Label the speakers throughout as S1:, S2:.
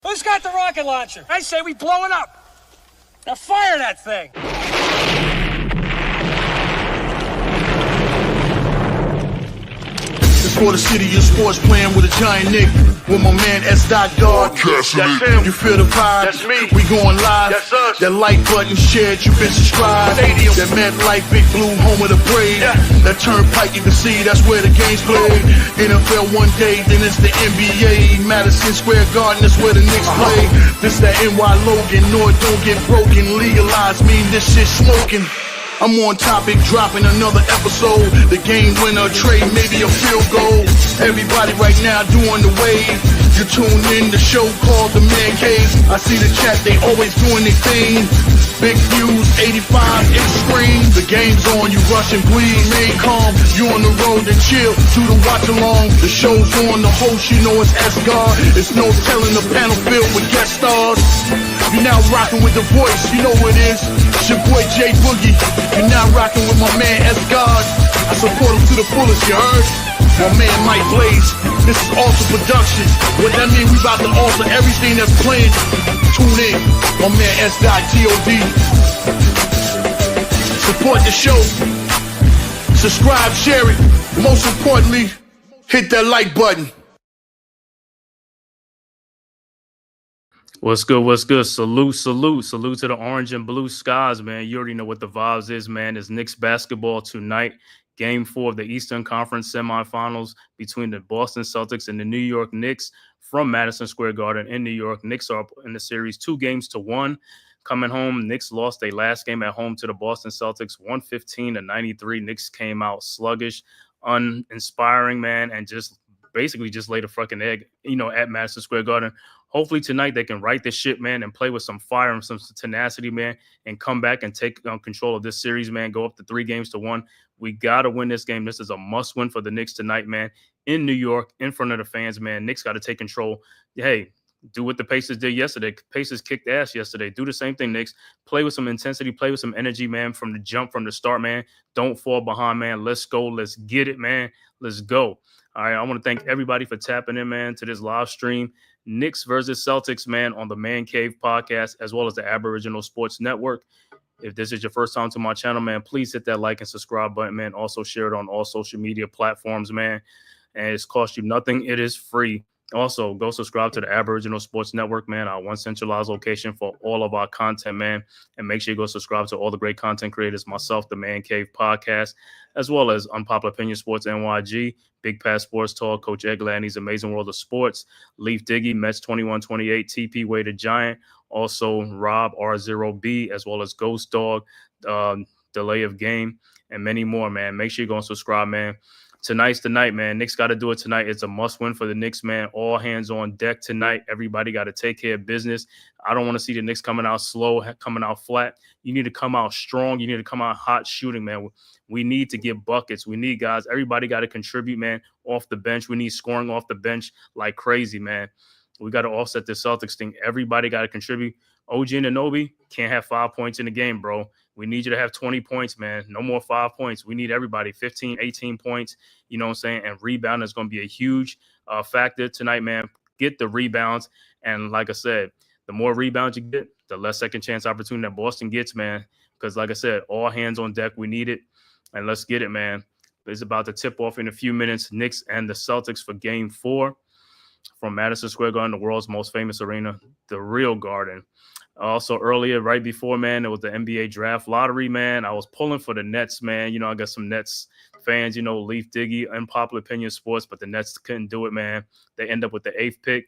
S1: Who's got the rocket launcher? I say we blow it up. Now fire that thing.
S2: For the city of sports, playing with a giant Nick. With my man S. God.
S3: That's him.
S2: You feel the vibe?
S3: That's me.
S2: We going live.
S3: That's us.
S2: That like button shared, you been subscribed.
S3: Stadium.
S2: That MetLife, Big Blue, home of the Braves.
S3: Yeah.
S2: That turnpike, you can see that's where the game's played. NFL one day, then it's the NBA. Madison Square Garden, that's where the Knicks play. This that NY Logan, North don't get broken. Legalized, mean this shit smoking. I'm on topic, dropping another episode. The game winner, trade, maybe a field goal. Everybody right now doing the wave. You tune in the show called TheMan-Cave. I see the chat, they always doing their thing. Big views, 85 inch screen. The game's on, you rushing, please. Remain calm, you on the road and chill. Do the watch along. The show's on, the host, you know it's S-God. It's no telling the panel filled with guest stars. You're now rocking with the voice, you know who it is. It's your boy J Boogie. You're now rocking with my man S-God. I support him to the fullest, you heard? My man Mike Blaze. This is Alter Productions. What that mean, we about to alter everything that's playing. Tune in. My man S.G.O.D. Support the show. Subscribe, share it. Most importantly, hit that like button.
S4: What's good? What's good? Salute to the orange and blue skies, man. You already know what the vibes is, man. It's Knicks basketball tonight. Game 4 of the Eastern Conference semifinals between the Boston Celtics and the New York Knicks from Madison Square Garden in New York. Knicks are up in the series 2-1. Coming home, Knicks lost their last game at home to the Boston Celtics, 115-93. Knicks came out sluggish, uninspiring, man, and just basically just laid a fucking egg, at Madison Square Garden. Hopefully tonight they can right this shit, man, and play with some fire and some tenacity, man, and come back and take control of this series, man. Go up to 3-1. We got to win this game. This is a must-win for the Knicks tonight, man, in New York, in front of the fans, man. Knicks got to take control. Hey, do what the Pacers did yesterday. Pacers kicked ass yesterday. Do the same thing, Knicks. Play with some intensity. Play with some energy, man, from the jump, from the start, man. Don't fall behind, man. Let's go. Let's get it, man. Let's go. All right, I want to thank everybody for tapping in, man, to this live stream. Knicks versus Celtics, man, on the Man-Cave podcast, as well as the Aboriginal Sports Network. If this is your first time to my channel, man, please hit that like and subscribe button, man. Also share it on all social media platforms, man. And it's cost you nothing. It is free. Also, go subscribe to the Aboriginal Sports Network, man, our one centralized location for all of our content, man. And make sure you go subscribe to all the great content creators, myself, the Man-Cave podcast, as well as Unpopular Opinion Sports NYG, Big Pass Sports Talk, Coach Eglandy's Amazing World of Sports, Leaf Diggy, Mets 2128, TP Way the Giant, also Rob R0B, as well as Ghost Dog, Delay of Game, and many more, man. Make sure you go and subscribe, man. Tonight's the night, man. Knicks got to do it tonight. It's a must-win for the Knicks, man. All hands on deck tonight. Everybody got to take care of business. I don't want to see the Knicks coming out slow, coming out flat. You need to come out strong. You need to come out hot shooting, man. We need to get buckets. We need guys. Everybody got to contribute, man, off the bench. We need scoring off the bench like crazy, man. We got to offset this Celtics thing. Everybody got to contribute. OG Anunoby can't have 5 points in the game, bro. We need you to have 20 points, man. No more 5 points. We need everybody 15, 18 points, you know what I'm saying? And rebound is going to be a huge factor tonight, man. Get the rebounds. And like I said, the more rebounds you get, the less second chance opportunity that Boston gets, man. Because like I said, all hands on deck. We need it. And let's get it, man. It's about to tip off in a few minutes. Knicks and the Celtics for Game 4 from Madison Square Garden, the world's most famous arena, the real Garden. Also earlier, right before, man, it was the NBA draft lottery, man. I was pulling for the Nets, man. I got some Nets fans, Leaf Diggy, Unpopular Opinion Sports, but the Nets couldn't do it, man. They end up with the 8th pick.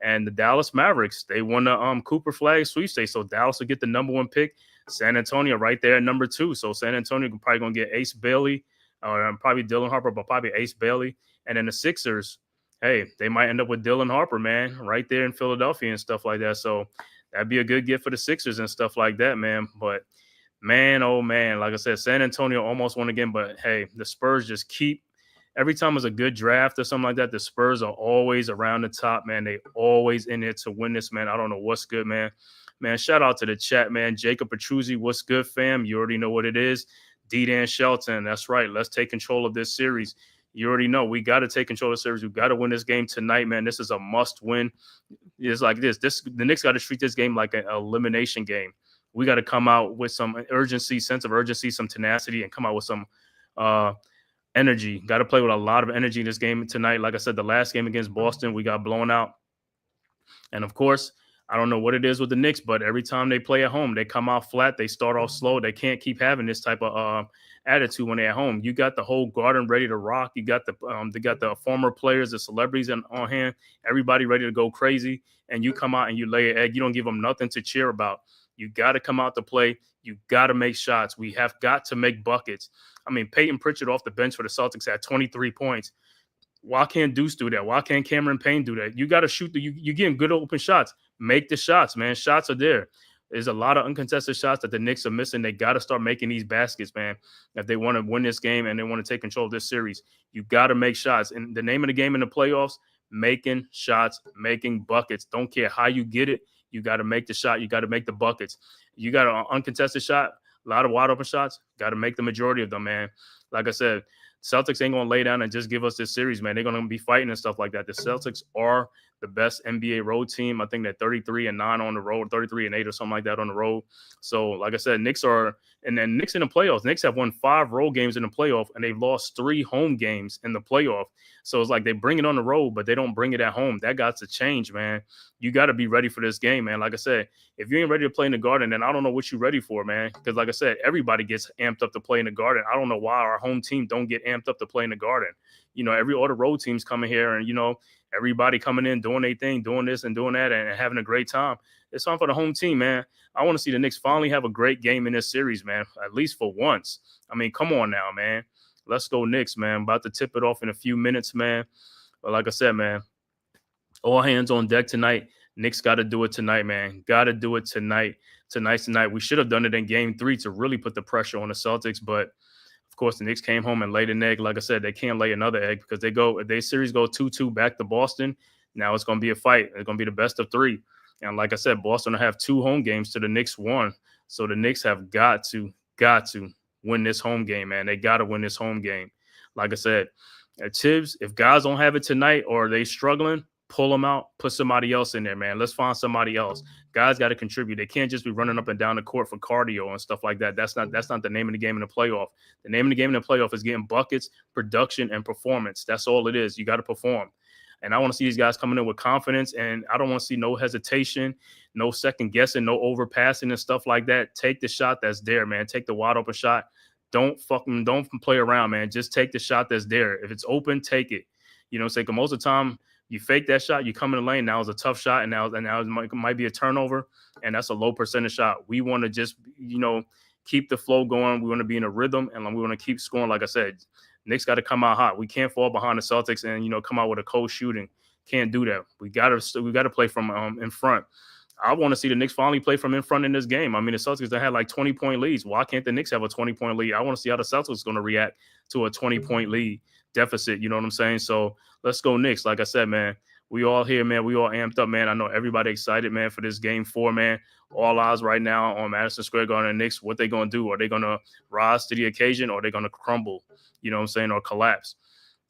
S4: And the Dallas Mavericks, they won the Cooper Flag sweepstakes, so Dallas will get the number 1 pick. San Antonio right there at number 2. So San Antonio probably going to get Ace Bailey, or probably Dylan Harper, but probably Ace Bailey. And then the Sixers, hey, they might end up with Dylan Harper, man, right there in Philadelphia and stuff like that. So that'd be a good gift for the Sixers and stuff like that, man. But, man, oh, man, like I said, San Antonio almost won again. But, hey, the Spurs just keep – every time it's a good draft or something like that, the Spurs are always around the top, man. They always in it to win this, man. I don't know what's good, man. Man, shout out to the chat, man. Jacob Petruzzi, what's good, fam? You already know what it is. D-Dan Shelton, that's right. Let's take control of this series. You already know we got to take control of the series. We got to win this game tonight, man. This is a must-win. it's like this. The Knicks got to treat this game like an elimination game. We got to come out with some urgency, sense of urgency, some tenacity, and come out with some energy. Got to play with a lot of energy in this game tonight. Like I said, the last game against Boston, we got blown out. And of course, I don't know what it is with the Knicks, but every time they play at home, they come out flat. They start off slow. They can't keep having this type of attitude when they're at home. You got the whole garden ready to rock. You got the former players, the celebrities on hand, everybody ready to go crazy. And you come out and you lay an egg. You don't give them nothing to cheer about. You got to come out to play. You got to make shots. We have got to make buckets. I mean, Peyton Pritchard off the bench for the Celtics had 23 points. Why can't Deuce do that? Why can't Cameron Payne do that? You got to shoot. You're getting good open shots. Make the shots, man. Shots are there. There's a lot of uncontested shots that the Knicks are missing. They got to start making these baskets, man, if they want to win this game and they want to take control of this series. You got to make shots. And the name of the game in the playoffs, making shots, making buckets. Don't care how you get it. You got to make the shot. You got to make the buckets. You got an uncontested shot, a lot of wide open shots. Got to make the majority of them, man. Like I said, Celtics ain't going to lay down and just give us this series, man. They're going to be fighting and stuff like that. The Celtics are the best NBA road team. I think they're 33-9 on the road, 33-8 or something like that on the road. So, like I said, Knicks in the playoffs. Knicks have won 5 road games in the playoff, and they've lost 3 home games in the playoff. So it's like they bring it on the road, but they don't bring it at home. That got to change, man. You got to be ready for this game, man. Like I said, if you ain't ready to play in the Garden, then I don't know what you're ready for, man. Because like I said, everybody gets amped up to play in the Garden. I don't know why our home team don't get amped up to play in the Garden. You know, all the road teams coming here and, you know, everybody coming in, doing their thing, doing this and doing that and having a great time. It's time for the home team, man. I want to see the Knicks finally have a great game in this series, man, at least for once. I mean, come on now, man. Let's go Knicks, man. About to tip it off in a few minutes, man. But like I said, man, all hands on deck tonight. Knicks got to do it tonight, man. Got to do it tonight. Tonight's the night. We should have done it in game 3 to really put the pressure on the Celtics, but of course, the Knicks came home and laid an egg. Like I said, they can't lay another egg because if their series go 2-2 back to Boston, now it's going to be a fight. It's going to be the best of 3. And like I said, Boston will have 2 home games to the Knicks 1. So the Knicks have got to win this home game, man. They got to win this home game. Like I said, at Tibbs, if guys don't have it tonight or they struggling, pull them out, put somebody else in there, man. Let's find somebody else. Guys got to contribute. They can't just be running up and down the court for cardio and stuff like that. That's not the name of the game in the playoff. The name of the game in the playoff is getting buckets, production, and performance. That's all it is. You got to perform. And I want to see these guys coming in with confidence, and I don't want to see no hesitation, no second guessing, no overpassing and stuff like that. Take the shot that's there, man. Take the wide open shot. Don't play around, man. Just take the shot that's there. If it's open, take it. You know what I'm saying? 'Cause most of the time, you fake that shot, you come in the lane. Now it's a tough shot, and now it might be a turnover, and that's a low percentage shot. We want to just, you know, keep the flow going. We want to be in a rhythm, and we want to keep scoring. Like I said, Knicks got to come out hot. We can't fall behind the Celtics and, you know, come out with a cold shooting. Can't do that. We got to play from in front. I want to see the Knicks finally play from in front in this game. I mean, the Celtics that had like 20-point leads. Why can't the Knicks have a 20-point lead? I want to see how the Celtics are going to react to a 20-point lead deficit. You know what I'm saying? So let's go Knicks. Like I said, man, we all here, man. We all amped up, man. I know everybody excited, man, for this game 4, man. All eyes right now on Madison Square Garden and Knicks. What they going to do? Are they going to rise to the occasion, or are they going to crumble? You know what I'm saying? Or collapse?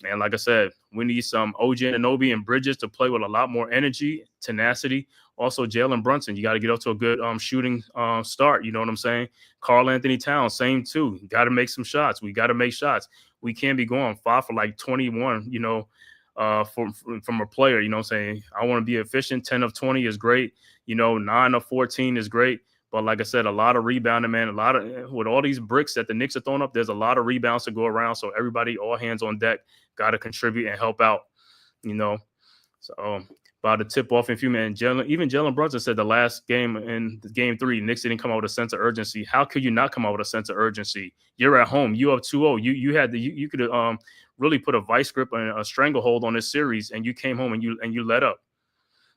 S4: And like I said, we need some OG Anunoby and Bridges to play with a lot more energy, tenacity. Also, Jalen Brunson, you got to get up to a good shooting start. You know what I'm saying? Karl Anthony Towns, same too. Got to make some shots. We got to make shots. We can't be going 5 for like 21, you know, from a player. You know what I'm saying? I want to be efficient. 10 of 20 is great. You know, 9 of 14 is great. But like I said, a lot of rebounding, man. With all these bricks that the Knicks are throwing up, there's a lot of rebounds to go around. So everybody, all hands on deck, got to contribute and help out, you know. So about to tip off in a few minutes. Even Jalen Brunson said the last game in game 3, Knicks didn't come out with a sense of urgency. How could you not come out with a sense of urgency? You're at home. You up 2-0. You could have really put a vice grip and a stranglehold on this series, and you came home and you let up.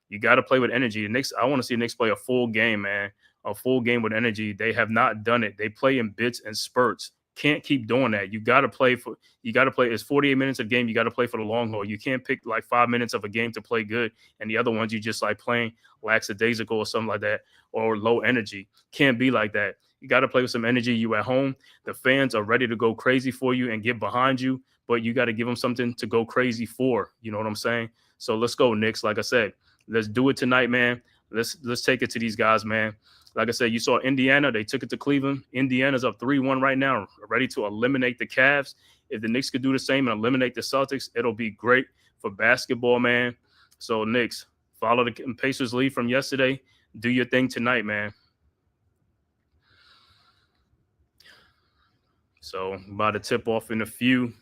S4: You got to play with energy. The Knicks, I want to see the Knicks play a full game, man. A full game with energy. They have not done it. They play in bits and spurts. Can't keep doing that. You got to play. It's 48 minutes a game. You got to play for the long haul. You can't pick like 5 minutes of a game to play good, and the other ones you just like playing lackadaisical or something like that, or low energy. Can't be like that. You got to play with some energy. You at home. The fans are ready to go crazy for you and get behind you, but you got to give them something to go crazy for. You know what I'm saying? So let's go, Knicks. Like I said, Let's do it tonight, man. Let's take it to these guys, man. Like I said, you saw Indiana. They took it to Cleveland. Indiana's up 3-1 right now, ready to eliminate the Cavs. If the Knicks could do the same and eliminate the Celtics, it'll be great for basketball, man. So, Knicks, follow the Pacers lead from yesterday. Do your thing tonight, man. So, about to tip off in a few.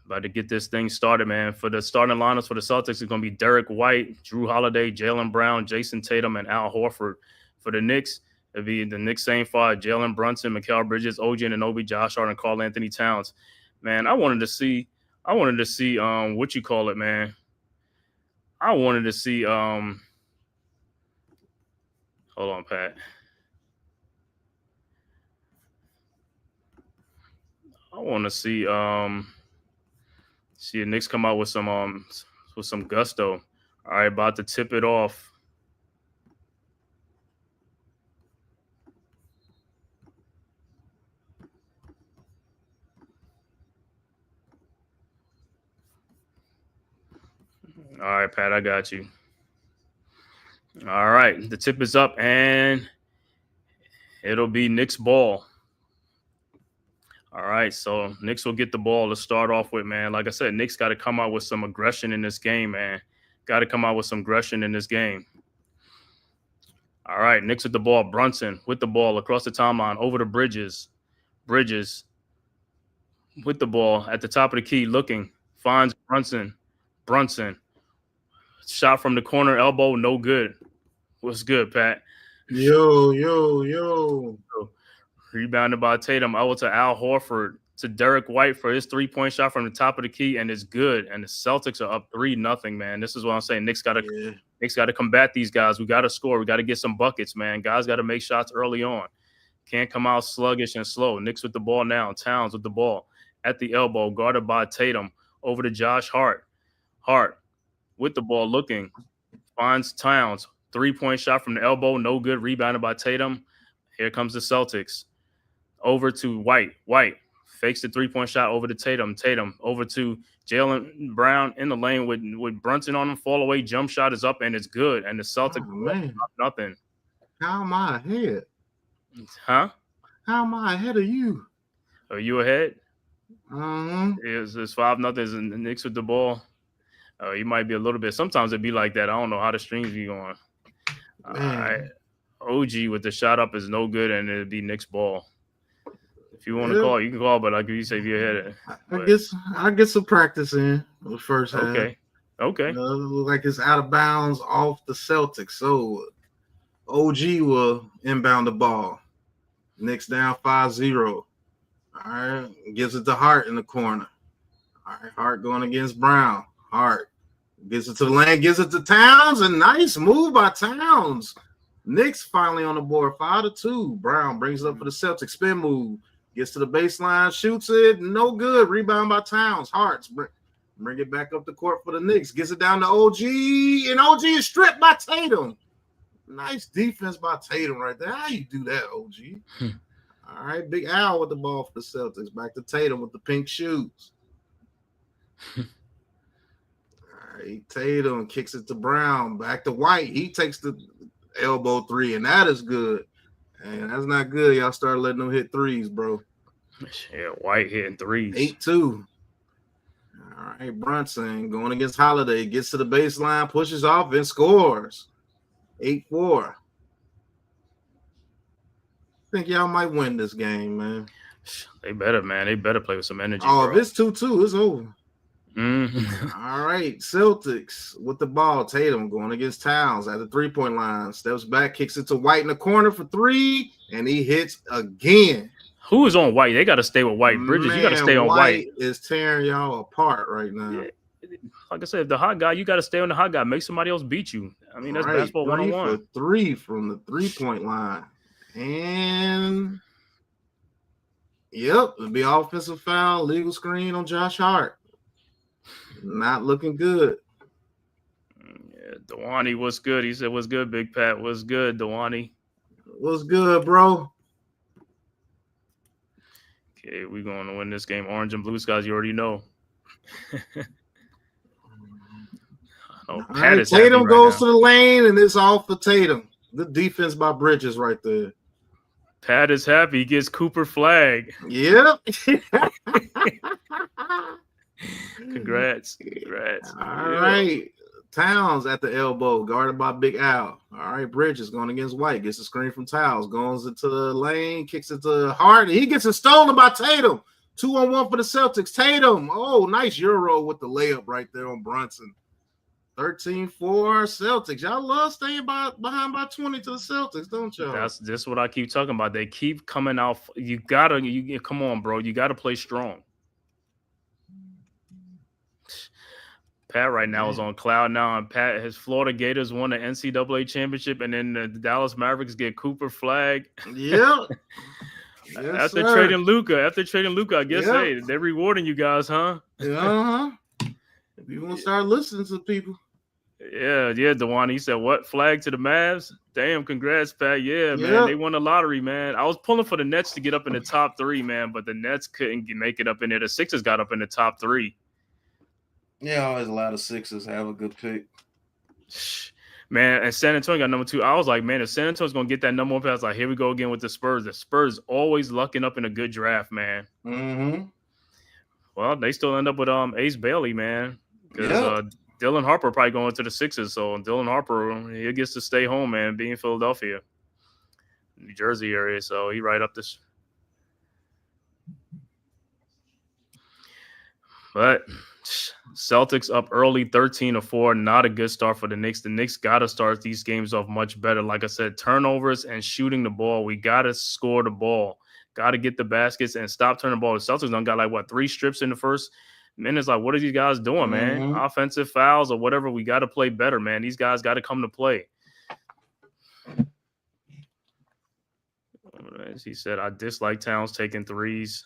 S4: About to get this thing started, man. For the starting lineups for the Celtics, it's going to be Derek White, Drew Holiday, Jaylen Brown, Jason Tatum, and Al Horford. For the Knicks, it'll be the Knicks same five: Jalen Brunson, Mikal Bridges, OG Anunoby, Josh Hart, and Karl Anthony Towns. Man, I wanted to see what you call it, man. I wanted to see hold on, Pat. I want to see the Knicks come out with some gusto. All right, about to tip it off. All right, Pat, I got you. All right, the tip is up, and it'll be Knicks ball. All right, so Knicks will get the ball to start off with, man. Like I said, Knicks got to come out with some aggression in this game, man. Got to come out with some aggression in this game. All right, Knicks with the ball. Brunson with the ball across the timeline over to Bridges. Bridges with the ball at the top of the key, looking, finds Brunson. Brunson. Shot from the corner, elbow, no good. What's good, Pat?
S3: Yo.
S4: Rebounded by Tatum. Over to Al Horford, to Derek White for his three-point shot from the top of the key, and it's good. And the Celtics are up 3-0, man. This is what I'm saying. Knicks got to combat these guys. We got to score. We got to get some buckets, man. Guys got to make shots early on. Can't come out sluggish and slow. Knicks with the ball now. Towns with the ball at the elbow, guarded by Tatum. Over to Josh Hart. Hart with the ball, looking, finds Towns. Three-point shot from the elbow, no good. Rebounded by Tatum. Here comes the Celtics. Over to White. White fakes the three-point shot over to Tatum. Tatum over to Jaylen Brown in the lane with Brunson on him. Fall away jump shot is up, and it's good. And the Celtics nothing.
S3: How am I ahead?
S4: Huh?
S3: How am I ahead of you?
S4: Are you ahead?
S3: Mm-hmm.
S4: It's 5-0, and the Knicks with the ball. You might be a little bit. Sometimes it'd be like that. I don't know how the streams be going. All right. OG with the shot up is no good, and it'd be Knicks ball. If you want to call, you can call, but like you say, if you're ahead.
S3: I get some practice in the first half.
S4: Okay.
S3: Look like it's out of bounds off the Celtics. So OG will inbound the ball. Knicks down 5-0. All right. Gives it to Hart in the corner. All right. Hart going against Brown. Hart gets it to the lane, gives it to Towns, and nice move by Towns. Knicks finally on the board, 5-2. Brown brings it up for the Celtics. Spin move. Gets to the baseline, shoots it. No good. Rebound by Towns. Harts bring it back up the court for the Knicks. Gets it down to OG, and OG is stripped by Tatum. Nice defense by Tatum right there. How you do that, OG? All right, Big Al with the ball for the Celtics. Back to Tatum with the pink shoes. All right, Tatum kicks it to Brown. Back to White. He takes the elbow three, and that is good. And that's not good. Y'all start letting them hit threes, bro.
S4: Yeah, White hitting threes.
S3: 8-2. All right, Brunson going against Holiday. Gets to the baseline, pushes off, and scores. 8-4. Think y'all might win this game, man.
S4: They better, man. They better play with some energy.
S3: Oh,
S4: bro.
S3: if it's 2-2, it's over.
S4: Mm-hmm.
S3: All right, Celtics with the ball. Tatum going against Towns at the three-point line. Steps back, kicks it to White in the corner for three, and he hits again.
S4: Who is on White? They got to stay with White. Bridges,
S3: Man,
S4: you got to stay on White.
S3: Is tearing y'all apart right now.
S4: Yeah. Like I said, if the hot guy, you got to stay on the hot guy. Make somebody else beat you. I mean, that's basketball 101.
S3: 3 for 3 from the three-point line. And, yep, it'll be offensive foul, legal screen on Josh Hart. Not looking good.
S4: Yeah, Dewani, what's good? He said, what's good, Big Pat? What's good, Dewani?
S3: What's good, bro?
S4: Okay, we're going to win this game. Orange and blue skies, you already know. Oh,
S3: All
S4: Pat
S3: right,
S4: is happy
S3: Tatum
S4: right
S3: goes
S4: now.
S3: to the lane, and it's off for Tatum. Good defense by Bridges right there.
S4: Pat is happy. He gets Cooper flag.
S3: Yep.
S4: Congrats.
S3: All right. Towns at the elbow, guarded by Big Al. All right, Bridges going against White. Gets a screen from Towns. Goes into the lane, kicks it to Hart. He gets it stolen by Tatum. 2-on-1 for the Celtics. Tatum. Oh, nice Euro with the layup right there on Brunson. 13-4 Celtics. Y'all love staying behind by 20 to the Celtics, don't y'all?
S4: That's just what I keep talking about. They keep coming out. You come on, bro. You gotta play strong. Pat right now is on cloud now, and Pat, his Florida Gators won the NCAA championship, and then the Dallas Mavericks get Cooper flag.
S3: Yep.
S4: After trading Luka, I guess they're rewarding you guys, huh?
S3: Uh-huh. You want to start listening to people.
S4: Yeah, Dewan. He said, what? Flag to the Mavs? Damn, congrats, Pat. Yeah, man. They won the lottery, man. I was pulling for the Nets to get up in the top 3, man, but the Nets couldn't make it up in there. The Sixers got up in the top 3.
S3: Yeah, always a lot of Sixers have a good pick.
S4: Man, and San Antonio got number 2. I was like, man, if San Antonio's going to get that number 1 pass, like, here we go again with the Spurs. The Spurs always lucking up in a good draft, man.
S3: Mm-hmm.
S4: Well, they still end up with Ace Bailey, man. Because Dylan Harper probably going to the Sixers. So Dylan Harper, he gets to stay home, man, being in Philadelphia, New Jersey area. So he right up this. But Celtics up early, 13-4. Not a good start for the Knicks. The Knicks got to start these games off much better. Like I said, turnovers and shooting the ball. We got to score the ball. Got to get the baskets and stop turning the ball. The Celtics done got 3 strips in the first minutes. Like, what are these guys doing, man?
S3: Mm-hmm.
S4: Offensive fouls or whatever. We got to play better, man. These guys got to come to play. As he said, I dislike Towns taking threes.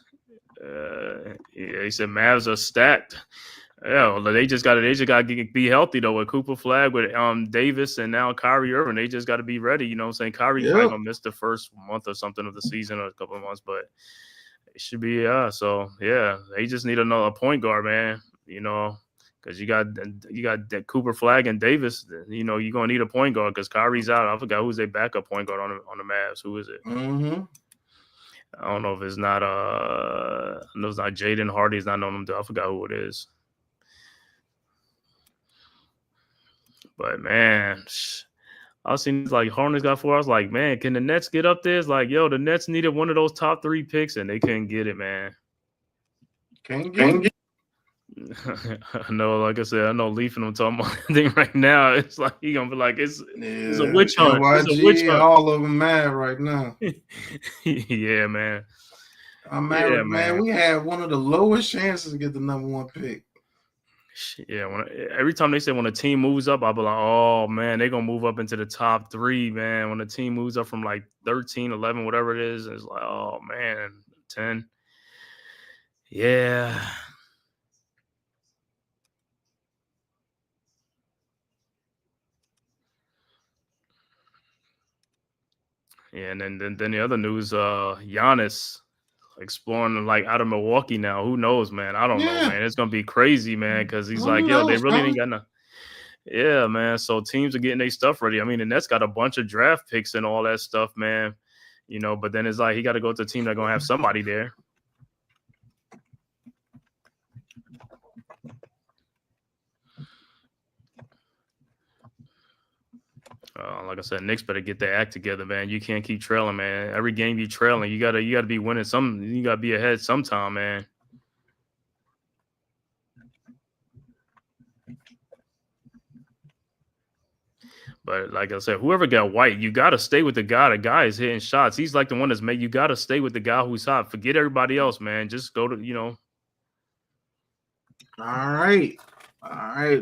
S4: He said Mavs are stacked. Yeah, well, they just got to be healthy though. With Cooper Flag, with Davis, and now Kyrie Irving, they just got to be ready. You know what I'm saying? Kyrie probably gonna miss the first month or something of the season, or a couple of months, but it should be So yeah, they just need another point guard, man. You know, because you got that Cooper Flag and Davis. You know, you're gonna need a point guard because Kyrie's out. I forgot who's their backup point guard on the Mavs. Who is it?
S3: Mm-hmm.
S4: I don't know if it's not I know it's not Jaden Hardy's not on them. I forgot who it is. But man, I was seeing like Hornets got 4. I was like, man, can the Nets get up there? It's like, yo, the Nets needed one of those top 3 picks and they couldn't get it, man.
S3: Can't get it.
S4: I know, like I said, I know Leaf and I'm talking about thing right now. It's like he gonna be like, it's a witch hunt.
S3: YG,
S4: it's a witch hunt.
S3: All of them mad right now.
S4: Yeah, man.
S3: I'm mad, man. We had one of the lowest chances to get the number 1 pick.
S4: Yeah, every time they say when a team moves up, I'll be like, oh, man, they're going to move up into the top 3, man. When a team moves up from like 13, 11, whatever it is, it's like, oh, man, 10. Yeah. Yeah, and then the other news, Giannis exploring like out of Milwaukee now. Who knows, man? I don't know, man. It's gonna be crazy, man, because he's like, yo, they really ain't got no. Yeah, man. So teams are getting their stuff ready. I mean, the Nets got a bunch of draft picks and all that stuff, man. You know, but then it's like he got to go to a team that's gonna have somebody there. Like I said, Knicks better get their act together, man. You can't keep trailing, man. Every game you trailing, you gotta be winning some. You gotta be ahead sometime, man. But like I said, whoever got White, you gotta stay with the guy. The guy is hitting shots. He's like the one that's made. You gotta stay with the guy who's hot. Forget everybody else, man. Just go to, you know.
S3: All right.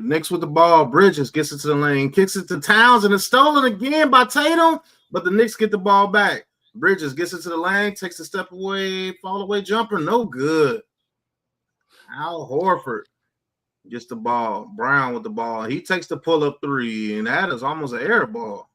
S3: Knicks with the ball. Bridges gets it to the lane, kicks it to Towns, and it's stolen again by Tatum. But the Knicks get the ball back. Bridges gets it to the lane, takes a step away, fall away jumper, no good. Al Horford gets the ball. Brown with the ball. He takes the pull-up 3, and that is almost an air ball.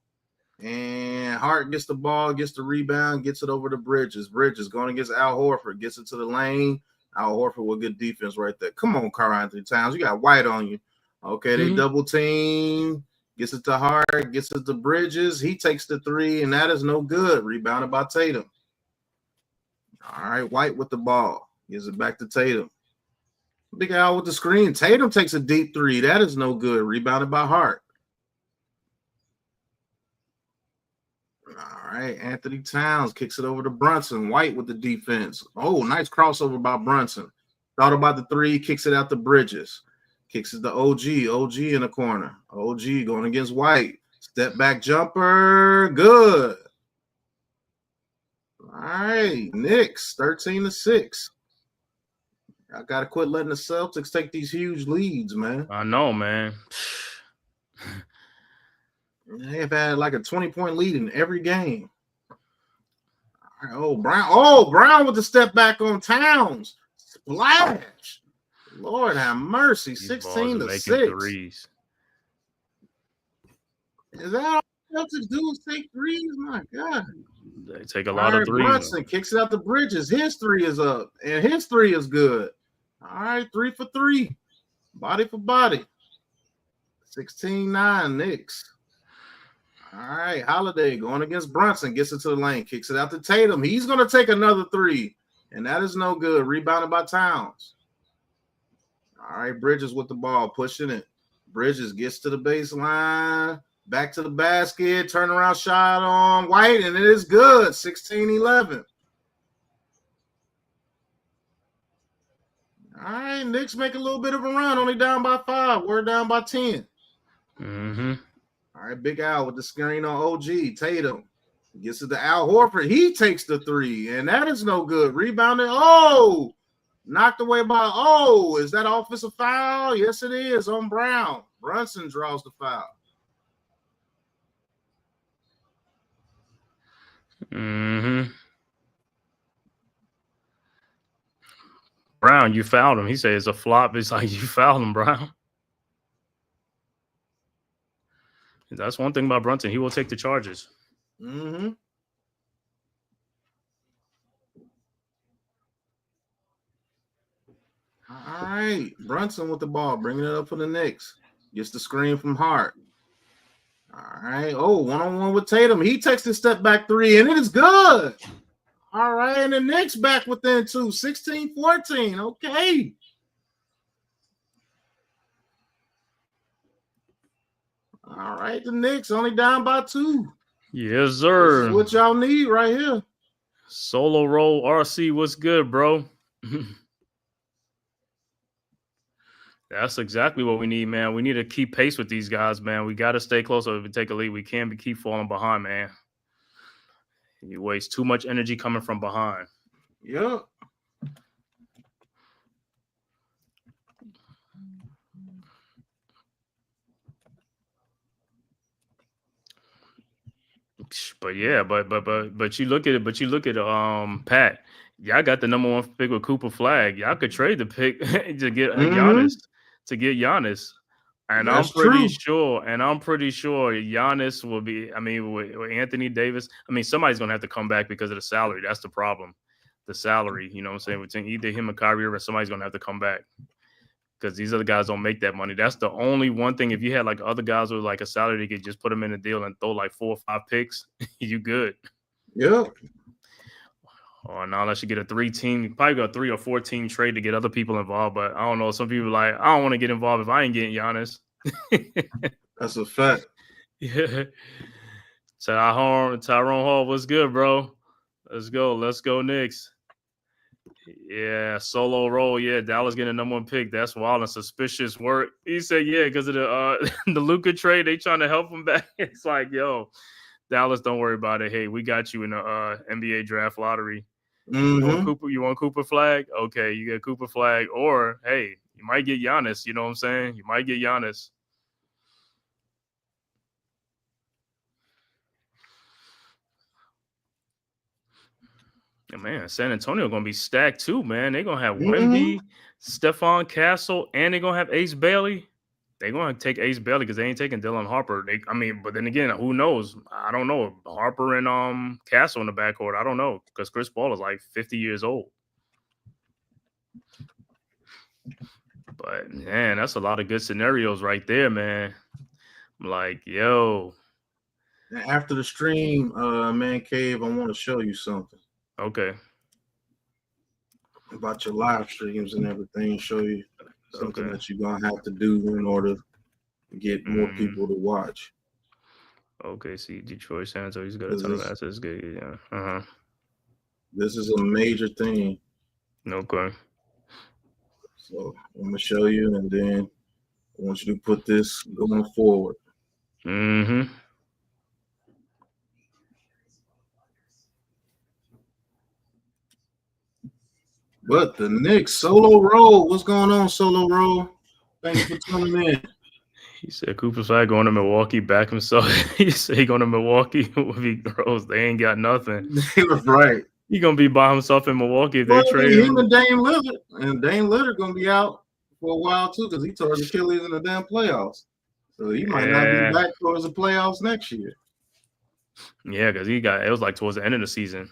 S3: And Hart gets the ball, gets the rebound, gets it over to Bridges. Bridges going against Al Horford, gets it to the lane. Al Horford with good defense right there. Come on, Karl-Anthony Towns. You got White on you. Okay, they double team. Gets it to Hart. Gets it to Bridges. He takes the three, and that is no good. Rebounded by Tatum. All right, White with the ball. Gives it back to Tatum. Big Al with the screen. Tatum takes a deep three. That is no good. Rebounded by Hart. All right, Anthony Towns kicks it over to Brunson. White with the defense. Oh, nice crossover by Brunson. Thought about the three. Kicks it out to Bridges. Kicks it to OG. OG in the corner. OG going against White. Step back jumper. Good. All right, Knicks 13-6. I gotta quit letting the Celtics take these huge leads, man.
S4: I know, man.
S3: They have had like a 20-point lead in every game. All right, oh, Brown. Oh, Brown with the step back on Towns. Splash. Lord have mercy. 16-6. Is that all Celtics do is take threes? My God.
S4: They take a lot of threes.
S3: Brunson kicks it out the Bridges. His three is up, and his three is good. All right, 3 for 3. Body for body. 16-9, Knicks. All right, Holiday going against Brunson. Gets it to the lane. Kicks it out to Tatum. He's going to take another three, and that is no good. Rebounded by Towns. All right, Bridges with the ball, pushing it. Bridges gets to the baseline. Back to the basket. Turnaround shot on White, and it is good. 16-11. All right, Knicks make a little bit of a run. Only down by 5. We're down by 10.
S4: Mm-hmm.
S3: All right, Big Al with the screen on OG. Tatum gets it to Al Horford. He takes the three, and that is no good. Rebounded. Oh, knocked away by. Oh, is that offensive foul? Yes, it is on Brown. Brunson draws the foul.
S4: Mm-hmm. Brown, you fouled him. He said it's a flop. It's like you fouled him, Brown. That's one thing about Brunson. He will take the charges.
S3: Mm-hmm. All right. Brunson with the ball. Bringing it up for the Knicks. Gets the screen from Hart. All right. Oh, one-on-one with Tatum. He takes the step back three, and it is good. All right. And the Knicks back within 2. 16-14. Okay. All right. The Knicks only down by 2.
S4: Yes, sir.
S3: This is what y'all need right here.
S4: Solo roll RC. What's good, bro? That's exactly what we need, man. We need to keep pace with these guys, man. We got to stay close. If we take a lead, we can't keep falling behind, man. You waste too much energy coming from behind.
S3: Yep.
S4: But yeah, but you look at it. But you look at Pat. Y'all got the number 1 pick with Cooper Flag. Y'all could trade the pick to get Giannis. To get Giannis, and
S3: That's
S4: I'm pretty
S3: true.
S4: sure Giannis will be. I mean, with Anthony Davis, I mean, somebody's gonna have to come back because of the salary. That's the problem, the salary. You know what I'm saying? Between either him or Kyrie, or somebody's gonna have to come back because these other guys don't make that money. That's the only one thing. If you had like other guys with like a salary, you could just put them in a deal and throw like 4 or 5 picks. You good?
S3: Yeah.
S4: Or now unless you get a 3-team, you probably got a 3 or 4-team trade to get other people involved. But I don't know. Some people like, I don't want to get involved if I ain't getting Giannis.
S3: That's a fact.
S4: Yeah. Tyrone Hall, what's good, bro? Let's go, Knicks. Yeah, solo roll. Yeah, Dallas getting a number 1 pick. That's wild and suspicious work. He said, yeah, because of the the Luka trade, they trying to help him back. It's like, yo, Dallas, don't worry about it. Hey, we got you in the NBA draft lottery.
S3: Mm-hmm.
S4: You want Cooper Flag? Okay, you get Cooper Flag. Or, hey, you might get Giannis. You know what I'm saying? You might get Giannis. And man, San Antonio going to be stacked too, man. They're going to have Wemby, Stephon Castle, and they're going to have Ace Bailey. They're going to take Ace Bailey because they ain't taking Dylan Harper. But then again, who knows? I don't know. Harper and Castle in the backcourt. I don't know because Chris Paul is like 50 years old. But man, that's a lot of good scenarios right there, man. I'm like, yo,
S3: And after the stream, Man-Cave, I want to show you something
S4: okay.
S3: about your live streams and everything. Show you something
S4: Okay.
S3: that you're gonna have to do in order to get more people to watch.
S4: Okay, see, Detroit San Antonio, he's got a
S3: This
S4: ton of
S3: is-
S4: assets. Good, yeah.
S3: This is a major thing.
S4: Okay.
S3: So I'm gonna show you, and then I want you to put this going forward.
S4: Mm-hmm.
S3: But the Knicks solo roll. What's going on, solo roll? Thank you for tuning in.
S4: He said Cooper Flag going to Milwaukee back himself. He said he going to Milwaukee with he grows. They ain't got nothing.
S3: He was right.
S4: He gonna be by himself in Milwaukee if
S3: Well,
S4: they trade
S3: him
S4: him.
S3: and Dame Lillard, gonna be out for a while too because he tore his Achilles in the damn playoffs. So he might not be back towards the playoffs next year.
S4: Yeah, because it was like towards the end of the season.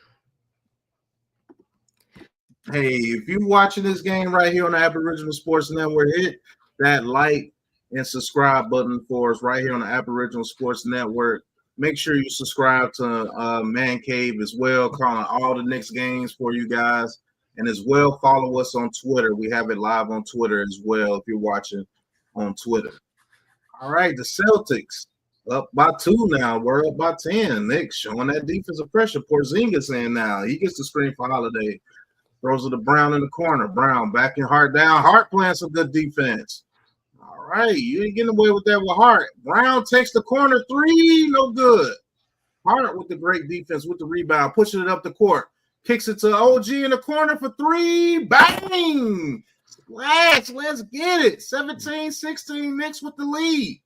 S3: Hey, if you're watching this game right here on the Aboriginal Sports Network, hit that like and subscribe button for us right here on the Aboriginal Sports Network. Make sure you subscribe to Man-Cave as well, calling all the Knicks games for you guys. And as well, follow us on Twitter. We have it live on Twitter as well if you're watching on Twitter. All right, the Celtics up by 2 now. We're up by 10. Knicks showing that defensive pressure. Porzingis in now. He gets the screen for Holiday. Throws it to Brown in the corner. Brown backing Hart down. Hart playing some good defense. All right, you ain't getting away with that with Hart. Brown takes the corner 3, no good. Hart with the great defense with the rebound, pushing it up the court. Kicks it to OG in the corner for 3. Bang! Let's get it. 17-16 Knicks with the lead.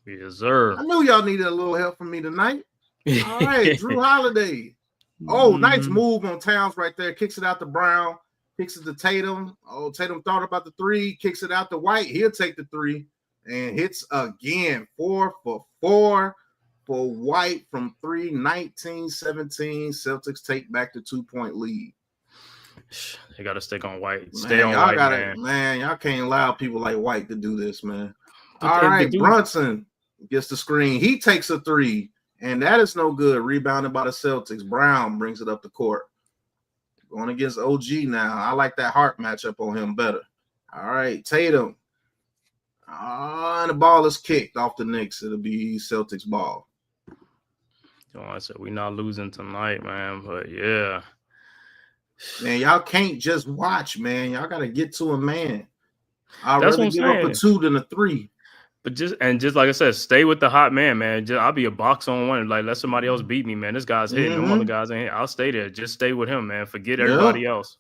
S4: Yes, sir.
S3: I knew y'all needed a little help from me tonight. All right, Drew Holiday. Oh, nice move on Towns right there. Kicks it out to Brown. Kicks it to Tatum. Oh, Tatum thought about the 3. Kicks it out to White. He'll take the 3 and hits again. 4 for 4 for White from 3. 19-17. Celtics take back the 2-point lead.
S4: They got to stick on White. Stay
S3: Man,
S4: on
S3: y'all
S4: White,
S3: gotta,
S4: man.
S3: y'all can't allow people like White to do this, man.
S4: But
S3: All
S4: they
S3: right,
S4: do.
S3: Brunson gets the screen. He takes a 3, and that is no good. Rebounded by the Celtics. Brown brings it up the court. Going against OG now. I like that Hart matchup on him better. All right, Tatum. And the ball is kicked off the Knicks. It'll be Celtics ball.
S4: Oh, I said we're not losing tonight, man. But yeah.
S3: Man, y'all can't just watch, man. Y'all got to get to a man. I'd
S4: That's
S3: rather
S4: what I'm
S3: give up a
S4: saying.
S3: 2 than a 3.
S4: But just like I said, stay with the hot man, man. I'll be a box on one. Like, let somebody else beat me, man. This guy's hitting. Them other guys ain't. I'll stay there. Just stay with him, man. Forget everybody else.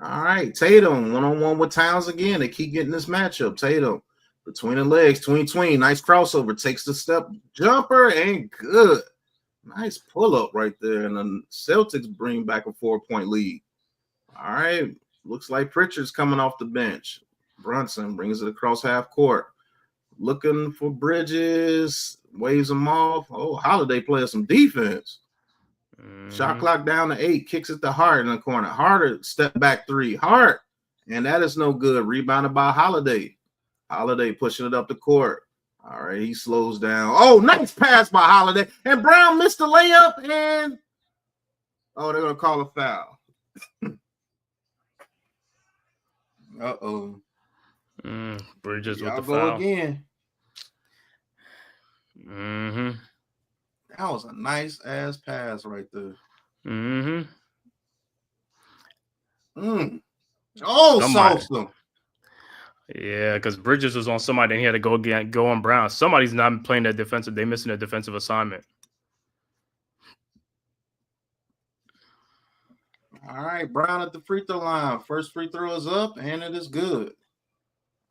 S3: All right, Tatum one-on-one with Towns again. They keep getting this matchup. Tatum between the legs, tween. Nice crossover. Takes the step jumper and good. Nice pull-up right there. And the Celtics bring back a 4-point lead. All right. Looks like Pritchard's coming off the bench. Brunson brings it across half court. Looking for Bridges. Waves him off. Oh, Holiday playing some defense. Shot clock down to 8. Kicks it to Hart in the corner. Hart step back 3. Hart. And that is no good. Rebounded by Holiday. Holiday pushing it up the court. All right, he slows down. Oh, nice pass by Holiday. And Brown missed the layup. And they're going to call a foul. Uh-oh.
S4: Bridges
S3: Y'all
S4: with the
S3: go
S4: foul.
S3: again.
S4: Mm-hmm.
S3: That was a nice ass pass right there.
S4: Mm-hmm.
S3: Oh,
S4: Somebody.
S3: sauce them.
S4: Yeah, because Bridges was on somebody, and he had to go on Brown. Somebody's not playing that defensive. They're missing a defensive assignment.
S3: All right, Brown at the free throw line. First free throw is up, and it is good.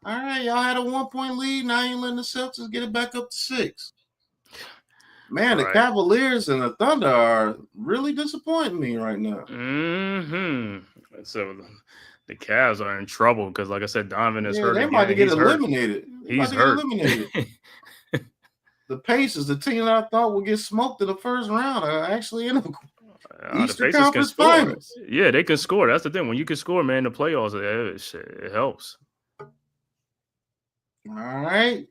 S3: All right, y'all had a 1-point lead. Now you're letting the Celtics get it back up to 6. Man, the Cavaliers and the Thunder are really disappointing me right now.
S4: Mm-hmm. So the Cavs are in trouble because, like I said, Donovan is hurt.
S3: They
S4: again.
S3: might get
S4: He's
S3: eliminated.
S4: He's hurt.
S3: The Pacers, the team that I thought would get smoked in the first round, are actually in.
S4: The
S3: Eastern
S4: Pacers can
S3: Conference
S4: score.
S3: Finals.
S4: Yeah, they can score. That's the thing. When you can score, man, in the playoffs, it helps.
S3: All right.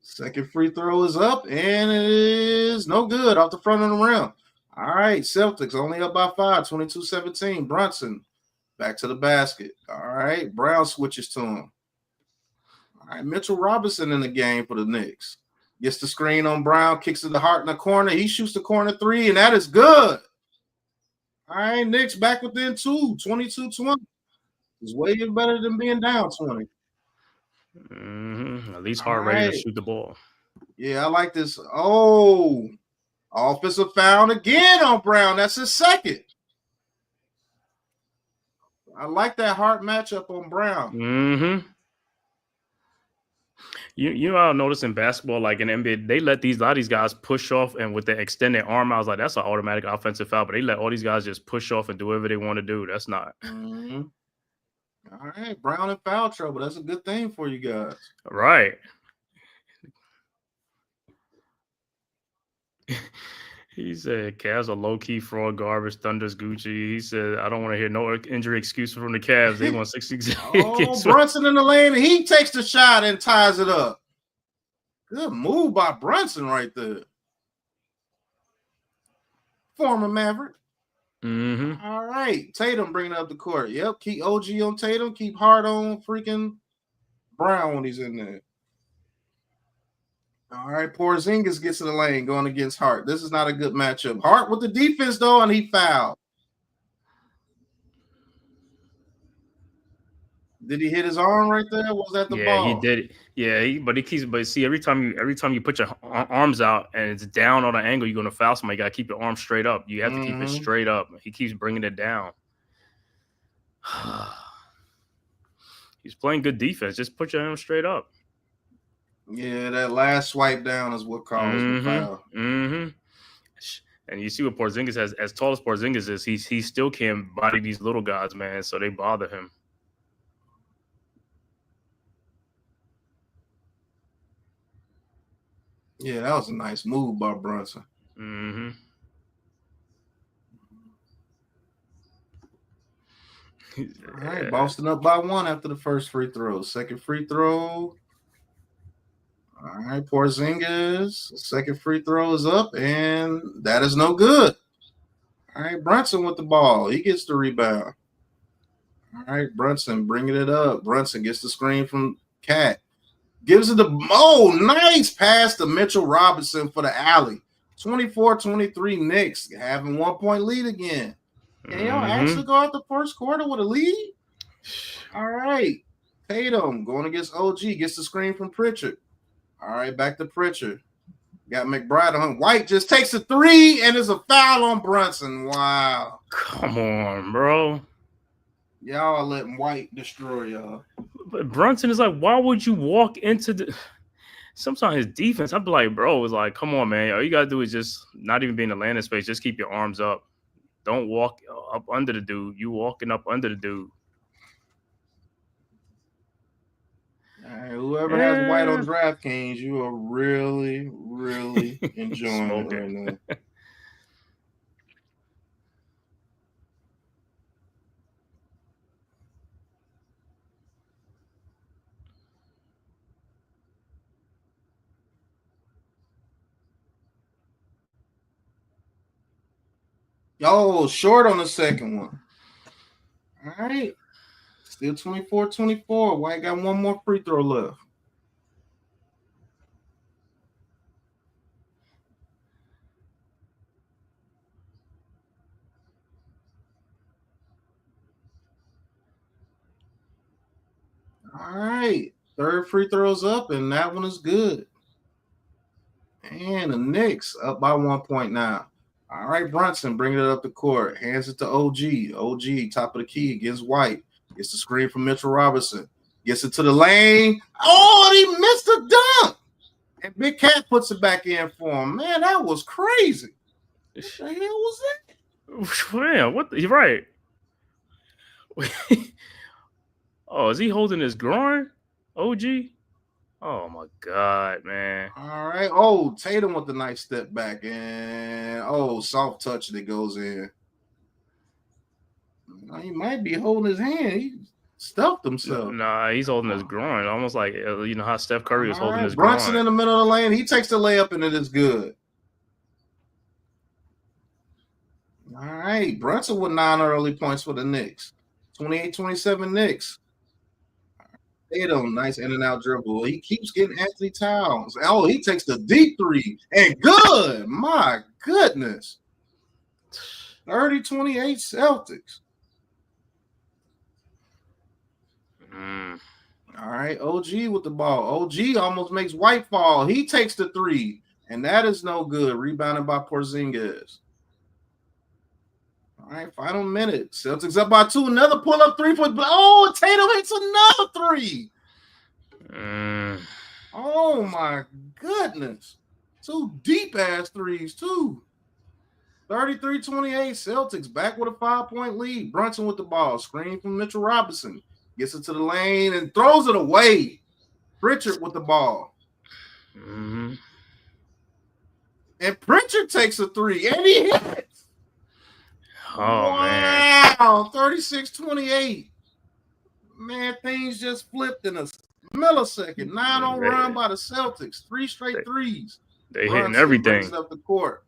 S3: Second free throw is up, and it is no good off the front of the rim. All right, Celtics only up by 5, 22-17. Brunson back to the basket. All right, Brown switches to him. All right, Mitchell Robinson in the game for the Knicks. Gets the screen on Brown, kicks to the heart in the corner. He shoots the corner three, and that is good. All right, Knicks back within 2, 22-20. It's way better than being down 20.
S4: At least Hart ready to shoot the ball.
S3: Yeah, I like this. Oh, offensive foul again on Brown. That's his second. I like that Hart matchup on Brown.
S4: You know, I'll notice in basketball, like in NBA, they let a lot of these guys push off, and with the extended arm, I was like, that's an automatic offensive foul. But they let all these guys just push off and do whatever they want to do. That's not.
S3: All right, Brown in foul trouble. That's a good thing for you guys.
S4: Right. He said, Cavs are low-key fraud, garbage, Thunder's Gucci. He said, I don't want to hear no injury excuse from the Cavs. They won 60
S3: Oh, Brunson in the lane, and he takes the shot and ties it up. Good move by Brunson right there. Former Maverick. All right, Tatum bringing up the court. Yep, keep OG on Tatum, keep Hart on freaking Brown when he's in there. All right, Porzingis gets in the lane going against Hart. This is not a good matchup. Hart with the defense, though, and he fouled. Did he hit his arm right there? Or was that the ball?
S4: Yeah, he did it. Yeah, but see, every time you put your arms out and it's down on an angle, you're gonna foul somebody. You gotta keep your arm straight up. You have to keep it straight up. He keeps bringing it down. He's playing good defense. Just put your arm straight up.
S3: Yeah, that last swipe down is what caused the foul.
S4: And you see what Porzingis has. As tall as Porzingis is, he still can't body these little guys, man. So they bother him.
S3: Yeah, that was a nice move by Brunson.
S4: All
S3: right, Boston up by 1 after the first free throw. Second free throw. All right, Porzingis. Second free throw is up, and that is no good. All right, Brunson with the ball. He gets the rebound. All right, Brunson bringing it up. Brunson gets the screen from Cat. Gives it nice pass to Mitchell Robinson for the alley. 24-23 Knicks having 1-point lead again. Can y'all actually go out the first quarter with a lead? All right. Tatum going against OG. Gets the screen from Pritchard. All right, back to Pritchard. Got McBride on. White just takes a 3, and there's a foul on Brunson. Wow.
S4: Come on, bro.
S3: Y'all are letting White destroy y'all.
S4: But Brunson is like, why would you walk into the – sometimes his defense, I'd be like, bro, it's like, come on, man. All you got to do is just not even be in the landing space. Just keep your arms up. Don't walk up under the dude. You walking up under the dude.
S3: All right, whoever has White on DraftKings, you are really, really enjoying it right now. Oh, short on the second one. All right. Still 24-24. White got one more free throw left. All right. Third free throw's up, and that one is good. And the Knicks up by 1 point now. All right, Brunson bringing it up the court. Hands it to OG. OG, top of the key against White. Gets the screen from Mitchell Robinson. Gets it to the lane. Oh, and he missed the dunk. And Big Cat puts it back in for him. Man, that was crazy. What the hell was that?
S4: Man, you're right. Oh, is he holding his groin? OG? Oh, my God, man.
S3: All right. Oh, Tatum with the nice step back. And, soft touch that goes in. He might be holding his hand. He stuffed himself.
S4: Nah, he's holding his groin, almost like you know how Steph Curry was holding his
S3: Brunson
S4: groin.
S3: in the middle of the lane. He takes the layup and it is good. All right, Brunson with 9 early points for the Knicks. 28-27 Knicks. Tatum, nice in and out dribble. He keeps getting Anthony Towns. Oh, he takes the deep three and good. My goodness. 30-28 Celtics. All right, OG with the ball. OG almost makes White fall. He takes the three, and that is no good. Rebounded by Porzingis. All right, final minute. Celtics up by 2. Another pull-up 3-point. Oh, Tatum hits another 3. Oh, my goodness. 2 deep-ass threes, too. 33-28 Celtics back with a 5-point lead. Brunson with the ball. Screen from Mitchell Robinson. Gets it to the lane and throws it away. Pritchard with the ball. And Pritchard takes a 3, and he hits.
S4: Oh,
S3: wow, 36-28. Man, things just flipped in a millisecond. 9-0 run by the Celtics. 3 straight threes.
S4: They hitting everything.
S3: Brings it up the court.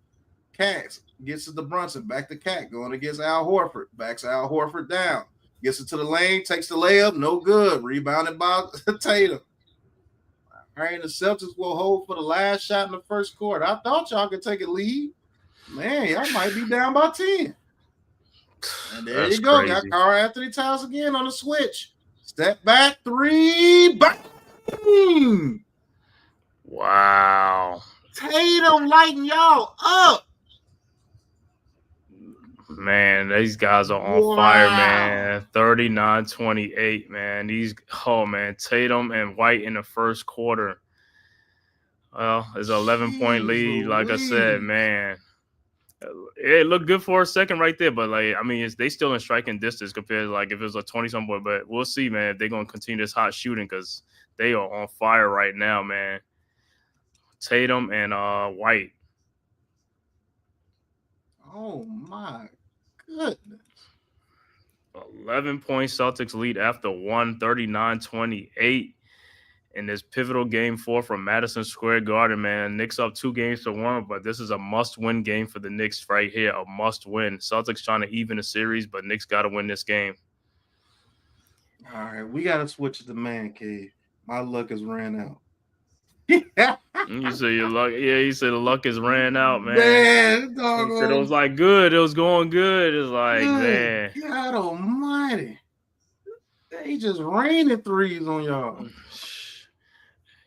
S3: Cat gets it to Brunson. Back to Cat. Going against Al Horford. Backs Al Horford down. Gets it to the lane. Takes the layup. No good. Rebounded by Tatum. All right, the Celtics will hold for the last shot in the first quarter. I thought y'all could take a lead. Man, y'all might be down by 10. And there you go.
S4: Crazy.
S3: Got Karl Anthony Towns again on the switch. Step back, 3. Bang!
S4: Wow.
S3: Tatum lighting y'all up.
S4: Man, these guys are on fire, man. 39-28, man. Tatum and White in the first quarter. Well, it's an 11-point lead. Like I said, man. It looked good for a second right there, but they still in striking distance compared to if it was a 20-something point. But we'll see, man, if they're gonna continue this hot shooting because they are on fire right now, man. Tatum and White.
S3: Oh my goodness.
S4: 11-point Celtics lead after 39-28 in this pivotal game 4 from Madison Square Garden, man. Knicks up 2-1, but this is a must-win game for the Knicks right here, a must-win. Celtics trying to even the series, but Knicks got to win this game.
S3: All right, we got to switch to the man cave. My luck has ran out.
S4: You say your luck? Yeah, he said the luck has ran out, man.
S3: Man,
S4: he said it was good. It was going good. It's
S3: man. God almighty. They just raining threes on y'all.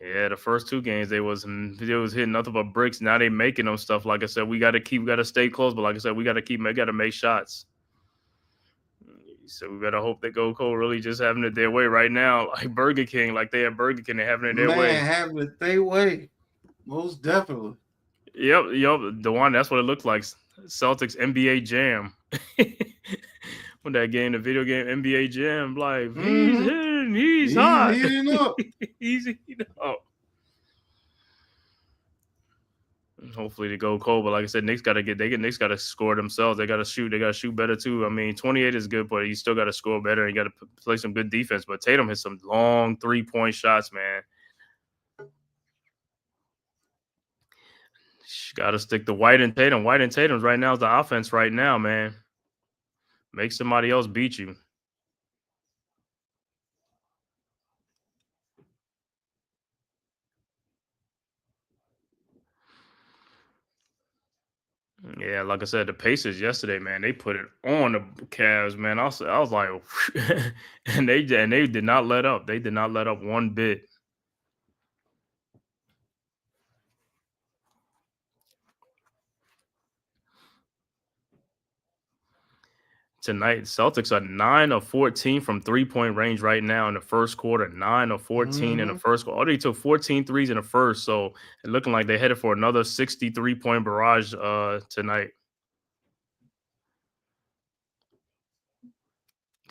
S4: Yeah, the first 2 games they was hitting nothing but bricks. Now they making them stuff. Like I said, we got to stay close. But like I said, we got to make shots. So we better hope that Go Cold really just having it their way right now, like Burger King, like they have Burger King, they're having it their way.
S3: Man, having it their way, most definitely.
S4: Yep, the one that's what it looked like. Celtics NBA Jam. When that game, the video game NBA Jam, like he's hot.
S3: Heating up.
S4: He's heating up. Hopefully they go cold, but like I said, Knicks got to score themselves. They got to shoot better too. I mean, 28 is good, but you still got to score better. You got to play some good defense. But Tatum hit some long 3-point shots, man. Got to stick to White and Tatum. White and Tatum's right now is the offense right now, man. Make somebody else beat you. Yeah, like I said, the Pacers yesterday, man, they put it on the Cavs, man. I was like, and they did not let up. They did not let up one bit. Tonight, Celtics are 9 of 14 from 3-point range right now in the first quarter. 9 of 14 in the first quarter. Oh, they took 14 threes in the first, so it's looking like they're headed for another 63-point barrage tonight.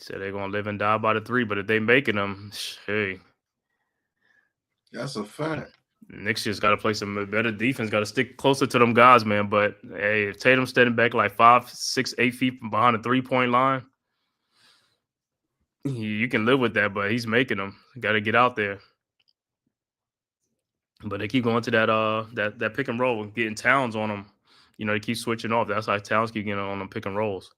S4: Said they're gonna live and die by the 3, but if they making them, hey,
S3: that's a fact.
S4: Knicks just got to play some better defense. Got to stick closer to them guys, man. But hey, if Tatum's standing back like 5, 6, 8 feet from behind the 3-point line, You can live with that, but he's making them. Got to get out there. But they keep going to that pick and roll and getting Towns on them. They keep switching off. That's how Towns keep getting on them pick and rolls.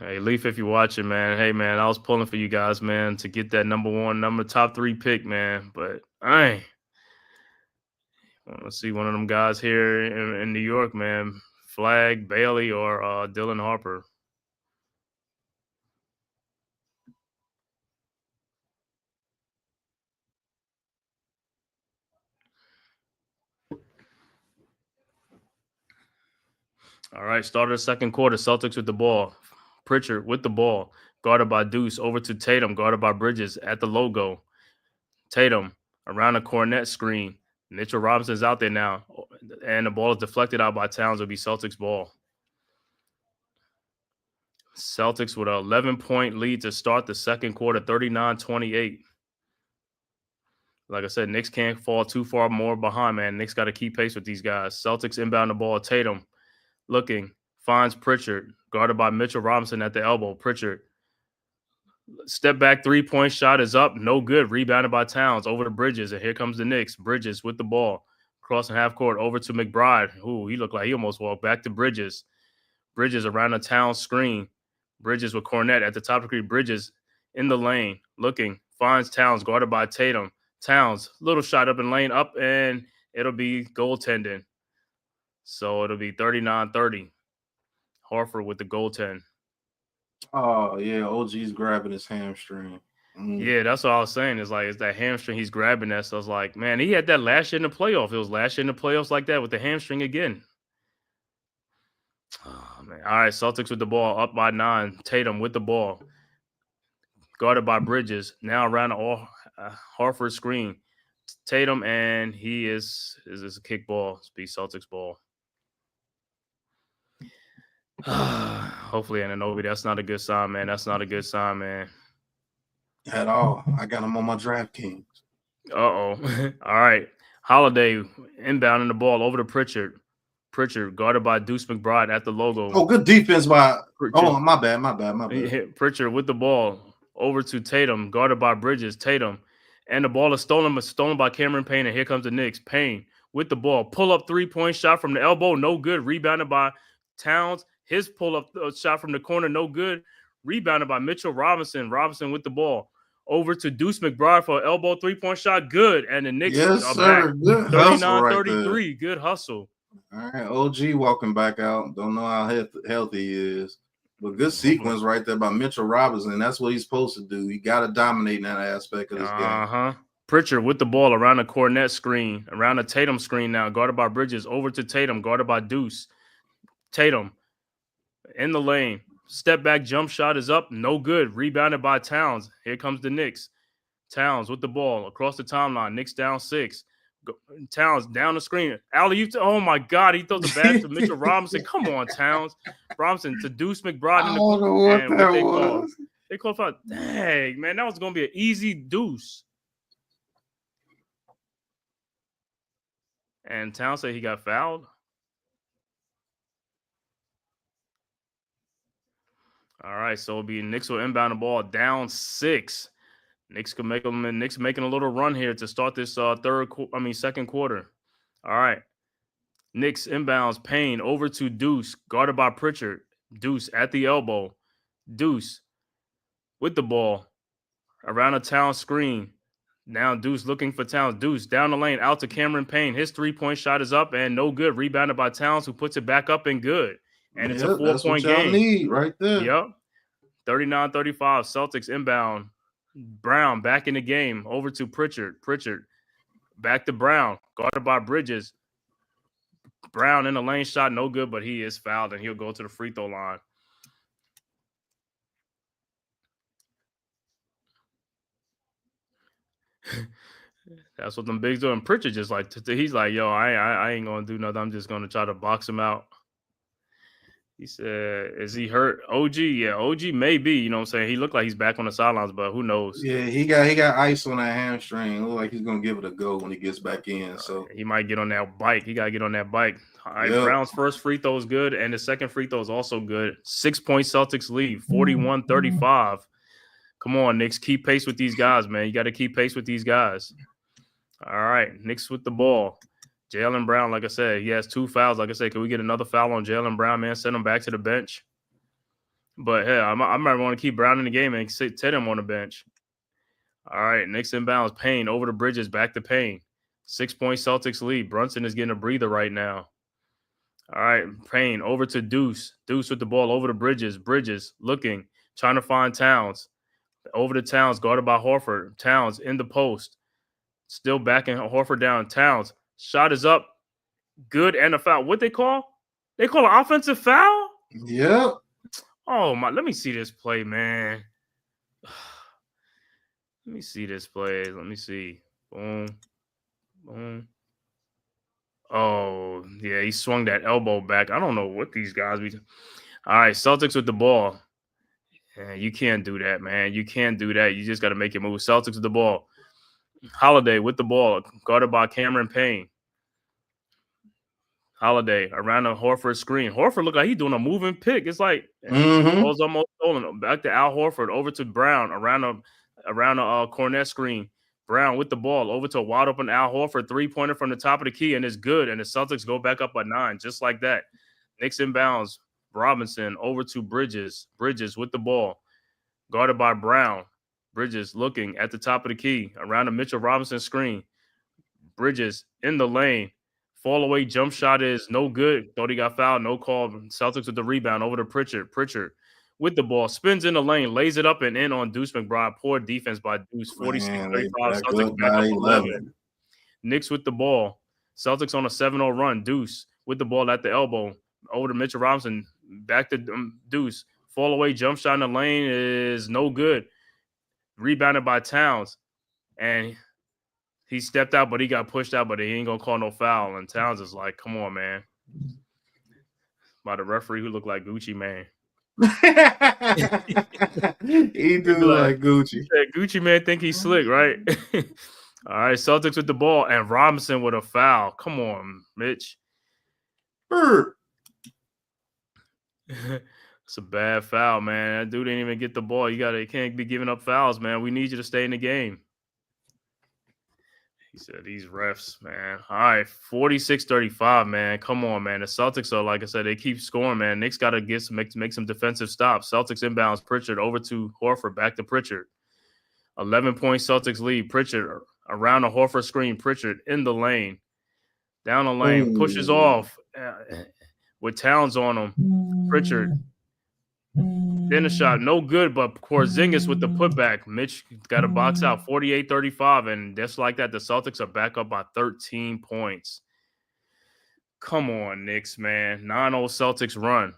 S4: Hey, Leaf, if you're watching, man, hey, man, I was pulling for you guys, man, to get that top 3 pick, man. But I want to see one of them guys here in New York, man. Flag, Bailey, or Dylan Harper. All right, start of the second quarter. Celtics with the ball. Pritchard with the ball. Guarded by Deuce. Over to Tatum. Guarded by Bridges at the logo. Tatum around the Cornet screen. Mitchell Robinson's out there now. And the ball is deflected out by Towns. It'll be Celtics ball. Celtics with an 11-point lead to start the second quarter, 39-28. Like I said, Knicks can't fall too far more behind, man. Knicks got to keep pace with these guys. Celtics inbound the ball. Tatum looking, finds Pritchard, guarded by Mitchell Robinson at the elbow. Pritchard, step back 3-point shot is up, no good. Rebounded by Towns over to Bridges, and here comes the Knicks. Bridges with the ball, crossing half court over to McBride. Ooh, he looked like he almost walked back to Bridges. Bridges around the Towns screen. Bridges with Cornet at the top of the screen. Bridges in the lane, looking, finds Towns, guarded by Tatum. Towns, little shot up in lane, up, and it'll be goaltending. So it'll be 39-30. Horford with the goaltend.
S3: Oh, yeah, OG's grabbing his hamstring.
S4: Yeah, that's what I was saying. It's that hamstring he's grabbing that. So I was like, man, he had that last year in the playoff. It was last year in the playoffs like that with the hamstring again. Oh, man. All right, Celtics with the ball, up by 9. Tatum with the ball. Guarded by Bridges. Now around the Horford screen. Tatum, and he is a kick ball. It's be Celtics ball. Hopefully, Anunoby, that's not a good sign, man. That's not a good sign, man.
S3: At all. I got him on my DraftKings.
S4: Uh-oh. All right. Holiday inbounding the ball over to Pritchard. Pritchard guarded by Deuce McBride at the logo.
S3: Oh, good defense by
S4: Pritchard.
S3: Oh, my bad.
S4: Pritchard with the ball over to Tatum, guarded by Bridges. Tatum. And the ball is stolen by Cameron Payne, and here comes the Knicks. Payne with the ball. Pull-up 3-point shot from the elbow, no good. Rebounded by Towns. His pull-up shot from the corner, no good. Rebounded by Mitchell Robinson. Robinson with the ball. Over to Deuce McBride for an elbow 3-point shot. Good. And the Knicks are back. 39-33. Good hustle.
S3: All right. OG walking back out. Don't know how healthy he is. But good sequence right there by Mitchell Robinson. That's what he's supposed to do. He got to dominate in that aspect of this game.
S4: Pritchard with the ball around the Cornet screen. Around the Tatum screen now. Guarded by Bridges. Over to Tatum. Guarded by Deuce. Tatum in the lane. Step back jump shot is up. No good. Rebounded by Towns. Here comes the Knicks. Towns with the ball across the timeline. Knicks down 6. Towns down the screen. Oh my God. He throws the bat to Mitchell Robinson. Come on, Towns. Robinson to Deuce McBride.
S3: I don't know what that was.
S4: They called for, dang, man, that was going to be an easy deuce. And Towns said he got fouled. All right, so it'll be Knicks will inbound the ball down 6. Knicks can make them, and Knicks making a little run here to start this second quarter. All right, Knicks inbounds Payne over to Deuce, guarded by Pritchard. Deuce at the elbow. Deuce with the ball around a Towns screen. Now Deuce looking for Towns. Deuce down the lane out to Cameron Payne. His 3-point shot is up and no good. Rebounded by Towns, who puts it back up and good. And it's a 4-point game.
S3: Need right there.
S4: Yep. 39-35. Celtics inbound. Brown back in the game. Over to Pritchard. Pritchard back to Brown. Guarded by Bridges. Brown in the lane shot. No good, but he is fouled and he'll go to the free throw line. That's what them bigs do. And Pritchard just he's like, yo, I ain't gonna do nothing. I'm just gonna try to box him out. He said, is he hurt? OG, yeah, OG may be, you know what I'm saying? He looked like he's back on the sidelines, but who knows?
S3: Yeah, he got ice on that hamstring. Look like he's gonna give it a go when he gets back in. So
S4: he might get on that bike. He gotta get on that bike. All right,
S3: Yep.
S4: Brown's first free throw is good, and the second free throw is also good. 6-point Celtics lead, 41-35. Come on, Knicks, keep pace with these guys, man. You got to keep pace with these guys. All right, Knicks with the ball. Jaylen Brown, like I said, he has 2 fouls. Like I said, can we get another foul on Jaylen Brown, man? Send him back to the bench. But, hey, I might want to keep Brown in the game and sit him on the bench. All right, Knicks inbounds. Payne over the Bridges, back to Payne. 6-point Celtics lead. Brunson is getting a breather right now. All right, Payne over to Deuce. Deuce with the ball over to Bridges. Bridges looking, trying to find Towns. Over to Towns, guarded by Horford. Towns in the post. Still backing Horford down. Towns, shot is up. Good, and a foul. What they call? They call an offensive foul?
S3: Yep.
S4: Oh, my. Let me see this play, man. Let me see this play. Let me see. Boom. Boom. Oh, yeah, he swung that elbow back. I don't know what these guys be. All right, Celtics with the ball. Yeah, you can't do that, man. You can't do that. You just got to make it move. Celtics with the ball. Holiday with the ball, guarded by Cameron Payne. Holiday around the Horford screen. Horford look like he's doing a moving pick. It's like ball's almost stolen. Back to Al Horford, over to Brown around the Cornet screen. Brown with the ball over to a wide open Al Horford, 3-pointer from the top of the key, and it's good. And the Celtics go back up by 9, just like that. Knicks inbounds. Robinson over to Bridges. Bridges with the ball, guarded by Brown. Bridges looking at the top of the key around the Mitchell Robinson screen. Bridges in the lane. Fall away jump shot is no good. Thought he got fouled. No call. Celtics with the rebound over to Pritchard. Pritchard with the ball. Spins in the lane. Lays it up and in on Deuce McBride. Poor defense by Deuce. 46-35. Celtics back up 11. Knicks with the ball. Celtics on a 7-0 run. Deuce with the ball at the elbow. Over to Mitchell Robinson. Back to Deuce. Fall away jump shot in the lane is no good. Rebounded by Towns. And he stepped out, but he got pushed out, but he ain't going to call no foul. And Towns is like, come on, man. By the referee who looked like Gucci Mane.
S3: He do like Gucci.
S4: Gucci Mane think he's slick, right? All right, Celtics with the ball, and Robinson with a foul. Come on, Mitch. It's a bad foul, man. That dude didn't even get the ball. You can't be giving up fouls, man. We need you to stay in the game. He said, these refs, man. All right, 46-35, man. Come on, man. The Celtics are, like I said, they keep scoring, man. Knicks got to make some defensive stops. Celtics inbounds Pritchard over to Horford, back to Pritchard. 11-point Celtics lead. Pritchard around the Horford screen. Pritchard in the lane. Down the lane. Pushes off with Towns on him. Pritchard. Then a shot, no good, but Porzingis with the putback. Mitch got a box out, 48-35, and just like that, the Celtics are back up by 13 points. Come on, Knicks, man. 9-0 Celtics run.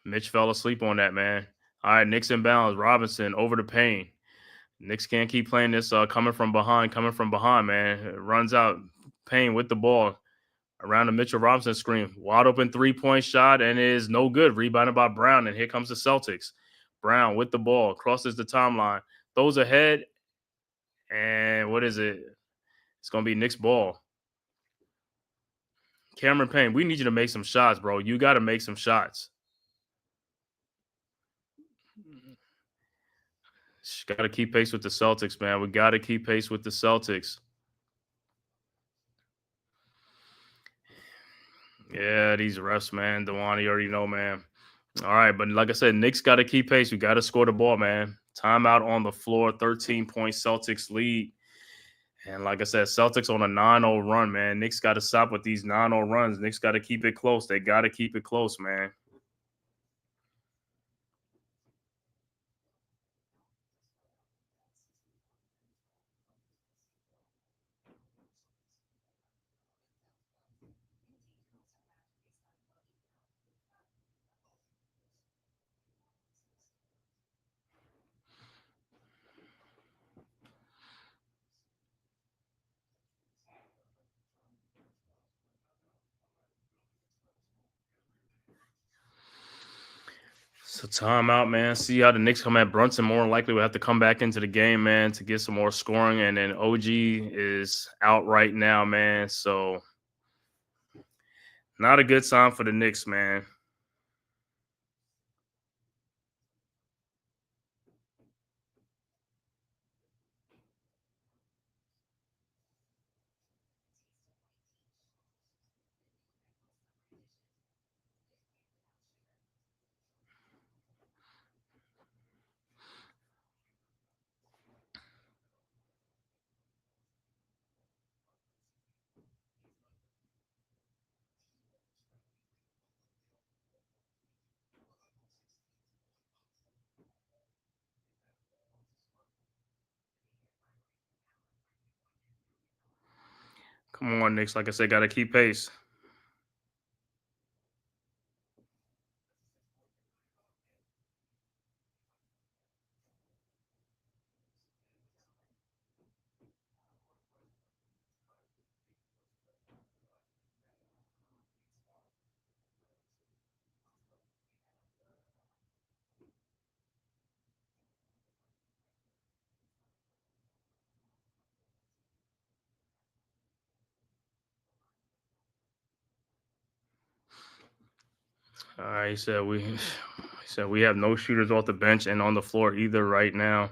S4: Mitch fell asleep on that, man. All right, Knicks inbounds. Robinson over to Payne. Knicks can't keep playing this coming from behind, man. It runs out. Payne with the ball. Around the Mitchell Robinson screen. Wide open 3-point shot and is no good. Rebounded by Brown, and here comes the Celtics. Brown with the ball. Crosses the timeline. Throws ahead. And what is it? It's going to be Knicks ball. Cameron Payne, we need you to make some shots, bro. You got to make some shots. Got to keep pace with the Celtics, man. We got to keep pace with the Celtics. Yeah, these refs, man. DeWan, you already know, man. All right, but like I said, Knicks got to keep pace. We got to score the ball, man. Timeout on the floor, 13-point Celtics lead. And like I said, Celtics on a 9-0 run, man. Knicks got to stop with these 9-0 runs. Knicks got to keep it close. They got to keep it close, man. So timeout, man. See how the Knicks come at Brunson. More than likely, we'll have to come back into the game, man, to get some more scoring. And then OG is out right now, man. So Not a good sign for the Knicks, man. Come on, Knicks. Like I said, got to keep pace. All right, he said we have no shooters off the bench and on the floor either right now.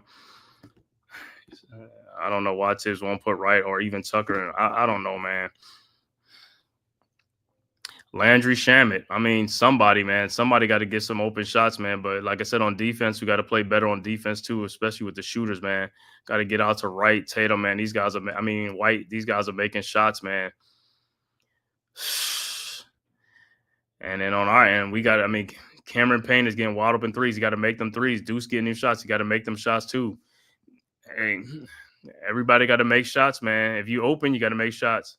S4: I don't know why Tibbs won't put Wright or even Tucker in. I don't know, man. Landry Shamet. I mean, somebody, man. Somebody got to get some open shots, man. But like I said, on defense, we got to play better on defense too, especially with the shooters, man. Got to get out to Wright, Tatum, man. These guys are, I mean, White. These guys are making shots, man. And then on our end, we got, I mean, Cameron Payne is getting wide open threes. You got to make them threes. Deuce getting new shots. You got to make them shots too. Hey, everybody got to make shots, man. If you open, you got to make shots.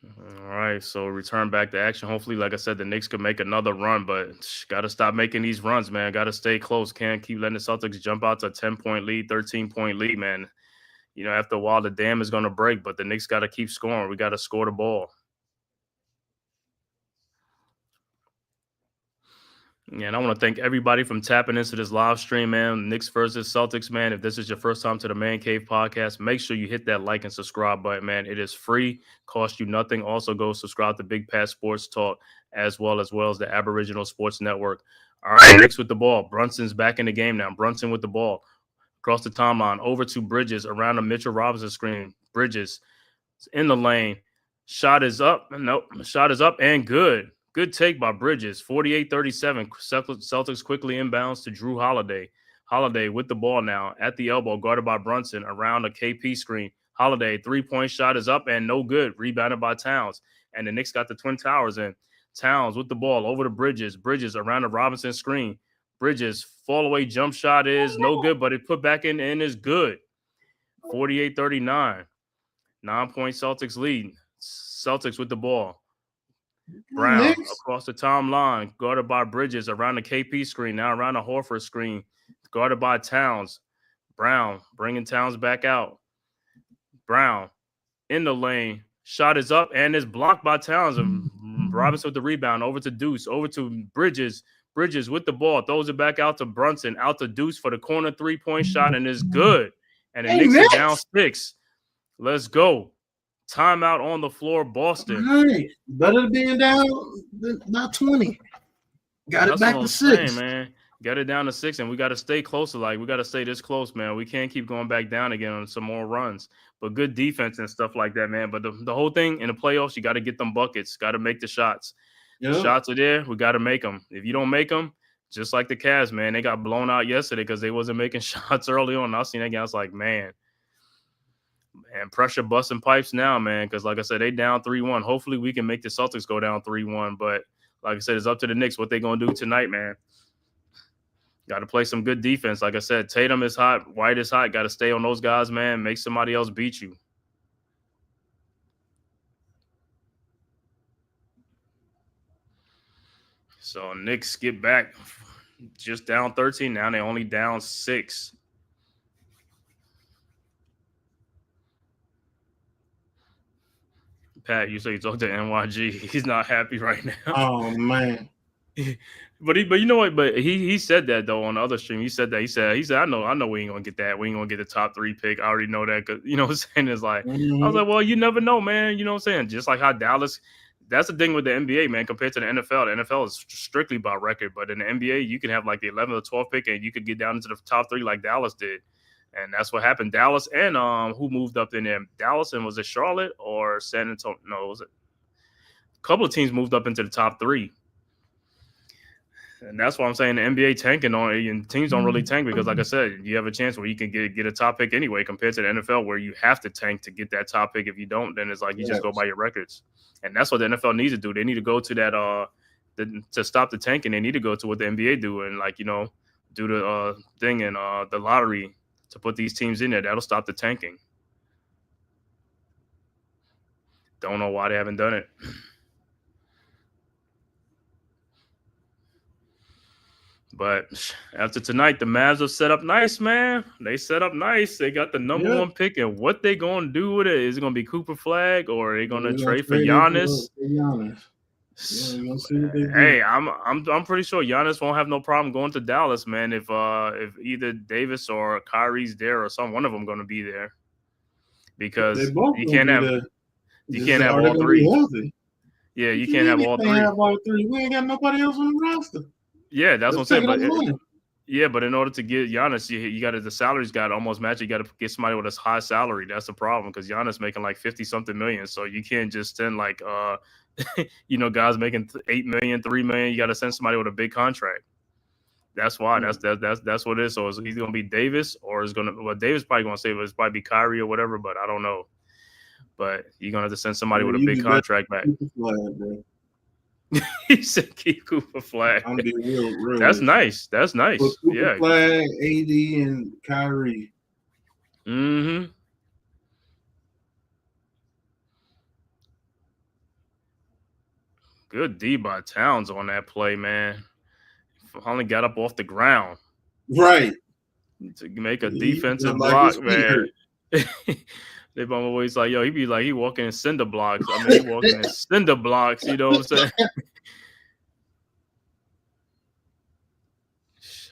S4: All right, so return back to action. Hopefully, like I said, the Knicks could make another run, but got to stop making these runs, man. Got to stay close. Can't keep letting the Celtics jump out to a 10-point lead, 13-point lead, man. You know, after a while, the dam is going to break, but the Knicks got to keep scoring. We got to score the ball. Yeah, and I want to thank everybody from tapping into this live stream, man. Knicks versus Celtics, man. If this is your first time to the Man Cave podcast, make sure you hit that like and subscribe button, man. It is free, cost you nothing. Also, go subscribe to Big Pat Sports Talk as well as the Aboriginal Sports Network. All right, Knicks with the ball. Brunson's back in the game now. Brunson with the ball across the timeline, over to Bridges around the Mitchell Robinson screen. Bridges in the lane. Shot is up. Nope. Shot is up and good. Good take by Bridges. 48-37. Celtics quickly inbounds to Drew Holiday. Holiday with the ball now at the elbow, guarded by Brunson around a KP screen. Holiday, three-point shot is up and no good. Rebounded by Towns. And the Knicks got the Twin Towers in. Towns with the ball over to Bridges. Bridges around the Robinson screen. Bridges, fall-away jump shot is no good, but it put back in and is good. 48-39. 9-point Celtics lead. Celtics with the ball. Brown across the timeline, guarded by Bridges around the KP screen, now around the Horford screen, guarded by Towns. Brown bringing Towns back out. Brown in the lane. Shot is up and is blocked by Towns. And Robinson with the rebound. Over to Deuce. Over to Bridges. Bridges with the ball. Throws it back out to Brunson. Out to Deuce for the corner three-point shot and is good. And the Knicks are down 6. Let's go. Timeout on the floor, Boston.
S3: Right. Better being down than not 20. Got it back to 6.
S4: Man. Got it down to 6, and we got to stay closer. Like, we got to stay this close, man. We can't keep going back down again on some more runs. But good defense and stuff like that, man. But the whole thing in the playoffs, you got to get them buckets. Got to make the shots. Yep. The shots are there. We got to make them. If you don't make them, just like the Cavs, man, they got blown out yesterday because they wasn't making shots early on. I seen that guy. I was like, man, pressure busting pipes now, man, because like I said, they down 3-1. Hopefully we can make the Celtics go down 3-1. But like I said, it's up to the Knicks what they going to do tonight, man. Got to play some good defense. Like I said, Tatum is hot. White is hot. Got to stay on those guys, man. Make somebody else beat you. So Knicks get back just down 13. Now they only down 6. Pat, you say you talked to NYG. He's not happy right now.
S3: Oh, man.
S4: But you know what? But he said that though on the other stream. He said I know we ain't gonna get that. We ain't gonna get the top 3 pick. I already know that. Cause you know what I'm saying? It's like I was like, well, you never know, man. You know what I'm saying? Just like how Dallas. That's the thing with the NBA, man. Compared to the NFL, the NFL is strictly about record. But in the NBA, you can have like the 11th or 12th pick, and you could get down into the top 3 like Dallas did. And that's what happened. Dallas and who moved up in there? Dallas and was it Charlotte or San Antonio? No, it was a couple of teams moved up into the top 3. And that's why I'm saying the NBA tanking on it, and teams don't really tank because, like I said, you have a chance where you can get a top pick anyway, compared to the NFL where you have to tank to get that top pick. If you don't, then it's like you just go by your records. And that's what the NFL needs to do. They need to go to that to stop the tanking. They need to go to what the NBA do and do the thing in the lottery to put these teams in there. That'll stop the tanking. Don't know why they haven't done it. But after tonight, the Mavs are set up nice, man. They set up nice. They got the number 1 pick, and what they gonna do with it? Is it gonna be Cooper Flag, or are they gonna trade for Giannis? Hey, I'm pretty sure Giannis won't have no problem going to Dallas, man. If either Davis or Kyrie's there, or one of them gonna be there, because you can't have all 3. Yeah, you can't have all 3.
S3: We ain't got nobody else on the roster.
S4: Yeah, that's what I'm saying. But in order to get Giannis, you got the salary's got to almost match. You got to get somebody with a high salary. That's the problem because Giannis making like 50-something million. So you can't just send like guys making $8 million, $3 million. You got to send somebody with a big contract. That's why. That's what it is. So it's either gonna be Davis or Davis probably gonna say it's probably be Kyrie or whatever. But I don't know. But you're gonna have to send somebody with a big contract back. He said keep Cooper Flag.
S3: I'm being real.
S4: That's nice. That's nice.
S3: Cooper Flag, AD, and Kyrie.
S4: Mm-hmm. Good D by Towns on that play, man. Finally got up off the ground.
S3: Right.
S4: To make a defensive block, man. They always like, yo, he be like, he walking in cinder blocks. I mean, he walking in cinder blocks, you know what I'm saying?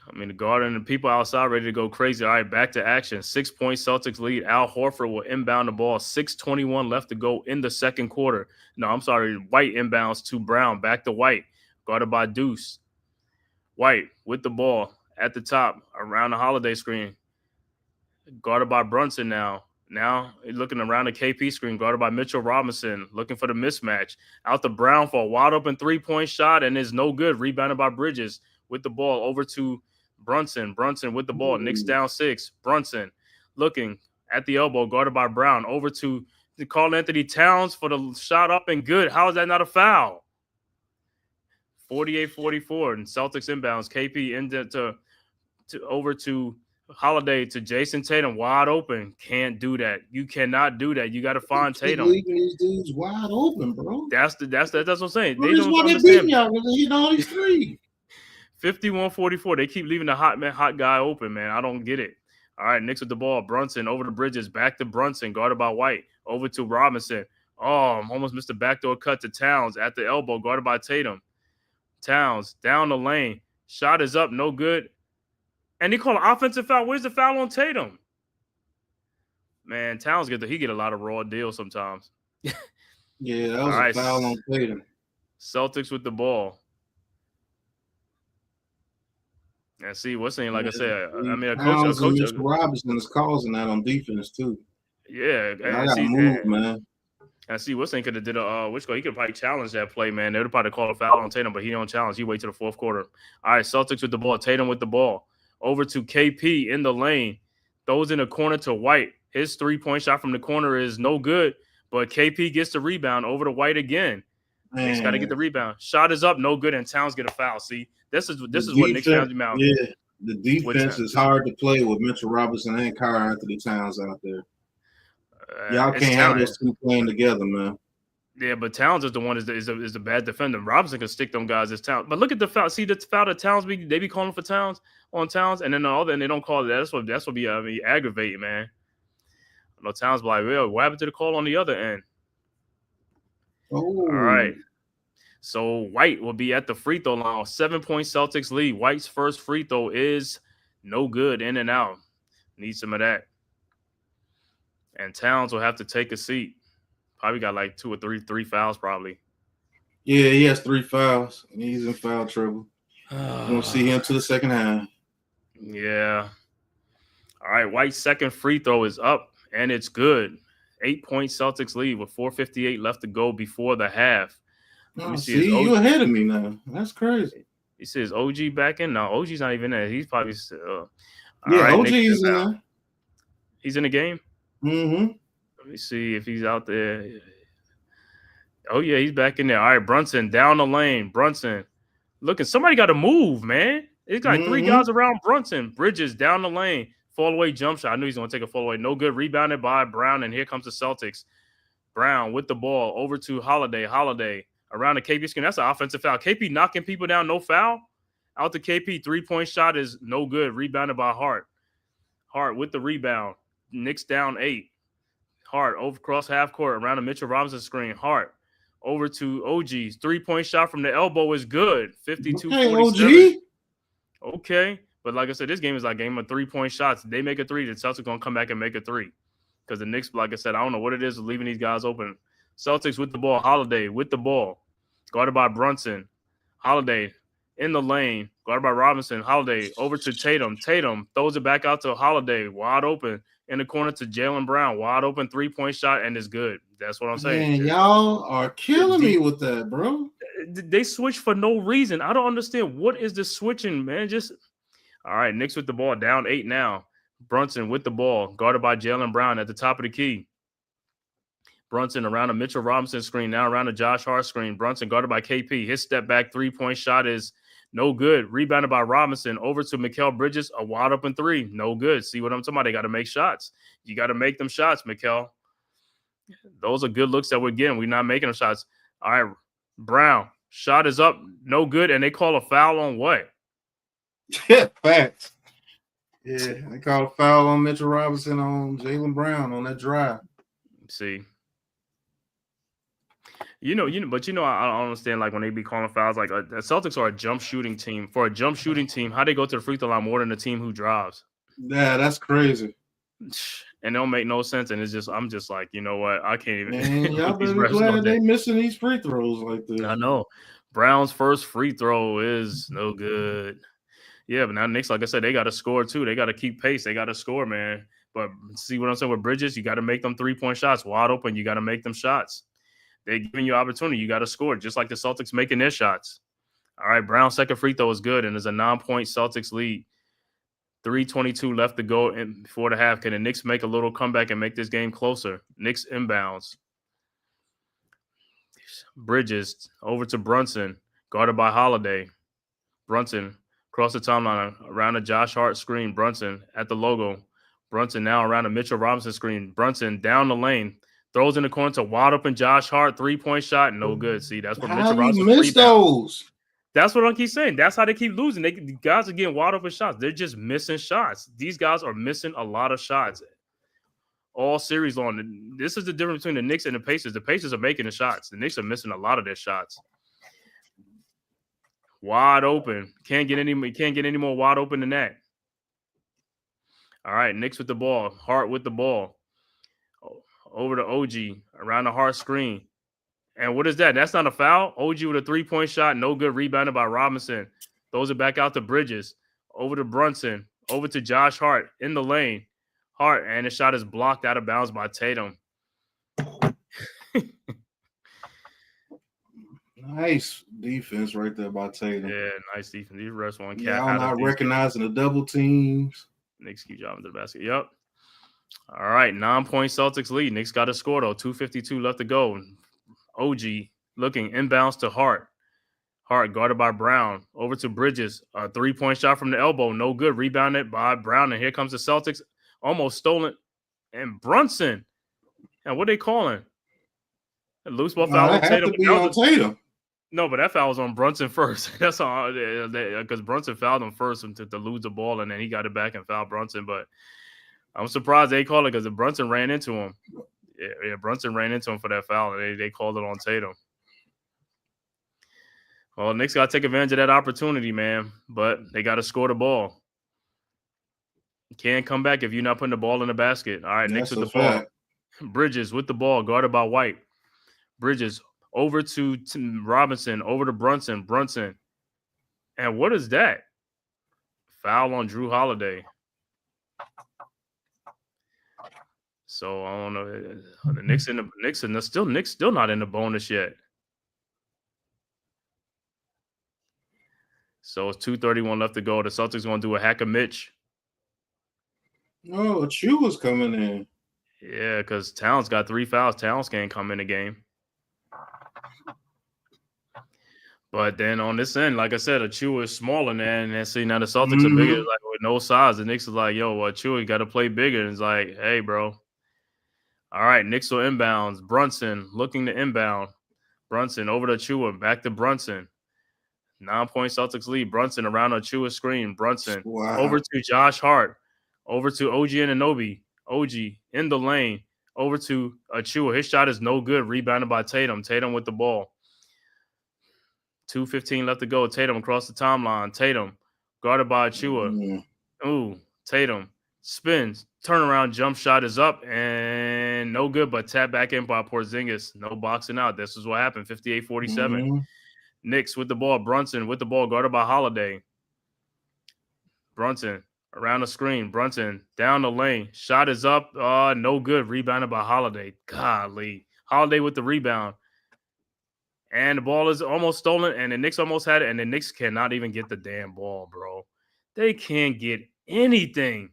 S4: I mean, the guard and the people outside ready to go crazy. All right, back to action. 6-point Celtics lead. Al Horford will inbound the ball. 6:21 left to go in the second quarter. No, I'm sorry. White inbounds to Brown. Back to White. Guarded by Deuce. White with the ball at the top around the holiday screen. Guarded by Brunson now. Now looking around the KP screen, guarded by Mitchell Robinson, looking for the mismatch. Out to Brown for a wide open 3-point shot, and is no good. Rebounded by Bridges with the ball over to Brunson. Brunson with the ball. Knicks down 6. Brunson looking at the elbow, guarded by Brown. Over to Karl-Anthony Towns for the shot up and good. How is that not a foul? 48-44, and Celtics inbounds. KP into over to Holiday to Jason Tatum, wide open. Can't do that. You cannot do that. You got to find Tatum.
S3: Leaving these dudes wide open, bro.
S4: That's what I'm saying.
S3: Well, they don't understand. They all these 3.
S4: 51-44. They keep leaving the hot guy open, man. I don't get it. All right, Knicks with the ball. Brunson over the Bridges, back to Brunson, guarded by White. Over to Robinson. Oh, almost missed a backdoor cut to Towns at the elbow, guarded by Tatum. Towns down the lane. Shot is up, no good. And they call an offensive foul. Where's the foul on Tatum? Man, Towns get a lot of raw deals sometimes.
S3: Yeah, that was a foul on Tatum.
S4: Celtics with the ball. And see, what's saying, like I said, I mean, a coach.
S3: Mr. Robinson is causing that on defense too.
S4: Yeah,
S3: I gotta move, man.
S4: I see what's saying could have did he could probably challenge that play, man. They would probably call a foul on Tatum, but he don't challenge. He wait till the fourth quarter. All right, Celtics with the ball. Tatum with the ball. Over to KP in the lane. Throws in the corner to White. His 3-point shot from the corner is no good, but KP gets the rebound over to White again. He's got to get the rebound. Shot is up, no good, and Towns get a foul. See, this is what Knicks fans be out.
S3: Yeah, the defense is hard to play with Mitchell Robinson and Karl-Anthony Towns out there. Y'all can't have those 2 playing together, man.
S4: Yeah, but Towns is the one is the bad defender. Robinson can stick them guys as Towns. But look at the foul. See the foul that Towns they be calling for Towns, and then they don't call it that. That's what be aggravating, man. I know Towns be like, well, what happened to the call on the other end?
S3: Oh.
S4: All right. So White will be at the free throw line. 7-point Celtics lead. White's first free throw is no good. In and out. Need some of that. And Towns will have to take a seat. Probably got like two or three fouls probably.
S3: Yeah, he has 3 fouls. He's in foul trouble. Won't see him to the second half.
S4: Yeah. All right, White's second free throw is up, and it's good. 8-point Celtics lead with 4:58 left to go before the half. Let me see.
S3: You ahead of me now. That's crazy.
S4: He says OG back in. No, OG's not even there. He's probably all
S3: yeah,
S4: right,
S3: OG's in there.
S4: He's in the game?
S3: Mm-hmm.
S4: Let me see if he's out there. Oh, yeah, he's back in there. All right, Brunson down the lane. Brunson looking. Somebody got to move, man. It's got 3 guys around Brunson. Bridges down the lane. Fall away jump shot. I knew he's going to take a fall away. No good. Rebounded by Brown, and here comes the Celtics. Brown with the ball over to Holiday. Holiday around the KP screen. That's an offensive foul. KP knocking people down. No foul. Out to KP. 3-point shot is no good. Rebounded by Hart. Hart with the rebound. Knicks down 8. Hart over across half court around the Mitchell Robinson screen. Hart over to OG's 3-point shot from the elbow is good. 52-47. Okay. But like I said, this game is like a game of 3-point shots. They make a 3, the Celtics going to come back and make a 3. Because the Knicks, like I said, I don't know what it is leaving these guys open. Celtics with the ball. Holiday with the ball. Guarded by Brunson. Holiday in the lane. Guarded by Robinson. Holiday over to Tatum. Tatum throws it back out to Holiday. Wide open. In the corner to Jaylen Brown. Wide open 3-point shot, and it's good. That's what I'm saying.
S3: Man, y'all are killing me with that, bro.
S4: They switch for no reason. I don't understand. What is the switching, man? Just all right, Knicks with the ball. Down 8 now. Brunson with the ball. Guarded by Jaylen Brown at the top of the key. Brunson around a Mitchell Robinson screen. Now around a Josh Hart screen. Brunson guarded by KP. His step back 3-point shot is no good. Rebounded by Robinson. Over to Mikal Bridges. A wide open 3. No good. See what I'm talking about? They got to make shots. You got to make them shots, Mikal. Those are good looks that we're getting. We're not making them shots. All right, Brown. Shot is up. No good. And they call a foul on what?
S3: Yeah, facts. Yeah, they call a foul on Mitchell Robinson on Jaylen Brown on that drive.
S4: See. I don't understand, like, when they be calling fouls, like, the Celtics are a jump shooting team. For a jump shooting team, how they go to the free throw line more than the team who drives?
S3: Yeah, that's crazy.
S4: And it don't make no sense. And I'm just like, you know what? I can't even.
S3: Man, y'all better be glad they missing these free throws like this.
S4: I know. Brown's first free throw is no good. Yeah, but now Knicks, like I said, they got to score too. They got to keep pace. They got to score, man. But see what I'm saying with Bridges? You got to make them 3-point shots. Wide open, you got to make them shots. They're giving you opportunity. You got to score, just like the Celtics making their shots. All right, Brown's second free throw is good, and there's a 9-point Celtics lead. 3:22 left to go before the half. Can the Knicks make a little comeback and make this game closer? Knicks inbounds. Bridges over to Brunson, guarded by Holiday. Brunson across the timeline around the Josh Hart screen. Brunson at the logo. Brunson now around the Mitchell Robinson screen. Brunson down the lane. Throws in the corner to wide open Josh Hart. 3-point shot. No good. See, that's what Mitchell Robinson
S3: missed those.
S4: That's what I keep saying. That's how they keep losing. The guys are getting wide open shots. They're just missing shots. These guys are missing a lot of shots all series long. This is the difference between the Knicks and the Pacers. The Pacers are making the shots. The Knicks are missing a lot of their shots. Wide open. Can't get any more wide open than that. All right, Knicks with the ball. Hart with the ball. Over to OG around the Hart screen. And what is that? That's not a foul. OG with a 3-point shot. No good. Rebounded by Robinson. Throws it back out to Bridges. Over to Brunson. Over to Josh Hart in the lane. Hart, and the shot is blocked out of bounds by Tatum.
S3: Nice defense right there by Tatum.
S4: Yeah, nice defense. These refs want cat.
S3: Yeah, I'm not recognizing the double teams.
S4: Knicks keep driving to the basket. Yep. All right, 9-point Celtics lead. Knicks got to score, though. 2:52 left to go. OG looking inbounds to Hart. Hart guarded by Brown. Over to Bridges. A 3-point shot from the elbow. No good. Rebounded by Brown. And here comes the Celtics. Almost stolen. And Brunson. And what are they calling? A loose ball foul on Tatum.
S3: Tatum.
S4: No, but that foul was on Brunson first. That's all. Because Brunson fouled him first to lose the ball. And then he got it back and fouled Brunson. But I'm surprised they called it because Brunson ran into him. Yeah, Brunson ran into him for that foul, and they called it on Tatum. Well, Knicks got to take advantage of that opportunity, man. But they got to score the ball. You can't come back if you're not putting the ball in the basket. All right, Knicks
S3: That's
S4: with
S3: a
S4: the ball.
S3: fact.
S4: Bridges with the ball, guarded by White. Bridges over to Robinson, over to Brunson. Brunson. And what is that? Foul on Drew Holiday. So I don't know. The Knicks still not in the bonus yet. So it's 2:31 left to go. The Celtics going to do a hack of Mitch.
S3: Oh, Chu was coming in.
S4: Yeah, because Towns got 3 fouls. Towns can't come in the game. But then on this end, like I said, Achua is smaller than, and see now the Celtics are bigger, like with no size. The Knicks is like, yo, Achua got to play bigger. And it's like, hey, bro. All right, Knicks will inbounds. Brunson looking to inbound. Brunson over to Achua, back to Brunson. 9-point Celtics lead. Brunson around Achua's screen. Brunson over to Josh Hart. Over to OG Anunoby. OG in the lane. Over to Achua. His shot is no good. Rebounded by Tatum. Tatum with the ball. 2:15 left to go. Tatum across the timeline. Tatum guarded by Achua. Ooh, Tatum spins. Turnaround jump shot is up and no good, but tap back in by Porzingis. No boxing out. This is what happened. 58-47. Knicks with the ball. Brunson with the ball. Guarded by Holiday. Brunson around the screen. Brunson down the lane. Shot is up. No good. Rebounded by Holiday. Golly. Holiday with the rebound. And the ball is almost stolen, and the Knicks almost had it, and the Knicks cannot even get the damn ball, bro. They can't get anything.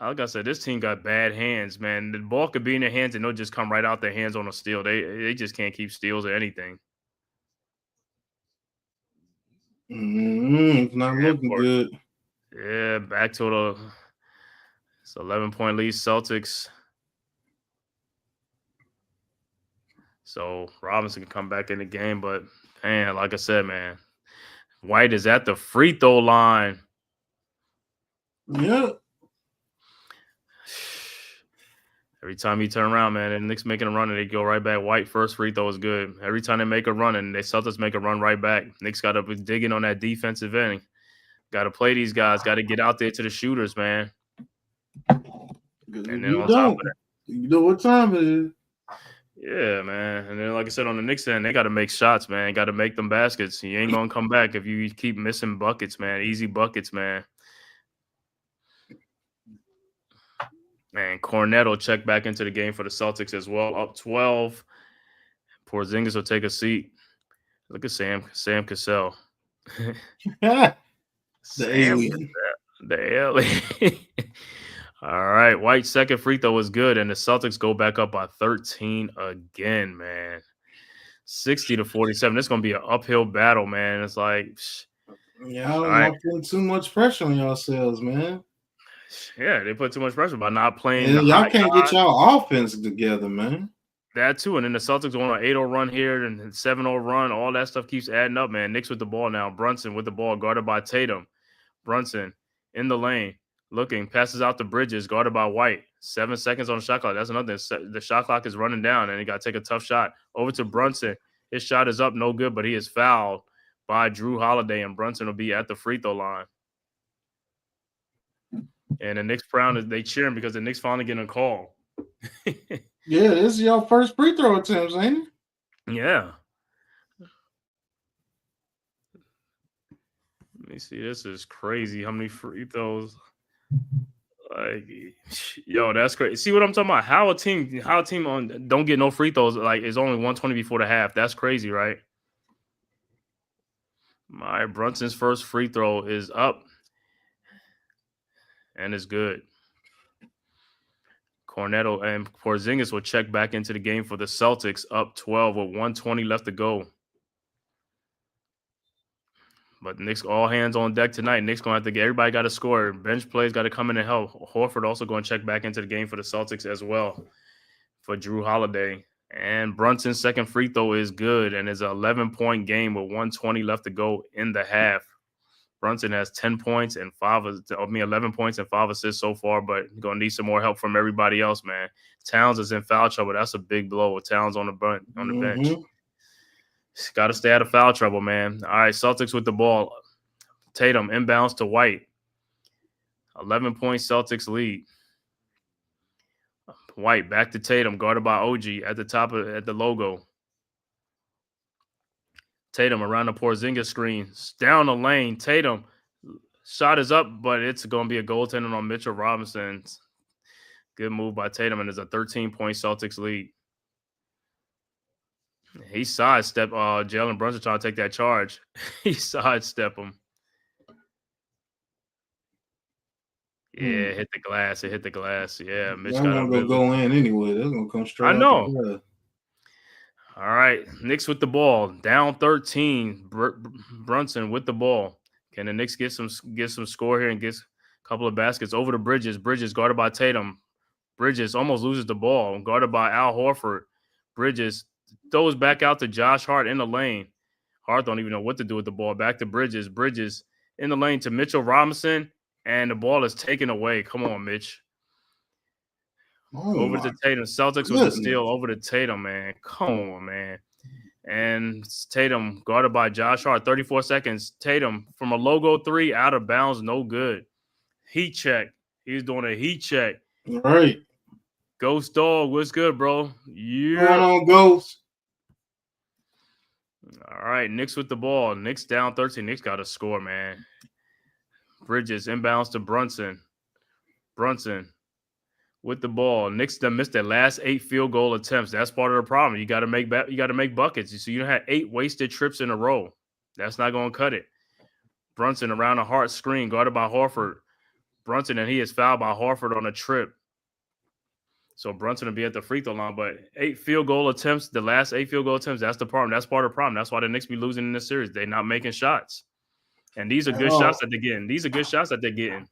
S4: Like I said, this team got bad hands, man. The ball could be in their hands, and they'll just come right out their hands on a steal. They just can't keep steals or anything.
S3: It's not looking good.
S4: Yeah, back to it's 11-point lead Celtics. So Robinson can come back in the game, but man, like I said, man, White is at the free throw line.
S3: Yep.
S4: Every time you turn around, man, and Knicks making a run and they go right back. White first free throw is good. Every time they make a run and the Celtics make a run right back, Knicks got to be digging on that defensive end. Got to play these guys. Got to get out there to the shooters, man. And then
S3: you
S4: on top of that,
S3: you know what time it is.
S4: Yeah, man. And then, like I said, on the Knicks end, they got to make shots, man. Got to make them baskets. You ain't going to come back if you keep missing buckets, man. Easy buckets, man. And Cornette will check back into the game for the Celtics as well. Up 12. Porzingis will take a seat. Look at Sam Cassell.
S3: The alien.
S4: The alien. All right, White's second free throw was good, and the Celtics go back up by 13 again, man. 60-47. It's going to be an uphill battle, man. It's like,
S3: y'all not putting too much pressure on yourselves, man.
S4: Yeah, they put too much pressure by not playing.
S3: And y'all can't get y'all offense together, man.
S4: That too, and then the Celtics on an 8-0 run here and 7-0 run. All that stuff keeps adding up, man. Knicks with the ball now. Brunson with the ball, guarded by Tatum. Brunson in the lane. Looking, passes out to Bridges, guarded by White. 7 seconds on the shot clock. That's another thing. The shot clock is running down, and he got to take a tough shot. Over to Brunson. His shot is up, no good, but he is fouled by Drew Holiday, and Brunson will be at the free throw line. And the Knicks crowd, they cheering because the Knicks finally getting a call.
S3: Yeah, this is your first free throw attempts, ain't it?
S4: Yeah. Let me see. This is crazy. How many free throws? Like, yo, that's crazy. See what I'm talking about? How a team on don't get no free throws, like, it's only 120 before the half. That's crazy, right? My Brunson's first free throw is up. And it's good. Cornetto and Porzingis will check back into the game for the Celtics, up 12 with 120 left to go. But Knicks all hands on deck tonight. Knicks going to have to get everybody got to score. Bench plays got to come in and help. Horford also going to check back into the game for the Celtics as well for Drew Holiday. And Brunson's second free throw is good and is an 11-point game with 120 left to go in the half. Brunson has 10 points and 11 points and 5 assists so far, but going to need some more help from everybody else, man. Towns is in foul trouble. That's a big blow with Towns on the bench. Got to stay out of foul trouble, man. All right, Celtics with the ball. Tatum inbounds to White. 11-point Celtics lead. White back to Tatum, guarded by OG at the logo. Tatum around the Porzingis screen. Down the lane. Tatum. Shot is up, but it's going to be a goaltending on Mitchell Robinson. Good move by Tatum, and it's a 13-point Celtics lead. He sidestepped Jalen Brunson trying to take that charge. He sidestepped him. Yeah, hit the glass. It hit the glass. Yeah, Mitch got
S3: I'm going to go in anyway. That's going to come straight.
S4: I know. All right, Knicks with the ball. Down 13. Brunson with the ball. Can the Knicks get some score here and get a couple of baskets over to Bridges? Bridges guarded by Tatum. Bridges almost loses the ball. Guarded by Al Horford. Bridges throws back out to Josh Hart in the lane. Hart don't even know what to do with the ball. Back to Bridges. Bridges in the lane to Mitchell Robinson, and the ball is taken away. Come on, Mitch. Over to Tatum. Celtics with the steal. Over to Tatum, man. Come on, man. And Tatum guarded by Josh Hart. 34 seconds. Tatum from a logo three out of bounds. No good. Heat check. He's doing a heat check.
S3: All right.
S4: Ghost Dog, what's good, bro?
S3: Yeah. Going on, Ghost.
S4: All right, Knicks with the ball. Knicks down 13. Knicks got to score, man. Bridges inbounds to Brunson. Brunson with the ball. Knicks done missed their last 8 field goal attempts. That's part of the problem. You got to make buckets. So you had 8 wasted trips in a row. That's not going to cut it. Brunson around a Hart screen, guarded by Horford. Brunson, and he is fouled by Horford on a trip. So Brunson will be at the free throw line, but 8 field goal attempts, the last 8 field goal attempts, that's the problem. That's part of the problem. That's why the Knicks be losing in this series. They're not making shots. And these are good shots that they're getting. These are good shots that they're getting.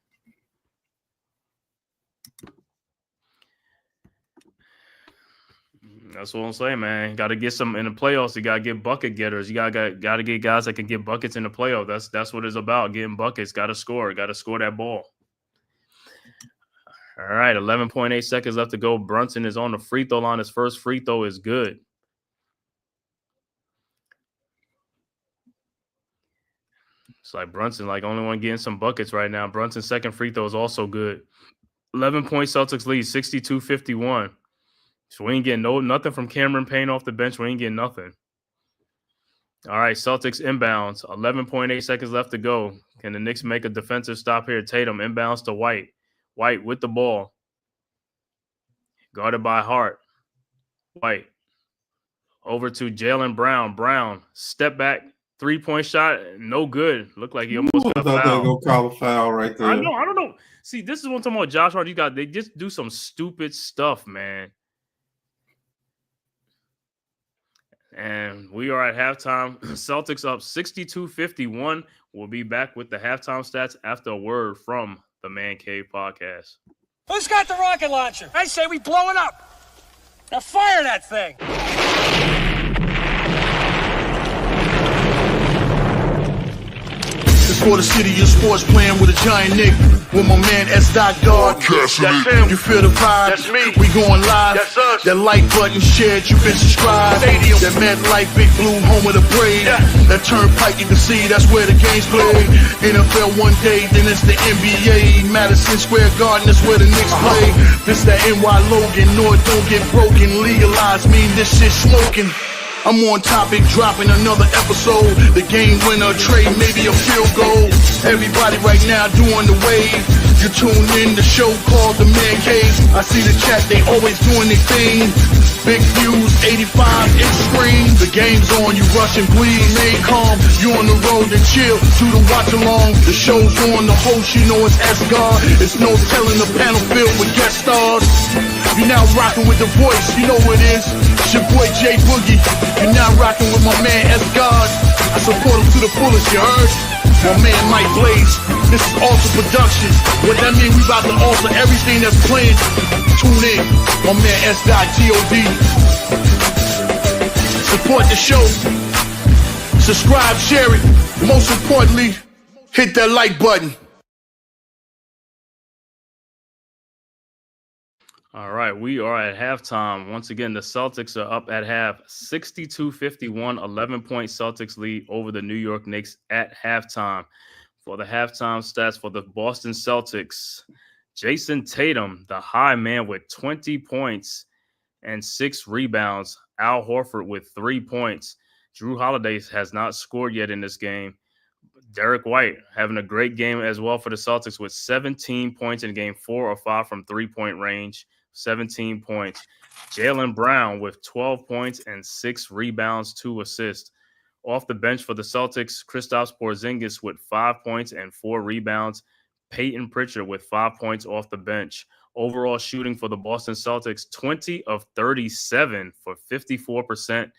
S4: That's what I'm saying, man. Got to get some in the playoffs. You got to get bucket getters. You got to get guys that can get buckets in the playoffs. That's what it's about, getting buckets. Got to score. Got to score that ball. All right, 11.8 seconds left to go. Brunson is on the free throw line. His first free throw is good. It's like Brunson, like only one getting some buckets right now. Brunson's second free throw is also good. 11-point Celtics lead, 62-51. So we ain't getting nothing from Cameron Payne off the bench. We ain't getting nothing. All right, Celtics inbounds. 11.8 seconds left to go. Can the Knicks make a defensive stop here? Tatum inbounds to White. White with the ball. Guarded by Hart. White. Over to Jaylen Brown. Brown. Step back. 3-point shot. No good. Looked like he almost got
S3: fouled. I thought they were going to call a foul right there.
S4: I don't know. See, this is what I'm talking about Josh Hart. They just do some stupid stuff, man. And we are at halftime. Celtics up 62-51. We'll be back with the halftime stats after a word from the Man-Cave podcast.
S1: Who's got the rocket launcher? I say we blow it up. Now fire that thing.
S2: It's for the city of sports, playing with a giant Nick. With my man S. God.
S5: That's him.
S2: You feel the vibe?
S5: That's me.
S2: We going live.
S5: That's us.
S2: That like button shared, you been subscribed.
S5: Stadium.
S2: That MetLife, Big Blue, home of the Braves.
S5: Yeah.
S2: That Turnpike, you can see that's where the game's played. NFL one day, then it's the NBA. Madison Square Garden, that's where the Knicks play. This that NY Logan, North don't get broken. Legalize, mean this shit smoking. I'm on topic, dropping another episode. The game winner, trade, maybe a field goal. Everybody right now doing the wave. You tune in, the show called The-Man-Cave. I see the chat, they always doing their thing. Big views, 85-inch screen. The game's on, you rushing, please, stay calm. You on the road and chill, do the watch along. The show's on, the host, you know it's S-God. It's no telling the panel filled with guest stars. You now rocking with the voice, you know who it is. It's your boy J Boogie. You're now rocking with my man S-God. I support him to the fullest, you heard? My man Mike Blaze. This is Alter Productions. What that mean? We about to alter everything that's playing. Tune in. My man S.G.O.D. Support the show. Subscribe, share it. Most importantly, hit that like button.
S4: All right, we are at halftime. Once again, the Celtics are up at half, 62-51, 11-point Celtics lead over the New York Knicks at halftime. For the halftime stats for the Boston Celtics, Jason Tatum, the high man with 20 points and 6 rebounds. Al Horford with 3 points. Drew Holiday has not scored yet in this game. Derek White having a great game as well for the Celtics with 17 points in game 4 or 5 from three-point range, 17 points. Jaylen Brown with 12 points and 6 rebounds, 2 assists. Off the bench for the Celtics, Kristaps Porzingis with 5 points and 4 rebounds. Peyton Pritchard with 5 points off the bench. Overall shooting for the Boston Celtics, 20 of 37 for 54%.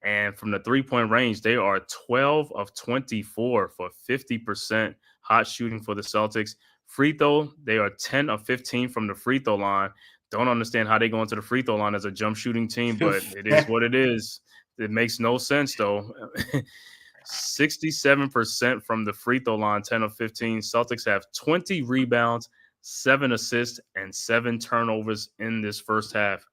S4: And from the three-point range, they are 12 of 24 for 50% hot shooting for the Celtics. Free throw, they are 10 of 15 from the free throw line. Don't understand how they go into the free throw line as a jump shooting team, but it is what it is. It makes no sense, though. 67% from the free throw line, 10 of 15. Celtics have 20 rebounds, 7 assists, and 7 turnovers in this first half.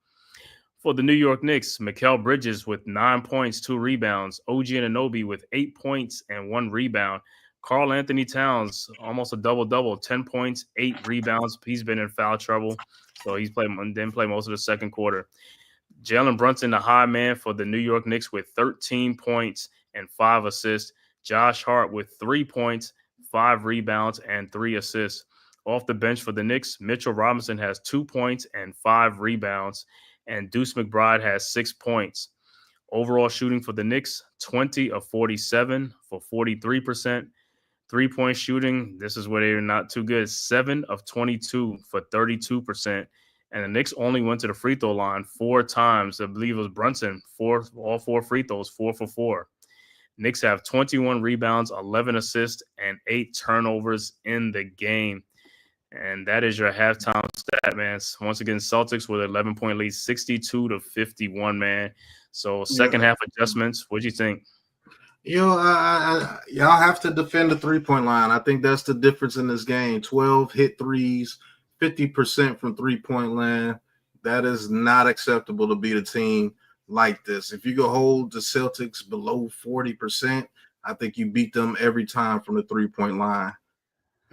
S4: For the New York Knicks, Mikal Bridges with 9 points, 2 rebounds. OG Anunoby with 8 points and 1 rebound. Karl Anthony Towns, almost a double-double, 10 points, 8 rebounds. He's been in foul trouble, so didn't play most of the second quarter. Jalen Brunson, the high man for the New York Knicks with 13 points and 5 assists. Josh Hart with 3 points, 5 rebounds, and 3 assists. Off the bench for the Knicks, Mitchell Robinson has 2 points and 5 rebounds. And Deuce McBride has 6 points. Overall shooting for the Knicks, 20 of 47 for 43%. Three-point shooting, this is where they're not too good, 7 of 22 for 32%. And the Knicks only went to the free throw line 4 times. I believe it was Brunson, all 4 free throws, 4 for 4. Knicks have 21 rebounds, 11 assists, and 8 turnovers in the game. And that is your halftime stat, man. Once again, Celtics with an 11-point lead, 62-51, man. So second half adjustments. What do you think?
S3: Y'all have to defend the 3-point line. I think that's the difference in this game. 12 hit threes, 50% from 3-point line. That is not acceptable to beat a team like this. If you go hold the Celtics below 40%, I think you beat them every time from the 3-point line.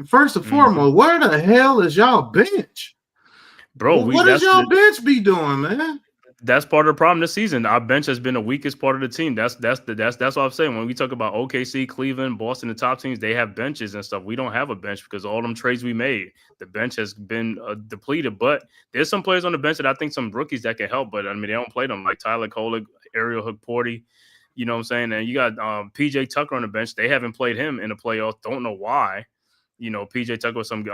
S3: First and foremost, where the hell is y'all bench?
S4: Bro,
S3: what does y'all bench be doing, man?
S4: That's part of the problem this season. Our bench has been the weakest part of the team. That's what I'm saying. When we talk about OKC, Cleveland, Boston, the top teams, they have benches and stuff. We don't have a bench because all them trades we made, the bench has been depleted. But there's some players on the bench that I think some rookies that can help. But I mean, they don't play them like Tyler Kolek, Ariel Hook-Porty. You know what I'm saying? And you got PJ Tucker on the bench. They haven't played him in the playoffs. Don't know why. You know, PJ Tucker with some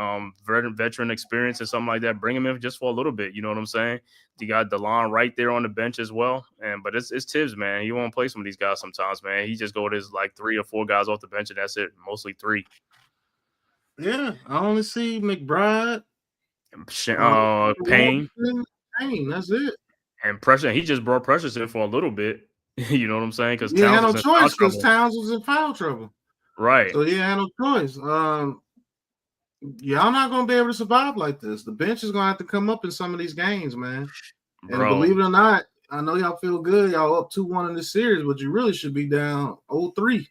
S4: veteran experience or something like that. Bring him in just for a little bit. You know what I'm saying? You got DeLon right there on the bench as well. But it's Tibbs, man. He won't play some of these guys sometimes, man. He just go with his like 3 or 4 guys off the bench, and that's it. Mostly 3.
S3: Yeah, I only see McBride,
S4: Payne.
S3: That's it.
S4: And Pressure. He just brought Precious in for a little bit. You know what I'm saying? Because
S3: he had no choice because Towns was in foul trouble.
S4: Right.
S3: So he had no choice. Y'all not gonna be able to survive like this. The bench is gonna have to come up in some of these games, man. And believe it or not, I know y'all feel good. Y'all up 2-1 in this series, but you really should be down 0-3.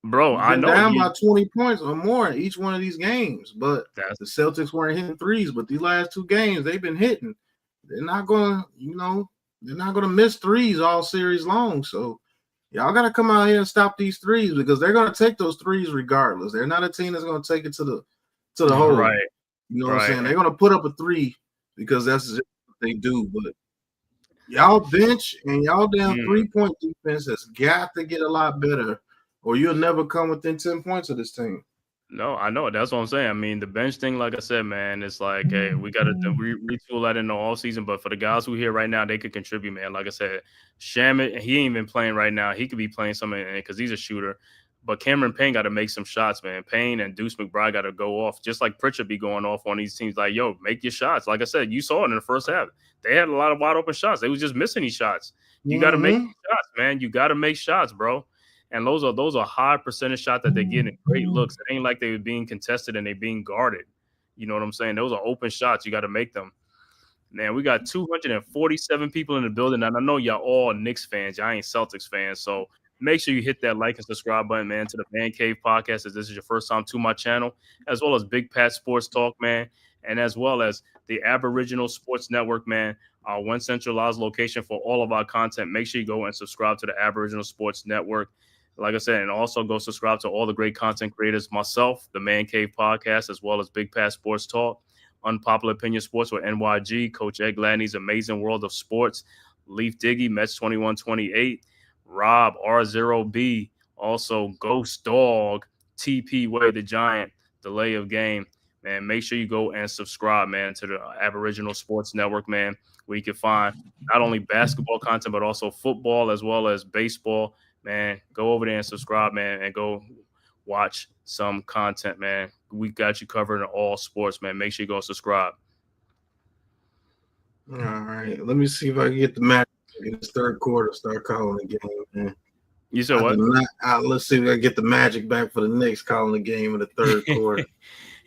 S4: Bro, I know
S3: down by 20 points or more in each one of these games. But the Celtics weren't hitting threes. But these last 2 games, they've been hitting. They're not gonna, they're not gonna miss threes all series long. So y'all gotta come out here and stop these threes because they're gonna take those threes regardless. They're not a team that's gonna take it to the hole.
S4: Right.
S3: You know what I'm saying? They're gonna put up a 3 because that's just what they do. But y'all bench and y'all damn 3-point defense has got to get a lot better, or you'll never come within 10 points of this team.
S4: No, I know. That's what I'm saying. I mean, the bench thing, like I said, man, it's like, hey, we got to retool that in the offseason. But for the guys who are here right now, they could contribute, man. Like I said, Shamit, he ain't even playing right now. He could be playing something because he's a shooter. But Cameron Payne got to make some shots, man. Payne and Deuce McBride got to go off, just like Pritchard be going off on these teams. Like, yo, make your shots. Like I said, you saw it in the first half. They had a lot of wide open shots. They was just missing these shots. You got to make shots, man. You got to make shots, bro. And those are high percentage shots that they're getting, great looks. It ain't like they were being contested and they being guarded. You know what I'm saying? Those are open shots. You got to make them. Man, we got 247 people in the building, and I know y'all all Knicks fans. Y'all ain't Celtics fans, so make sure you hit that like and subscribe button, man, to the Man Cave podcast. If this is your first time to my channel, as well as Big Pat Sports Talk, man, and as well as the Aboriginal Sports Network, man, our one centralized location for all of our content. Make sure you go and subscribe to the Aboriginal Sports Network. Like I said, and also go subscribe to all the great content creators, myself, the Man Cave podcast, as well as Big Pat Sports Talk, Unpopular Opinion Sports with NYG, Coach Ed Gladney's Amazing World of Sports, Leaf Diggy, Mets 2128, Rob R0B, also Ghost Dog, TP Way the Giant, Delay of Game. Man, make sure you go and subscribe, man, to the Aboriginal Sports Network, man, where you can find not only basketball content, but also football as well as baseball. Man, go over there and subscribe, man, and go watch some content, man. We got you covered in all sports, man. Make sure you go subscribe.
S3: All right. Let me see if I can get the match in this third quarter. Start calling the game, man.
S4: You said what?
S3: Let's see if I can get the magic back for the Knicks calling the game in the third quarter.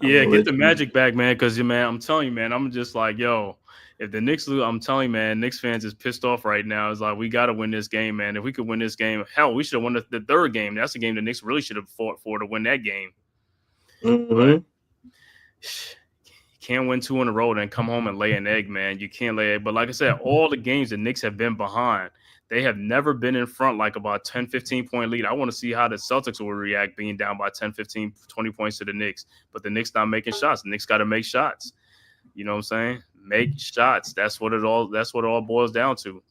S4: Yeah, get the magic back, man, because, man, I'm telling you, man, I'm just like, yo, if the Knicks lose, I'm telling you, man, Knicks fans is pissed off right now. It's like, we got to win this game, man. If we could win this game, hell, we should have won the third game. That's the game the Knicks really should have fought for to win that game.
S3: Mm-hmm.
S4: But you can't win 2 in a row and come home and lay an egg, man. You can't lay it. But like I said, all the games the Knicks have been behind, they have never been in front like about 10, 15-point lead. I want to see how the Celtics will react being down by 10, 15, 20 points to the Knicks. But the Knicks not making shots. The Knicks got to make shots. You know what I'm saying? Make shots. That's what it all boils down to.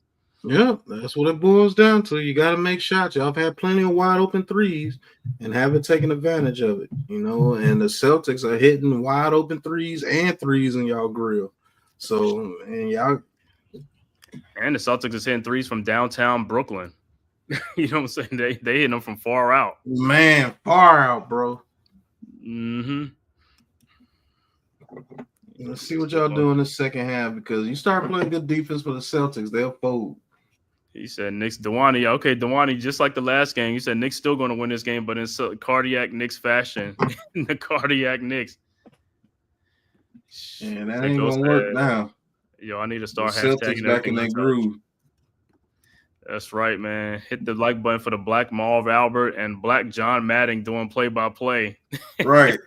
S3: Yeah, that's what it boils down to. You got to make shots. Y'all have had plenty of wide open threes and haven't taken advantage of it, you know. And the Celtics are hitting wide open threes and threes in y'all grill. So, and
S4: the Celtics is hitting threes from downtown Brooklyn. You know what I'm saying? They hitting them from far out.
S3: Man, far out, bro.
S4: Mm-hmm.
S3: Let's see what y'all do in the second half, because you start playing good defense for the Celtics, they'll fold.
S4: He said Knicks, Dewani. Okay, Dewani, just like the last game, you said Knicks still going to win this game, but in cardiac Knicks fashion. In the cardiac Knicks.
S3: Yeah, that ain't going to work now.
S4: Yo, I need to start
S3: Celtics back in that groove.
S4: That's right, man. Hit the like button for the Black Marv Albert and Black John Madden doing play-by-play.
S3: Right.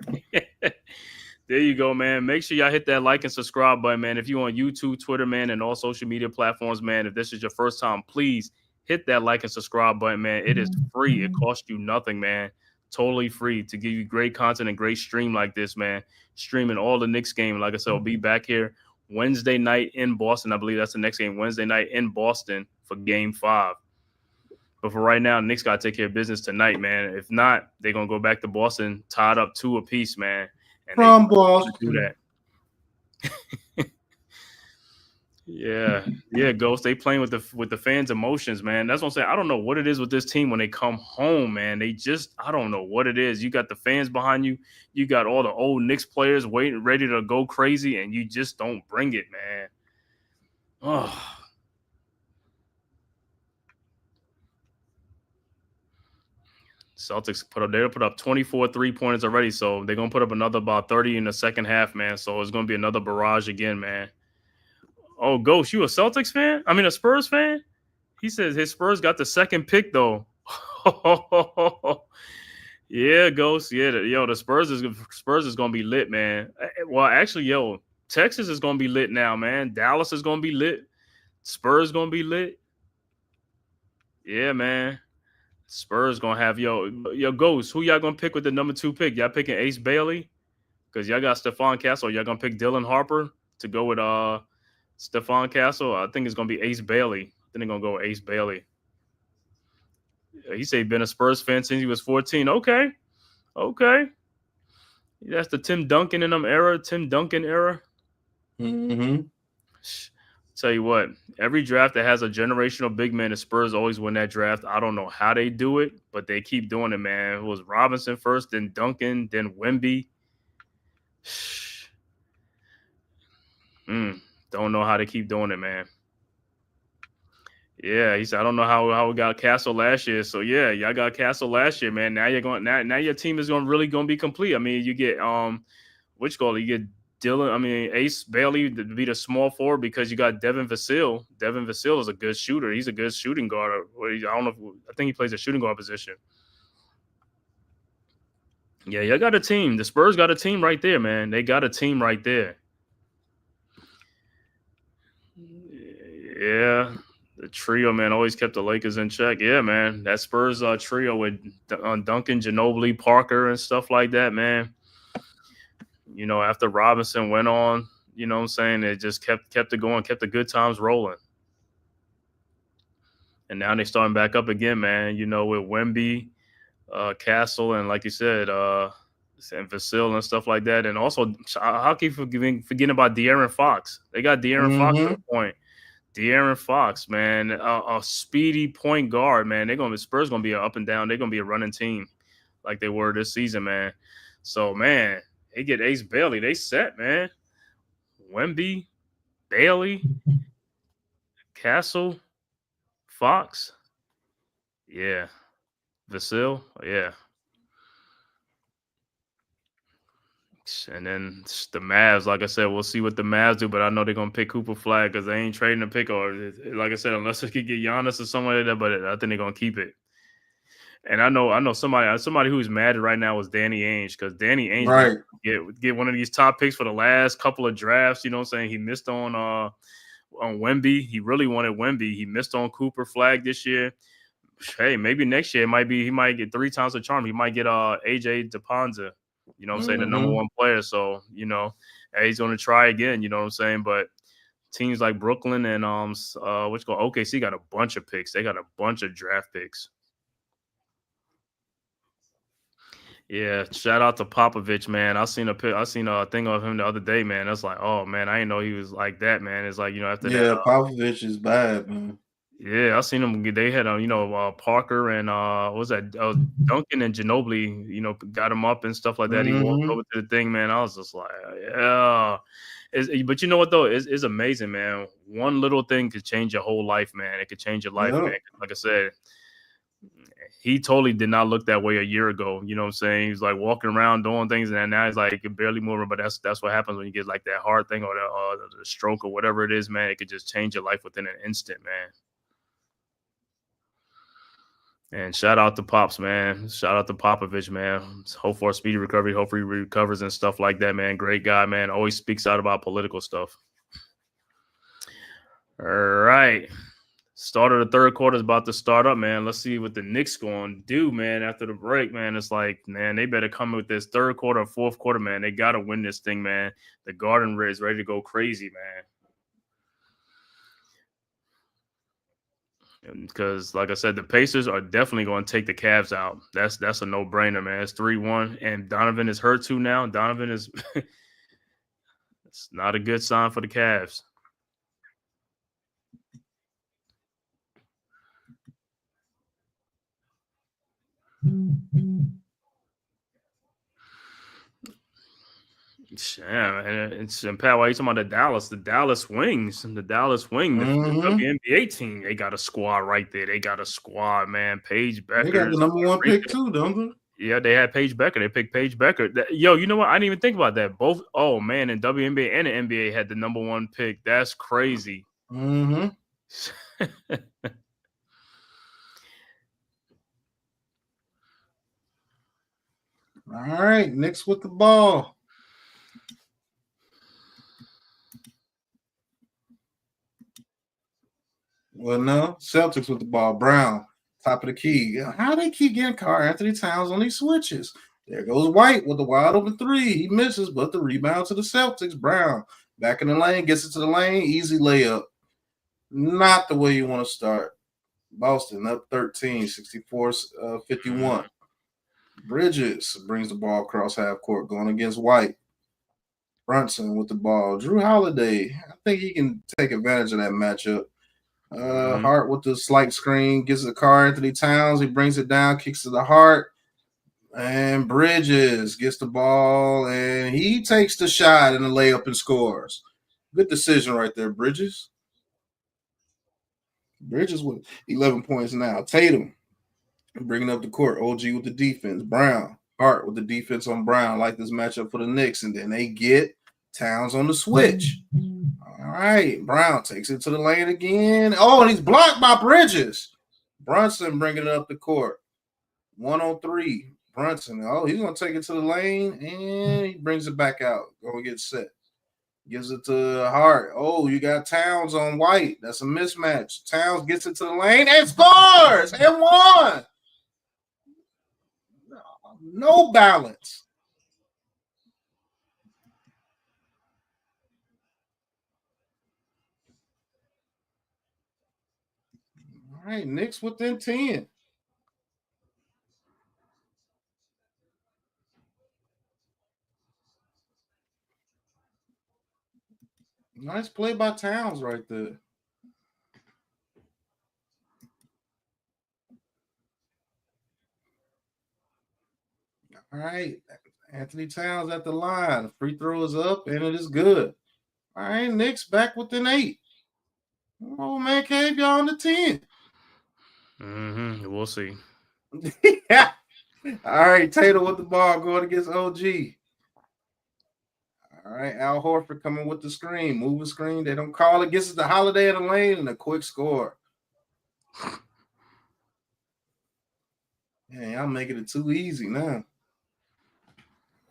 S4: There you go, man. Make sure y'all hit that like and subscribe button, man. If you're on YouTube, Twitter, man, and all social media platforms, man, if this is your first time, please hit that like and subscribe button, man. It is free. It costs you nothing, man. Totally free to give you great content and great stream like this, man. Streaming all the Knicks game. Like I said, we'll be back here Wednesday night in Boston. I believe that's the next game, Wednesday night in Boston for Game 5. But for right now, Knicks got to take care of business tonight, man. If not, they're going to go back to Boston tied up 2 apiece, man. And
S3: from Boston.
S4: Do that. Yeah, Ghost. They playing with the fans' emotions, man. That's what I'm saying. I don't know what it is with this team when they come home, man. I don't know what it is. You got the fans behind you. You got all the old Knicks players waiting, ready to go crazy, and you just don't bring it, man. Oh. Celtics put up 24 3-pointers already, so they're going to put up another about 30 in the second half, man. So it's going to be another barrage again, man. Oh, Ghost, you a Celtics fan? I mean, a Spurs fan? He says his Spurs got the second pick, though. Yeah, Ghost. Yeah, the Spurs is going to be lit, man. Well, actually, Texas is going to be lit now, man. Dallas is going to be lit. Spurs going to be lit. Yeah, man. Spurs gonna have Ghost. Who y'all gonna pick with the number 2 pick? Y'all picking Ace Bailey? Because y'all got Stephon Castle. Y'all gonna pick Dylan Harper to go with Stephon Castle? I think it's gonna be Ace Bailey. Then they're gonna go with Ace Bailey. He said he's been a Spurs fan since he was 14. Okay. That's the Tim Duncan in them era. Tim Duncan era.
S3: Mm-hmm.
S4: Tell you what, every draft that has a generational big man, the Spurs always win that draft. I don't know how they do it, but they keep doing it, man. It was Robinson first, then Duncan, then Wemby. Don't know how they keep doing it, man. Yeah, he said, I don't know how we got Castle last year. So yeah, y'all got Castle last year, man. Now you're going now your team is really gonna be complete. I mean, you get you get Dylan, I mean, Ace Bailey to be the small forward because you got Devin Vasil. Devin Vasil is a good shooter. He's a good shooting guard. I don't know. I think he plays a shooting guard position. Yeah, you got a team. The Spurs got a team right there, man. They got a team right there. Yeah, the trio, man, always kept the Lakers in check. Yeah, man, that Spurs trio with Duncan, Ginobili, Parker, and stuff like that, man. You know, after Robinson went on, you know what I'm saying, it just kept it going, kept the good times rolling. And now they're starting back up again, man, you know, with Wemby, Castle, and like you said, and Vasil and stuff like that. And also, how can you forgetting about De'Aaron Fox? They got De'Aaron Fox at the point. De'Aaron Fox, man, a speedy point guard, man. Spurs gonna be up and down. They're gonna be a running team like they were this season, man. So, man, they get Ace Bailey. They set, man. Wemby, Bailey, Castle, Fox. Yeah. Vasil. Yeah. And then the Mavs, like I said, we'll see what the Mavs do, but I know they're going to pick Cooper Flag because they ain't trading a pick, or like I said, unless they could get Giannis or someone like that, but I think they're going to keep it. And I know somebody who's mad right now is Danny Ainge, because Danny Ainge get one of these top picks for the last couple of drafts. You know what I'm saying? He missed on Wemby. He really wanted Wemby. He missed on Cooper Flag this year. Hey, maybe next year he might get 3 times the charm. He might get AJ DePonza. You know what I'm saying? The number one player. So, you know, he's going to try again. You know what I'm saying? But teams like Brooklyn and OKC got a bunch of picks. They got a bunch of draft picks. Yeah, shout out to Popovich, man. I seen a thing of him the other day, man. That's like, oh man, I didn't know he was like that, man. It's like, you know, after that.
S3: Yeah, Popovich is bad, man.
S4: Yeah, I seen them. They had Parker and what was that? Duncan and Ginobili, you know, got him up and stuff like that. He walked over to the thing, man. I was just like, yeah. But you know what though? It's amazing, man. One little thing could change your whole life, man. It could change your life, man. Like I said, he totally did not look that way a year ago. You know what I'm saying? He was like walking around doing things, and now he's like he can barely move. But that's what happens when you get like that heart thing or the stroke or whatever it is, man. It could just change your life within an instant, man. And shout out to Pops, man. Shout out to Popovich, man. Hope for a speedy recovery. Hopefully he recovers and stuff like that, man. Great guy, man. Always speaks out about political stuff. All right. Start of the third quarter is about to start up, man. Let's see what the Knicks going to do, man, after the break, man. It's like, man, they better come with this third quarter or fourth quarter, man. They got to win this thing, man. The Garden is ready to go crazy, man. Because, like I said, the Pacers are definitely going to take the Cavs out. That's a no-brainer, man. It's 3-1, and Donovan is hurt too now. Donovan is – it's not a good sign for the Cavs. Yeah, and Pat, why are you talking about the Dallas Wings, the WNBA team? They got a squad right there. They got a squad, man. Paige Becker.
S3: They got the number one pick too, don't they?
S4: Yeah, they had Paige Becker. They picked Paige Becker. Yo, you know what? I didn't even think about that. Both, oh man, and WNBA and the NBA had the number one pick. That's crazy.
S3: Mm-hmm. All right, Knicks with the ball. Well, no, Celtics with the ball. Brown, top of the key. How they keep getting Karl-Anthony Towns on these switches? There goes White with the wide open three. He misses, but the rebound to the Celtics. Brown back in the lane, gets it to the lane. Easy layup. Not the way you want to start. Boston up 13, 64-51. Bridges brings the ball across half court, going against White. Brunson with the ball. Drew Holiday, I think he can take advantage of that matchup. Hart with the slight screen, gets it to Karl-Anthony Towns. He brings it down, kicks to the Hart. And Bridges gets the ball, and he takes the shot and the layup and scores. Good decision right there, Bridges. Bridges with 11 points now. Tatum bringing up the court. OG with the defense. Brown. Hart with the defense on Brown. Like this matchup for the Knicks. And then they get Towns on the switch. All right, Brown takes it to the lane again. Oh, and he's blocked by Bridges. Brunson bringing it up the court. 1-on-3. Brunson. Oh, he's going to take it to the lane, and he brings it back out. Going to get set. Gives it to Hart. Oh, you got Towns on White. That's a mismatch. Towns gets it to the lane and scores and won. No balance. All right, Knicks within 10. Nice play by Towns right there. All right, Anthony Towns at the line. Free throw is up, and it is good. All right, Knicks back within 8. Oh, Man-Cave, y'all on the 10.
S4: We'll see.
S3: Yeah. All right, Tatum with the ball going against OG. All right, Al Horford coming with the screen. Move the screen. They don't call it. Gets it to Holiday in the lane and a quick score. Man, y'all making it too easy now.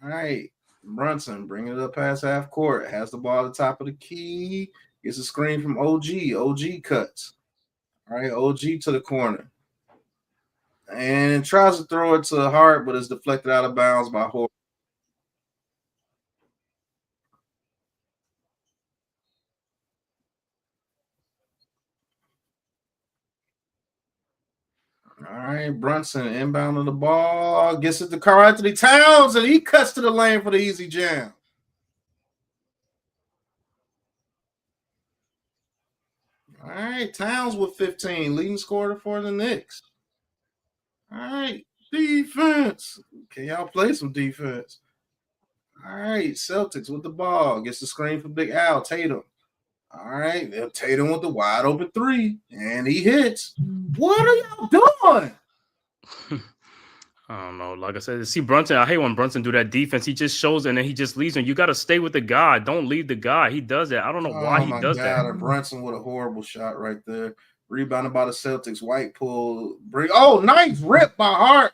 S3: All right, Brunson bringing it up past half court. Has the ball at the top of the key. Gets a screen from OG. OG cuts. All right, OG to the corner. And tries to throw it to Hart, but it's deflected out of bounds by Horford. All right, Brunson inbound on the ball. Gets it to Karl Anthony Towns, and he cuts to the lane for the easy jam. All right, Towns with 15, leading scorer for the Knicks. All right, defense. Can y'all play some defense? All right, Celtics with the ball. Gets the screen for Big Al, Tatum. All right, Tatum with the wide open 3, and he hits. What are y'all doing?
S4: I don't know. Like I said, see Brunson. I hate when Brunson do that defense. He just shows and then he just leaves him. You got to stay with the guy. Don't leave the guy. He does that. I don't know why he does that.
S3: And Brunson with a horrible shot right there. Rebounded by the Celtics. White pull. Oh, nice rip by Hart.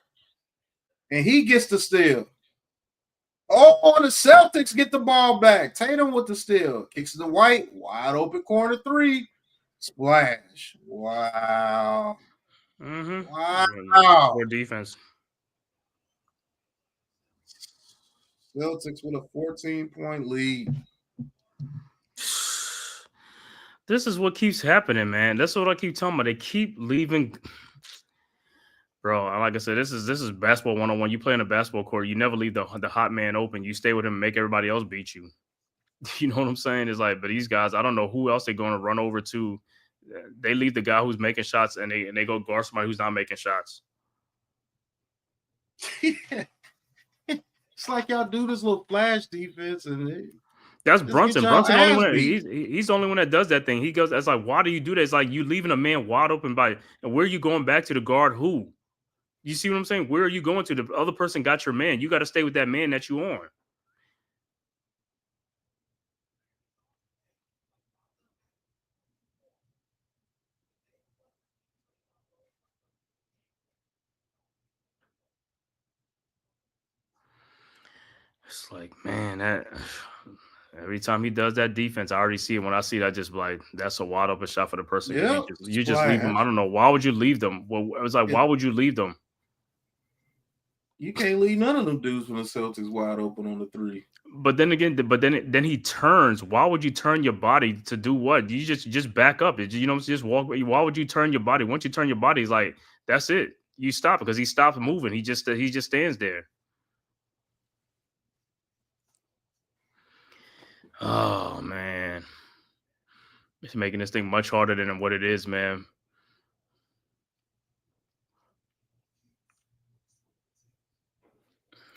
S3: And he gets the steal. Oh, the Celtics get the ball back. Tatum with the steal. Kicks to White. Wide open corner 3. Splash. Wow.
S4: Wow. Poor defense.
S3: Celtics with a 14-point lead.
S4: This is what keeps happening, man. That's what I keep talking about. They keep leaving. Bro, like I said, this is basketball 101. You play in a basketball court. You never leave the hot man open. You stay with him and make everybody else beat you. You know what I'm saying? It's like, but these guys, I don't know who else they're going to run over to. They leave the guy who's making shots and they go guard somebody who's not making shots.
S3: It's like y'all do this little flash defense, and
S4: that's Brunson. Brunson only one. He's the only one that does that thing. He goes. That's like, why do you do that? It's like you leaving a man wide open by, and where are you going back to the guard? Who? You see what I'm saying? Where are you going to? The other person got your man. You got to stay with that man that you on. It's like, man, that every time he does that defense, I already see it. When I see it, I just like, that's a wide open shot for the person.
S3: Yeah,
S4: you just leave them. I don't know. Why would you leave them? Well, it was like, why would you leave them?
S3: You can't leave none of them dudes when the Celtics wide open on the 3.
S4: But then again, then he turns. Why would you turn your body to do what? You just back up. You know, just walk. Why would you turn your body? Once you turn your body, it's like, that's it. You stop because he stops moving. He just stands there. Oh man, it's making this thing much harder than what it is, man.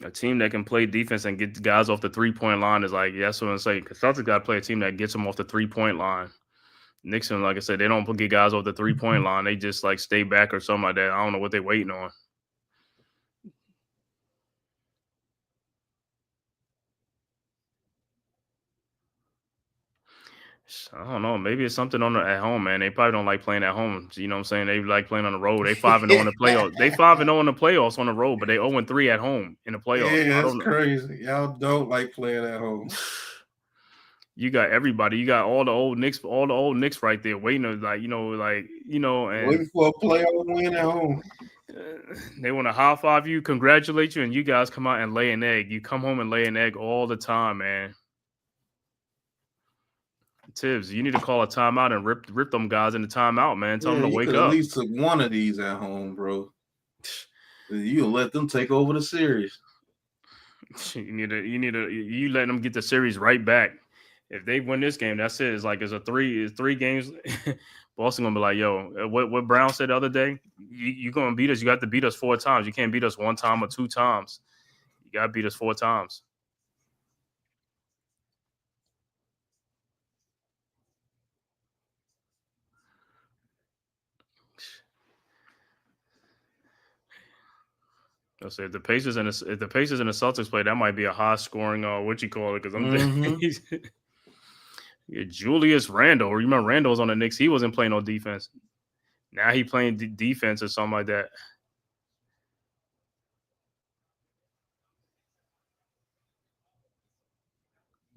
S4: A team that can play defense and get guys off the 3-point line is like, yeah, that's what I'm saying. Because Celtics got to play a team that gets them off the 3-point line. Knicks, like I said, they don't get guys off the 3-point line. They just like stay back or something like that. I don't know what they're waiting on. I don't know. Maybe it's something at home, man. They probably don't like playing at home. You know what I'm saying? They like playing on the road. They 5-0 in the playoffs. They 5-0 in the playoffs on the road, but they 0-3 at home in the playoffs.
S3: Yeah,
S4: I
S3: that's
S4: don't know.
S3: crazy. Y'all don't like playing at home.
S4: You got everybody. You got all the old Knicks right there waiting to and
S3: Waiting for a playoff win at home.
S4: they want to high five you, congratulate you, and you guys come out and lay an egg. You come home and lay an egg all the time, man. Tibbs, you need to call a timeout and rip them guys in the timeout, man. Tell them to wake
S3: could
S4: up.
S3: At least took one of these at home, bro. You let them take over the series.
S4: You let them get the series right back. If they win this game, that's it. It's three games. Boston gonna be like, yo, what Brown said the other day. You gonna beat us. You got to beat us 4 times. You can't beat us 1 time or 2 times. You gotta beat us 4 times. Let's say if the Pacers and the Celtics play, that might be a high scoring what you call it, because I'm yeah, Julius Randle. Remember Randle's on the Knicks. He wasn't playing no defense. Now he playing defense or something like that.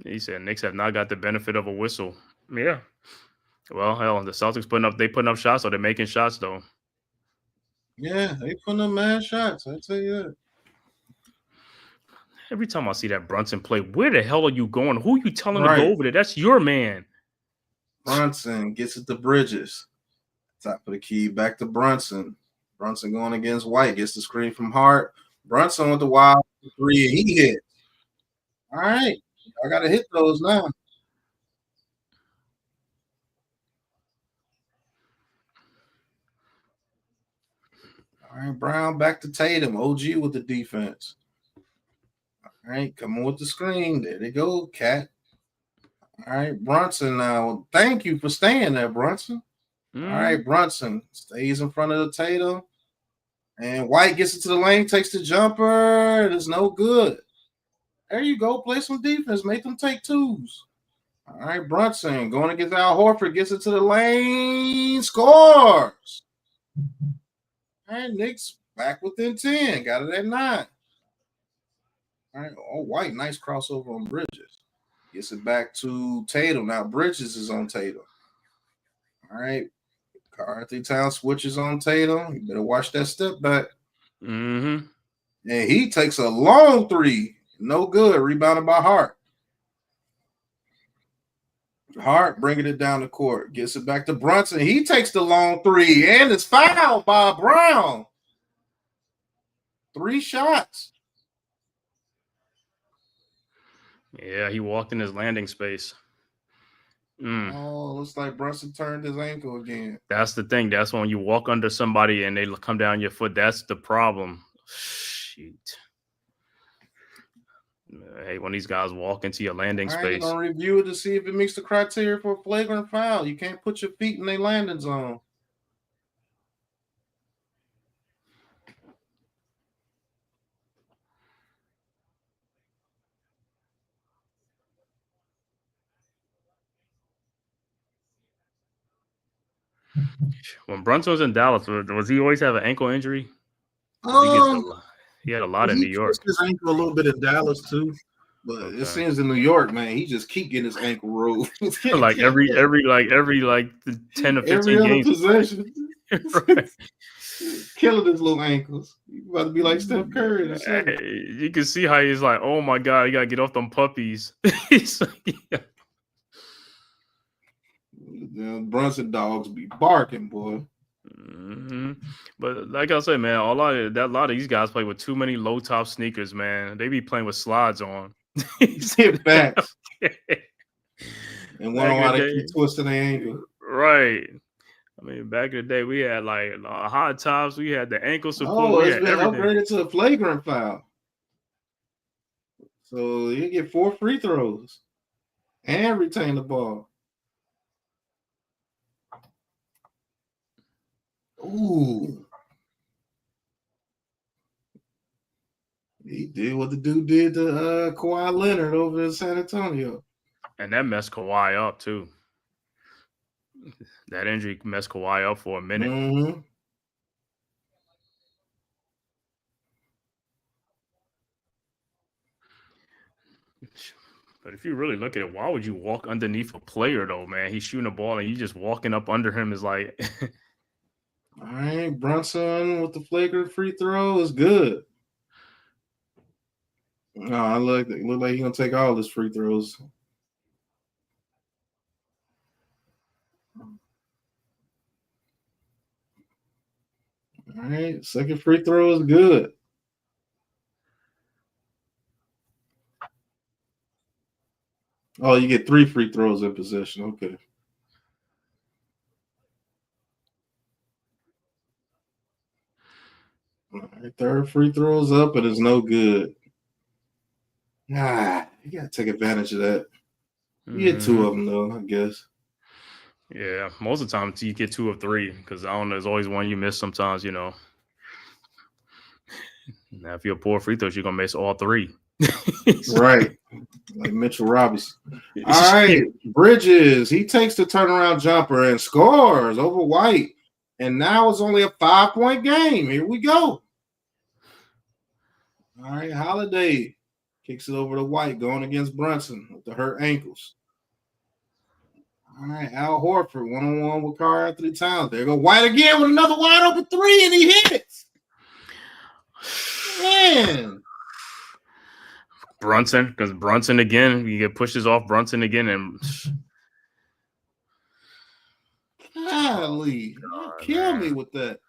S4: He said Knicks have not got the benefit of a whistle. Yeah. Well, hell, the Celtics putting up shots, or they're making shots though.
S3: Yeah, they putting up mad shots. I tell you that.
S4: Every time I see that Brunson play, where the hell are you going? Who are you telling to go over there? That's your man.
S3: Brunson gets it to Bridges. Top of the key, back to Brunson. Brunson going against White, gets the screen from Hart. Brunson with the wild 3, and he hit. All right, I got to hit those now. All right, Brown back to Tatum. OG with the defense. All right, come on with the screen. There they go, Cat. All right, Brunson now. Thank you for staying there, Brunson. All right, Brunson stays in front of the Tatum. And White gets into the lane, takes the jumper. It's no good. There you go. Play some defense. Make them take 2s. All right, Brunson going against Al Horford. Gets into the lane. Scores. All right, Knicks back within 10. Got it at 9. All right, White. Nice crossover on Bridges. Gets it back to Tatum. Now Bridges is on Tatum. All right. Carthy Town switches on Tatum. You better watch that step back.
S4: And
S3: he takes a long 3. No good. Rebounded by Hart. Hart bringing it down the court. Gets it back to Brunson. He takes the long 3 and it's fouled by Brown. 3 shots.
S4: Yeah, he walked in his landing space.
S3: Oh, looks like Brunson turned his ankle again.
S4: That's the thing. That's when you walk under somebody and they come down your foot. That's the problem. Shoot. Hey, when these guys walk into your landing space.
S3: I'm going to review it to see if it meets the criteria for a flagrant foul. You can't put your feet in their landing zone.
S4: When Brunson was in Dallas, was he always have an ankle injury? He had a lot in New York.
S3: He his ankle a little bit in Dallas too, but it seems in New York, man, he just keep getting his ankle rolled.
S4: like every 10 or 15 games.
S3: Possession. Right. Killing his little ankles. You about to be like Steph Curry.
S4: You can see how he's like, oh my God, you gotta get off them puppies. He's like, yeah.
S3: Brunson dogs be barking, boy.
S4: But like I said, man, a lot of these guys play with too many low top sneakers, man. They be playing with slides on.
S3: Hit backs. And one on how they keep twisting their ankle.
S4: Right. I mean, back in the day, we had like high tops. We had the ankle support.
S3: Oh, it's been upgraded to a flagrant foul. So you get 4 free throws and retain the ball. Ooh. He did what the dude did to Kawhi Leonard over in San Antonio.
S4: And that messed Kawhi up, too. That injury messed Kawhi up for a minute.
S3: Mm-hmm.
S4: But if you really look at it, why would you walk underneath a player though, man? He's shooting a ball and you just walking up under him is like
S3: All right, Brunson with the flagrant free throw is good. No, look like he's gonna take all his free throws. All right, second free throw is good. Oh, you get 3 free throws in possession. Okay. All right, third free throw is up, but it's no good. You gotta take advantage of that. You get 2 of them though, I guess.
S4: Yeah, most of the time you get 2 of 3 because I don't know. There's always one you miss sometimes, you know. Now, if you're a poor free throws, you're gonna miss all 3.
S3: Right, like Mitchell Robinson. All right, Bridges. He takes the turnaround jumper and scores over White, and now it's only a 5-point game. Here we go. All right, Holiday kicks it over to White, going against Brunson with the hurt ankles. All right, Al Horford, one-on-one with Karl Anthony Towns. There go White again with another wide open 3, and he hits. Man.
S4: Brunson, because Brunson again, you get pushes off Brunson again, and
S3: golly, kill me with that.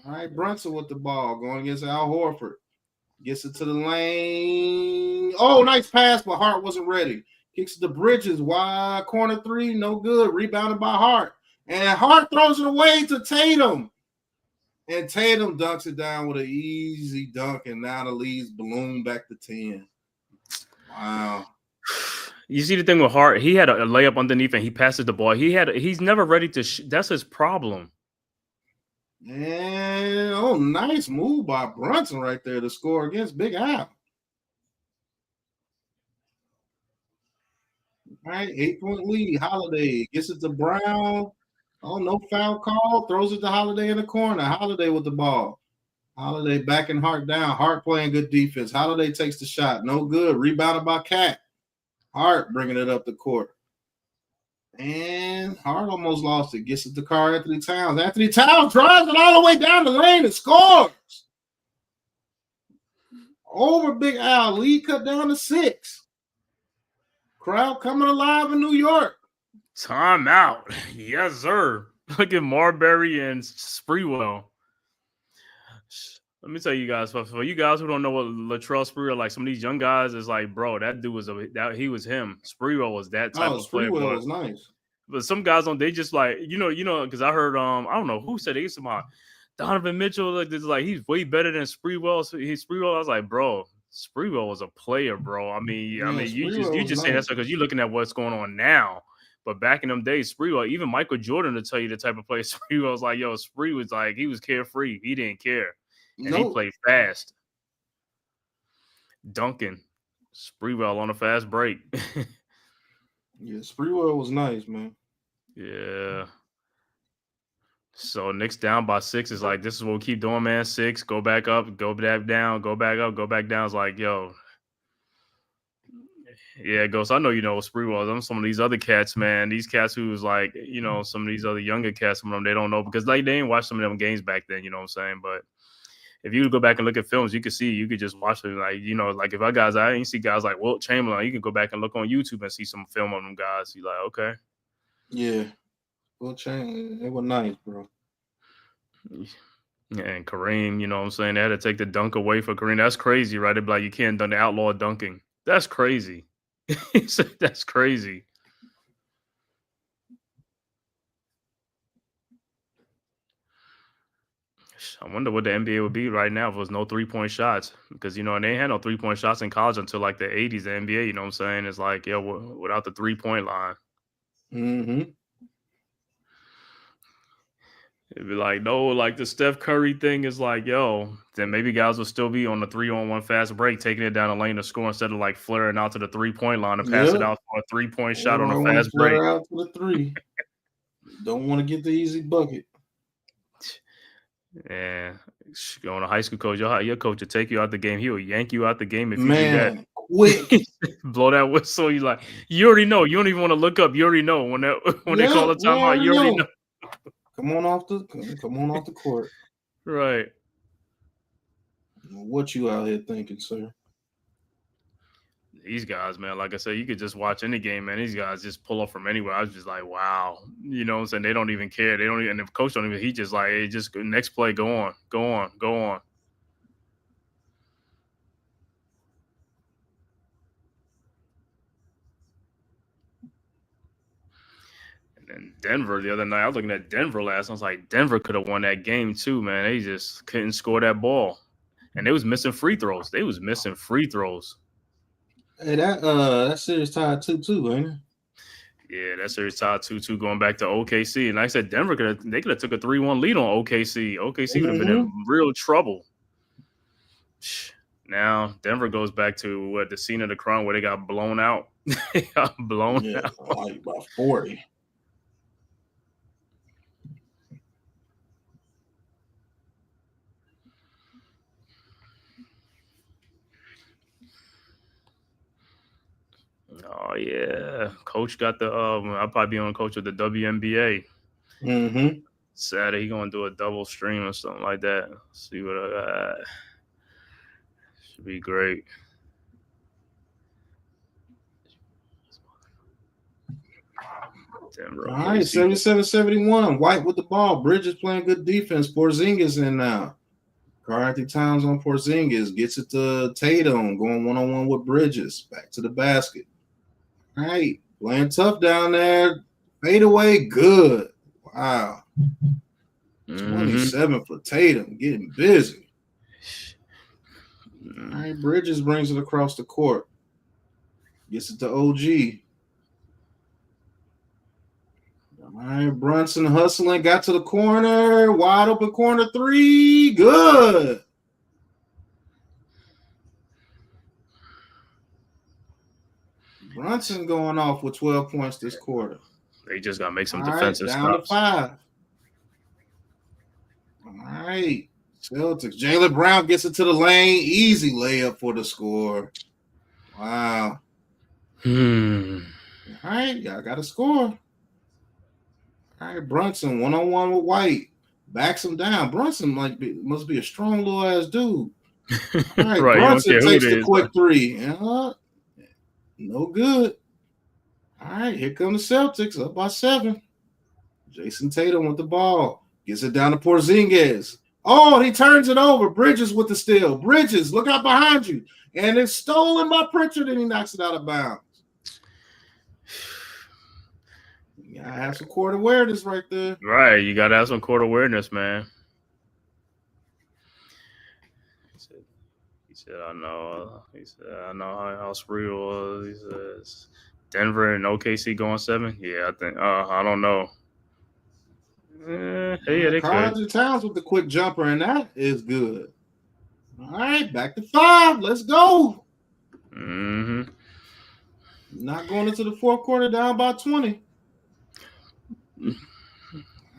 S3: All right, Brunson with the ball, going against Al Horford. Gets it to the lane. Oh, nice pass, but Hart wasn't ready. Kicks it to Bridges, wide corner 3, no good. Rebounded by Hart. And Hart throws it away to Tatum. And Tatum dunks it down with an easy dunk, and now the leads balloon back to 10. Wow.
S4: You see the thing with Hart, he had a layup underneath and he passes the ball. He's never ready to that's his problem.
S3: And nice move by Brunson right there to score against Big Al. All right, 8-point lead. Holiday gets it to Brown. Oh, no foul call. Throws it to Holiday in the corner. Holiday with the ball. Holiday backing Hart down. Hart playing good defense. Holiday takes the shot. No good. Rebounded by Cat. Hart bringing it up the court. And Hart almost lost it. Gets it to Karl Anthony Towns. Anthony Towns drives it all the way down the lane and scores. Over Big Al. Lead cut down to 6. Crowd coming alive in New York.
S4: Timeout. Yes, sir. Look at Marbury and Sprewell. Let me tell you guys, for you guys who don't know what Latrell Sprewell, like some of these young guys, is like, bro, that dude was he was him. Sprewell was that type of player.
S3: Sprewell was nice.
S4: But some guys don't. They just like you know, because I heard I don't know who said it. About Donovan Mitchell, like he's way better than Sprewell. So Sprewell. I was like, bro, Sprewell was a player, bro. I mean, you just say that because you're looking at what's going on now. But back in them days, Sprewell, even Michael Jordan to tell you the type of player Sprewell was like, yo, Spree was like, he was carefree. He didn't care. And he played fast. Duncan, Sprewell on a fast break.
S3: Yeah, Sprewell was nice, man.
S4: Yeah. So Knicks down by 6 is like, this is what we keep doing, man. 6, go back up, go back down, go back up, go back down. It's like, yo. Yeah, Ghost, I know you know what Sprewell is. Some of these other cats, man. These cats who's like, some of these other younger cats, some of them, they don't know because like they didn't watch some of them games back then, you know what I'm saying? But if you go back and look at films, you could just watch them. Like, like if I ain't see guys like Wilt Chamberlain, you can go back and look on YouTube and see some film on them guys. You're like, okay.
S3: Yeah. Wilt Chamberlain, they were nice, bro.
S4: Yeah, and Kareem, you know what I'm saying? They had to take the dunk away for Kareem. That's crazy, right? They'd be like, you can't done the outlaw dunking. That's crazy. That's crazy. I wonder what the NBA would be right now if it was no 3-point shots. Because, and they had no 3-point shots in college until like the 80s, the NBA, you know what I'm saying? It's like, without the 3-point line.
S3: Mm-hmm.
S4: It'd be like, no, like the Steph Curry thing is like, then maybe guys will still be on the 3-on-1 fast break, taking it down the lane to score instead of like flaring out to the 3-point line and pass it out for a 3-point shot on a fast break.
S3: Out to the 3. Don't want to get the easy bucket.
S4: Yeah, going to high school coach, your coach will take you out the game. He'll yank you out the game if you
S3: Man,
S4: do
S3: quick.
S4: that. Blow that whistle. You like, you already know. You don't even want to look up. You already know when they call a timeout. You already know.
S3: Come on off the court.
S4: Right.
S3: What you out here thinking, sir?
S4: These guys, man, like I said, you could just watch any game, man. These guys just pull up from anywhere. I was just like, wow. You know what I'm saying? They don't even care. They don't even, and the coach don't even, he just like, hey, just next play, go on. And then Denver the other night, I was looking at Denver last night. I was like, Denver could have won that game too, man. They just couldn't score that ball. And they was missing free throws.
S3: Hey, that series tied 2-2, ain't it?
S4: Yeah, that series tied 2-2 going back to OKC. And like I said, Denver could have took a 3-1 lead on OKC. OKC would have been in real trouble. Now Denver goes back to the scene of the crime where they got blown out. Out.
S3: Like by 40.
S4: Oh yeah, coach got the. I'll probably be on coach with the WNBA.
S3: Mm-hmm.
S4: Saturday he gonna do a double stream or something like that. See what I got. Should be great. Denver.
S3: All right, 77-71. White with the ball. Bridges playing good defense. Porzingis in now. Karl-Anthony Towns on Porzingis. Gets it to Tatum. Going one-on-one with Bridges. Back to the basket. All right. Playing tough down there. Fade away. Good. Wow. 27 for Tatum. Getting busy. All right. Bridges brings it across the court. Gets it to OG. All right, Brunson hustling, got to the corner, wide open corner three, good. Brunson going off with 12 points this quarter.
S4: They just got to make some defensive
S3: stops. Down to 5. All right, Celtics. Jaylen Brown gets it to the lane, easy layup for the score. Wow. All right, y'all got to score. All right, Brunson, one-on-one with White. Backs him down. Brunson must be a strong little ass dude. All right, right, Brunson takes the quick three. No good. All right, here come the Celtics up by 7. Jason Tatum with the ball. Gets it down to Porzingis. Oh, he turns it over. Bridges with the steal. Bridges, look out behind you. And it's stolen by Pritchard, and he knocks it out of bounds. You gotta have some court awareness right there.
S4: Right, you gotta have some court awareness, man. He said, I know. He said, I know how real. He says, Denver and OKC going 7. Yeah, I think. I don't know. Yeah, they
S3: could. Towns with the quick jumper, and that is good. All right, back to 5. Let's go.
S4: Mm-hmm.
S3: Not going into the fourth quarter down by 20. All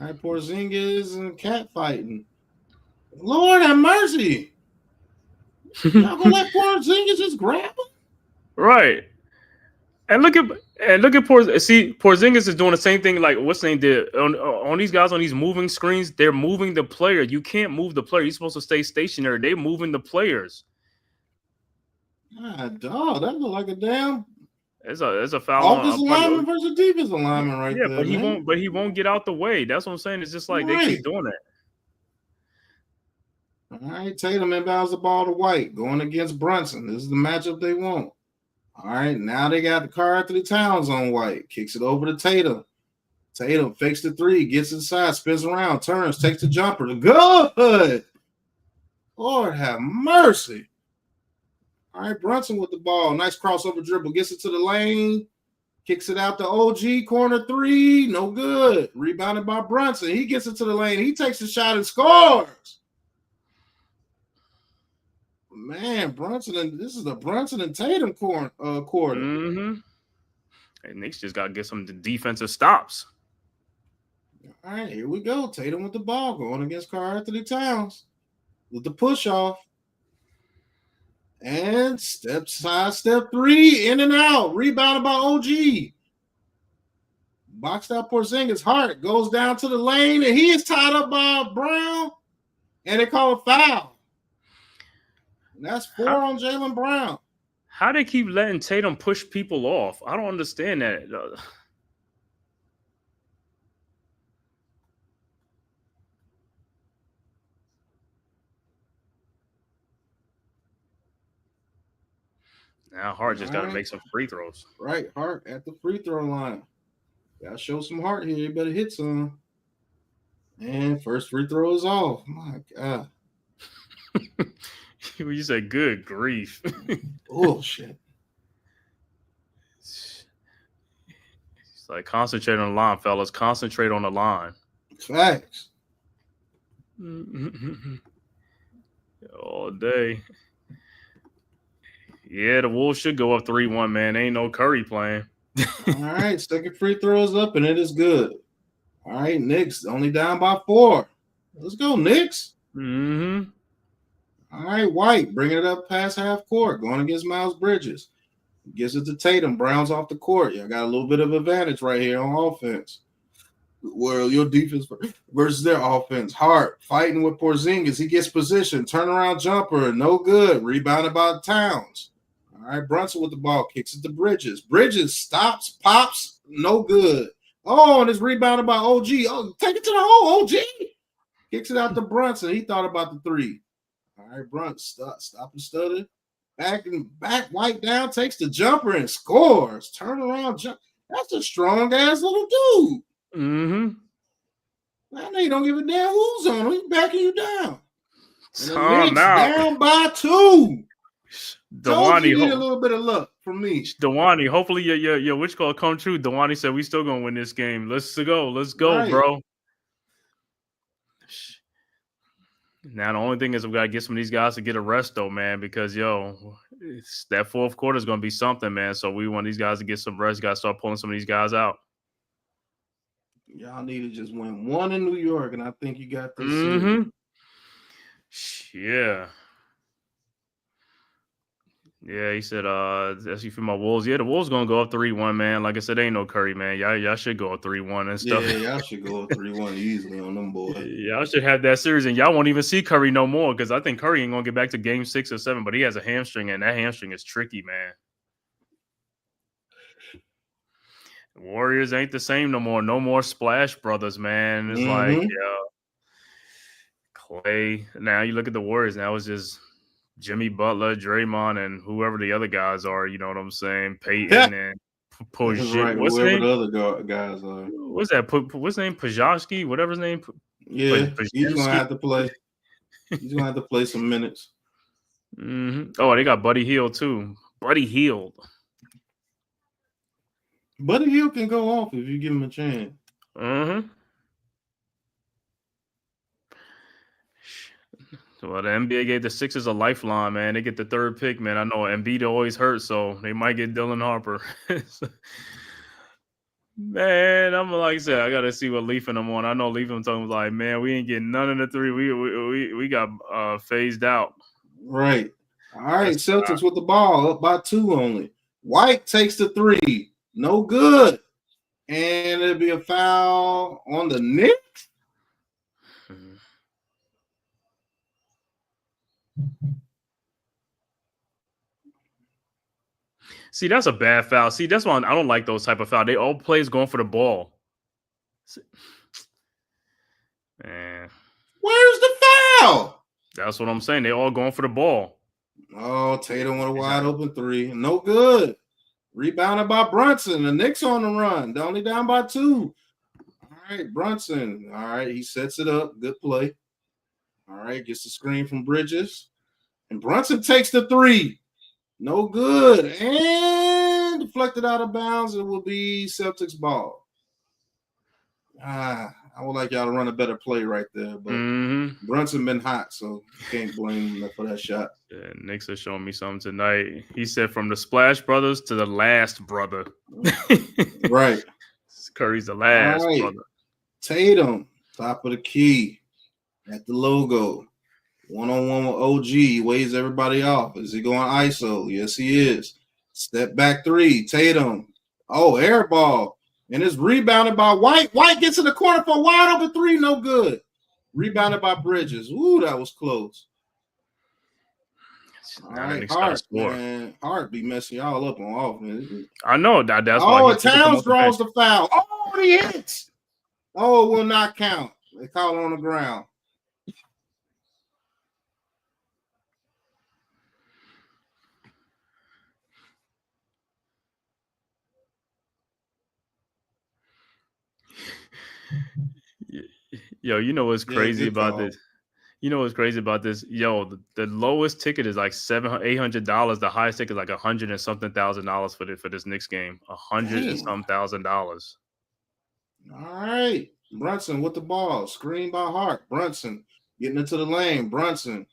S3: right, Porzingis and cat fighting. Lord have mercy. Y'all gonna let Porzingis just grab him?
S4: Right. And look at Porzingis. See, Porzingis is doing the same thing like what's name did on these guys on these moving screens. They're moving the player. You can't move the player. You're supposed to stay stationary. They're moving the players.
S3: Dog, that look like a damn.
S4: It's a foul.
S3: Offensive lineman versus defensive lineman right there.
S4: Yeah, but he won't get out the way. That's what I'm saying. It's just like they keep doing that.
S3: All right, Tatum inbounds the ball to White, going against Brunson. This is the matchup they want. All right, now they got the Karl-Anthony Towns on White. Kicks it over to Tatum. Tatum fakes the 3, gets inside, spins around, turns, takes the jumper. Good. Lord have mercy. All right, Brunson with the ball. Nice crossover dribble. Gets it to the lane. Kicks it out to OG. Corner 3. No good. Rebounded by Brunson. He gets it to the lane. He takes the shot and scores. Man, this is the Brunson and Tatum quarter.
S4: Mm-hmm. And Knicks just got to get some defensive stops.
S3: All right, here we go. Tatum with the ball going against Karl-Anthony Towns with the push off. And step 3, in and out. Rebounded by OG. Boxed out Porzingis. Hart goes down to the lane, and he is tied up by Brown. And they call a foul. And that's 4 on Jaylen Brown.
S4: How they keep letting Tatum push people off? I don't understand that. Now Hart just got to make some free throws.
S3: Right, Hart at the free throw line. Gotta show some heart here. You better hit some. And first free throw is off. My God.
S4: You said, good grief.
S3: Oh, shit.
S4: It's like, concentrate on the line, fellas. Concentrate on the line.
S3: Facts.
S4: All day. Yeah, the Wolves should go up 3-1, man. Ain't no Curry playing.
S3: All right, second free throw is up, and it is good. All right, Knicks only down by 4. Let's go, Knicks.
S4: Mm-hmm.
S3: All right, White bringing it up past half court, going against Miles Bridges. Gives it to Tatum. Brown's off the court. You got a little bit of advantage right here on offense. Well, your defense versus their offense. Hart fighting with Porzingis. He gets position. Turnaround jumper. No good. Rebounded by Towns. All right, Brunson with the ball. Kicks it to Bridges. Bridges stops, pops. No good. Oh, and it's rebounded by OG. Oh, take it to the hole, OG. Kicks it out to Brunson. He thought about the 3. All right, Brunson stop and stutter. Back, White down, takes the jumper and scores. Turnaround jump. That's a strong-ass little dude.
S4: Mm-hmm.
S3: I know you don't give a damn who's on him. He's backing you down.
S4: Time out.
S3: Down by 2.
S4: Dewani,
S3: you need a little bit of luck from me.
S4: Dewani, hopefully your witch call come true. Dewani said we still gonna win this game. Let's go, right, bro. Now the only thing is we gotta get some of these guys to get a rest though, man, because that fourth quarter is gonna be something, man. So we want these guys to get some rest. Gotta start pulling some of these guys out.
S3: Y'all need to just win 1 in New York, and I think you got this.
S4: Mm-hmm. Yeah. Yeah, he said, that's you for my Wolves. Yeah, the Wolves gonna go up 3-1, man. Like I said, ain't no Curry, man. Y'all should go up 3-1 and stuff.
S3: Yeah, y'all should go up 3-1 easily on them boys.
S4: Y'all should have that series, and y'all won't even see Curry no more because I think Curry ain't gonna get back to game 6 or 7, but he has a hamstring, and that hamstring is tricky, man. Warriors ain't the same no more. No more Splash Brothers, man. It's like, Clay. Now you look at the Warriors. Now it's just Jimmy Butler, Draymond, and whoever the other guys are. You know what I'm saying? Peyton and Porzingis.
S3: Right,
S4: what's
S3: whoever
S4: name?
S3: the other guys are.
S4: What's that? What's his name? Pajowski? Whatever his name.
S3: Yeah, he's gonna have to play. He's gonna have to play some minutes.
S4: Mm-hmm. Oh, they got Buddy Hield too. Buddy Hield.
S3: Buddy Hield can go off if you give him a chance.
S4: Mm-hmm. Well, the NBA gave the Sixers a lifeline, man. They get the 3rd pick, man. I know Embiid always hurts, so they might get Dylan Harper. Man, I'm like I said, I gotta see what Leaf and them on. I know Leaf and them like, man, we ain't getting none of the 3. We got phased out.
S3: Right. All right, Celtics with the ball up by 2 only. White takes the 3. No good. And it'll be a foul on the Knicks.
S4: See, that's a bad foul. See, that's why I don't like those type of foul. They all plays going for the ball. Man.
S3: Where's the foul?
S4: That's what I'm saying. They all going for the ball.
S3: Oh, Tatum with a wide open 3. No good. Rebounded by Brunson. The Knicks on the run. They're only down by 2. All right, Brunson. All right, he sets it up. Good play. All right, gets the screen from Bridges. And Brunson takes the 3. No good. And deflected out of bounds. It will be Celtics ball. I would like y'all to run a better play right there. But Brunson been hot, so you can't blame him for that shot.
S4: Yeah, Knicks are showing me something tonight. He said from the Splash Brothers to the last brother.
S3: Right.
S4: Curry's the last brother.
S3: Tatum, top of the key, at the logo. One-on-one with OG. He weighs everybody off. Is he going ISO? Yes, he is. Step back three. Tatum. Oh, air ball. And it's rebounded by White. White gets in the corner for a wide open three. No good. Rebounded by Bridges. Ooh, that was close. All right, Hart, man. Hart be messing y'all up on offense.
S4: I know that. That's
S3: why.
S4: Oh,
S3: Towns draws the foul. Oh, he hits. Oh, it will not count. They call it on the ground.
S4: Yo, you know what's crazy about this? You know what's crazy about this? Yo, the lowest ticket is like $800. The highest ticket is like $100 and something thousand for this Knicks game. $100 and some $1,000.
S3: All right, Brunson with the ball, screen by Hart. Brunson getting into the lane. Brunson.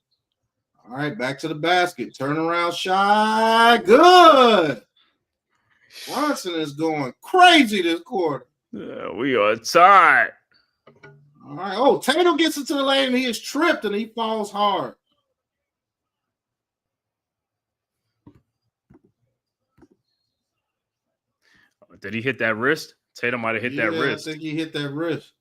S3: All right, back to the basket. Turnaround shot. Good. Brunson is going crazy this quarter.
S4: Yeah, we are tied.
S3: All right. Oh, Tatum gets into the lane and he is tripped and he falls hard.
S4: Did he hit that wrist? Tatum might have hit that wrist.
S3: I think he hit that wrist.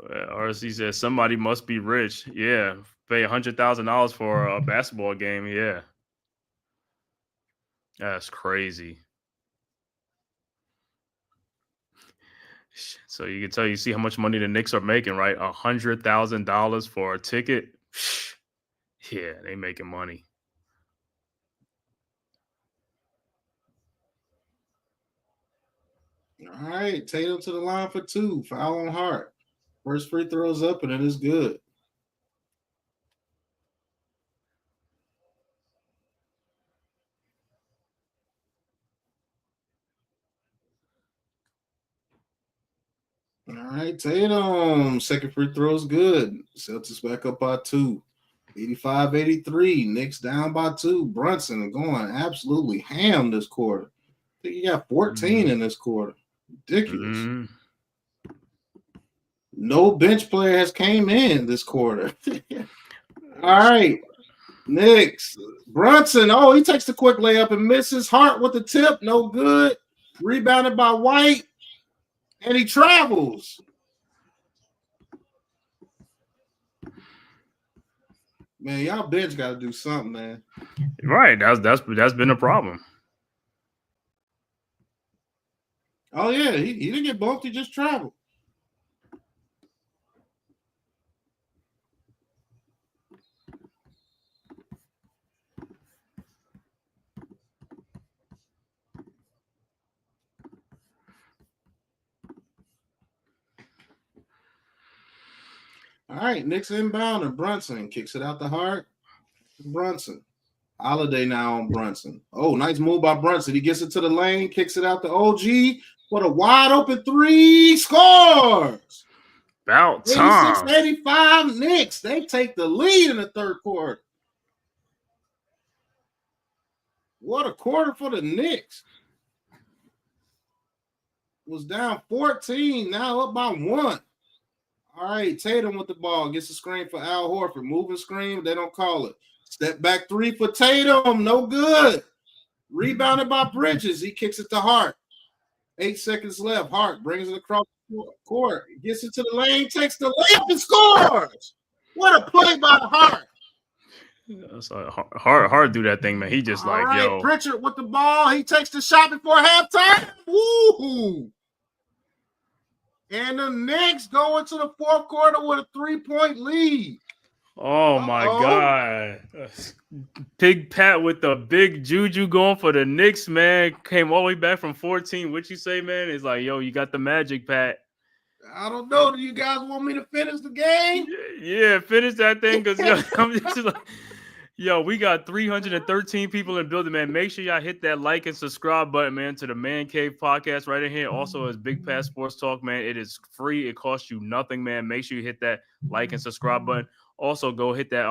S4: RC says somebody must be rich. Yeah, pay $100,000 for a basketball game. Yeah, that's crazy. So you can tell, you see how much money the Knicks are making, right? $100,000 for a ticket. Yeah, they making money.
S3: All right, Tatum to the line for two. Foul on Hart. First free throws up, and it is good. All right, Tatum. Second free throw is good. Celtics back up by two. 85-83. Knicks down by two. Brunson going absolutely ham this quarter. I think he got 14 in this quarter. Ridiculous. No bench player has came in this quarter. All right. Knicks. Brunson. Oh, he takes the quick layup and misses. Hart with the tip. No good. Rebounded by White. And he travels. Man, y'all bench got to do something, man.
S4: Right. That's been a problem.
S3: Oh, yeah. He didn't get bumped. He just traveled. All right, Knicks inbound and Brunson kicks it out the Hart. Brunson. Holiday now on Brunson. Oh, nice move by Brunson. He gets it to the lane, kicks it out to OG. What a wide open three. Scores.
S4: About time.
S3: 86-85 Knicks. They take the lead in the third quarter. What a quarter for the Knicks. Was down 14, now up by 1. All right, Tatum with the ball. Gets a screen for Al Horford. Moving screen, they don't call it. Step back three for Tatum. No good. Rebounded by Bridges. He kicks it to Hart. 8 seconds left. Hart brings it across the court. Gets into the lane, takes the layup and scores. What a play by Hart.
S4: That's hard do that thing, man. He just
S3: all right, yo. Pritchard with the ball. He takes the shot before halftime. Woo! And the Knicks go into the fourth quarter with a 3-point lead.
S4: Oh, my God. Big Pat with the big juju going for the Knicks, man. Came all the way back from 14. What you say, man? It's like, yo, you got the magic, Pat.
S3: I don't know. Do you guys want me to finish the game?
S4: Yeah, finish that thing because I'm just like, yo, we got 313 people in the building, man. Make sure y'all hit that like and subscribe button, man, to the Man Cave podcast right in here. Also, as Big Pat Sports Talk, man, it is free. It costs you nothing, man. Make sure you hit that like and subscribe button. Also, go hit that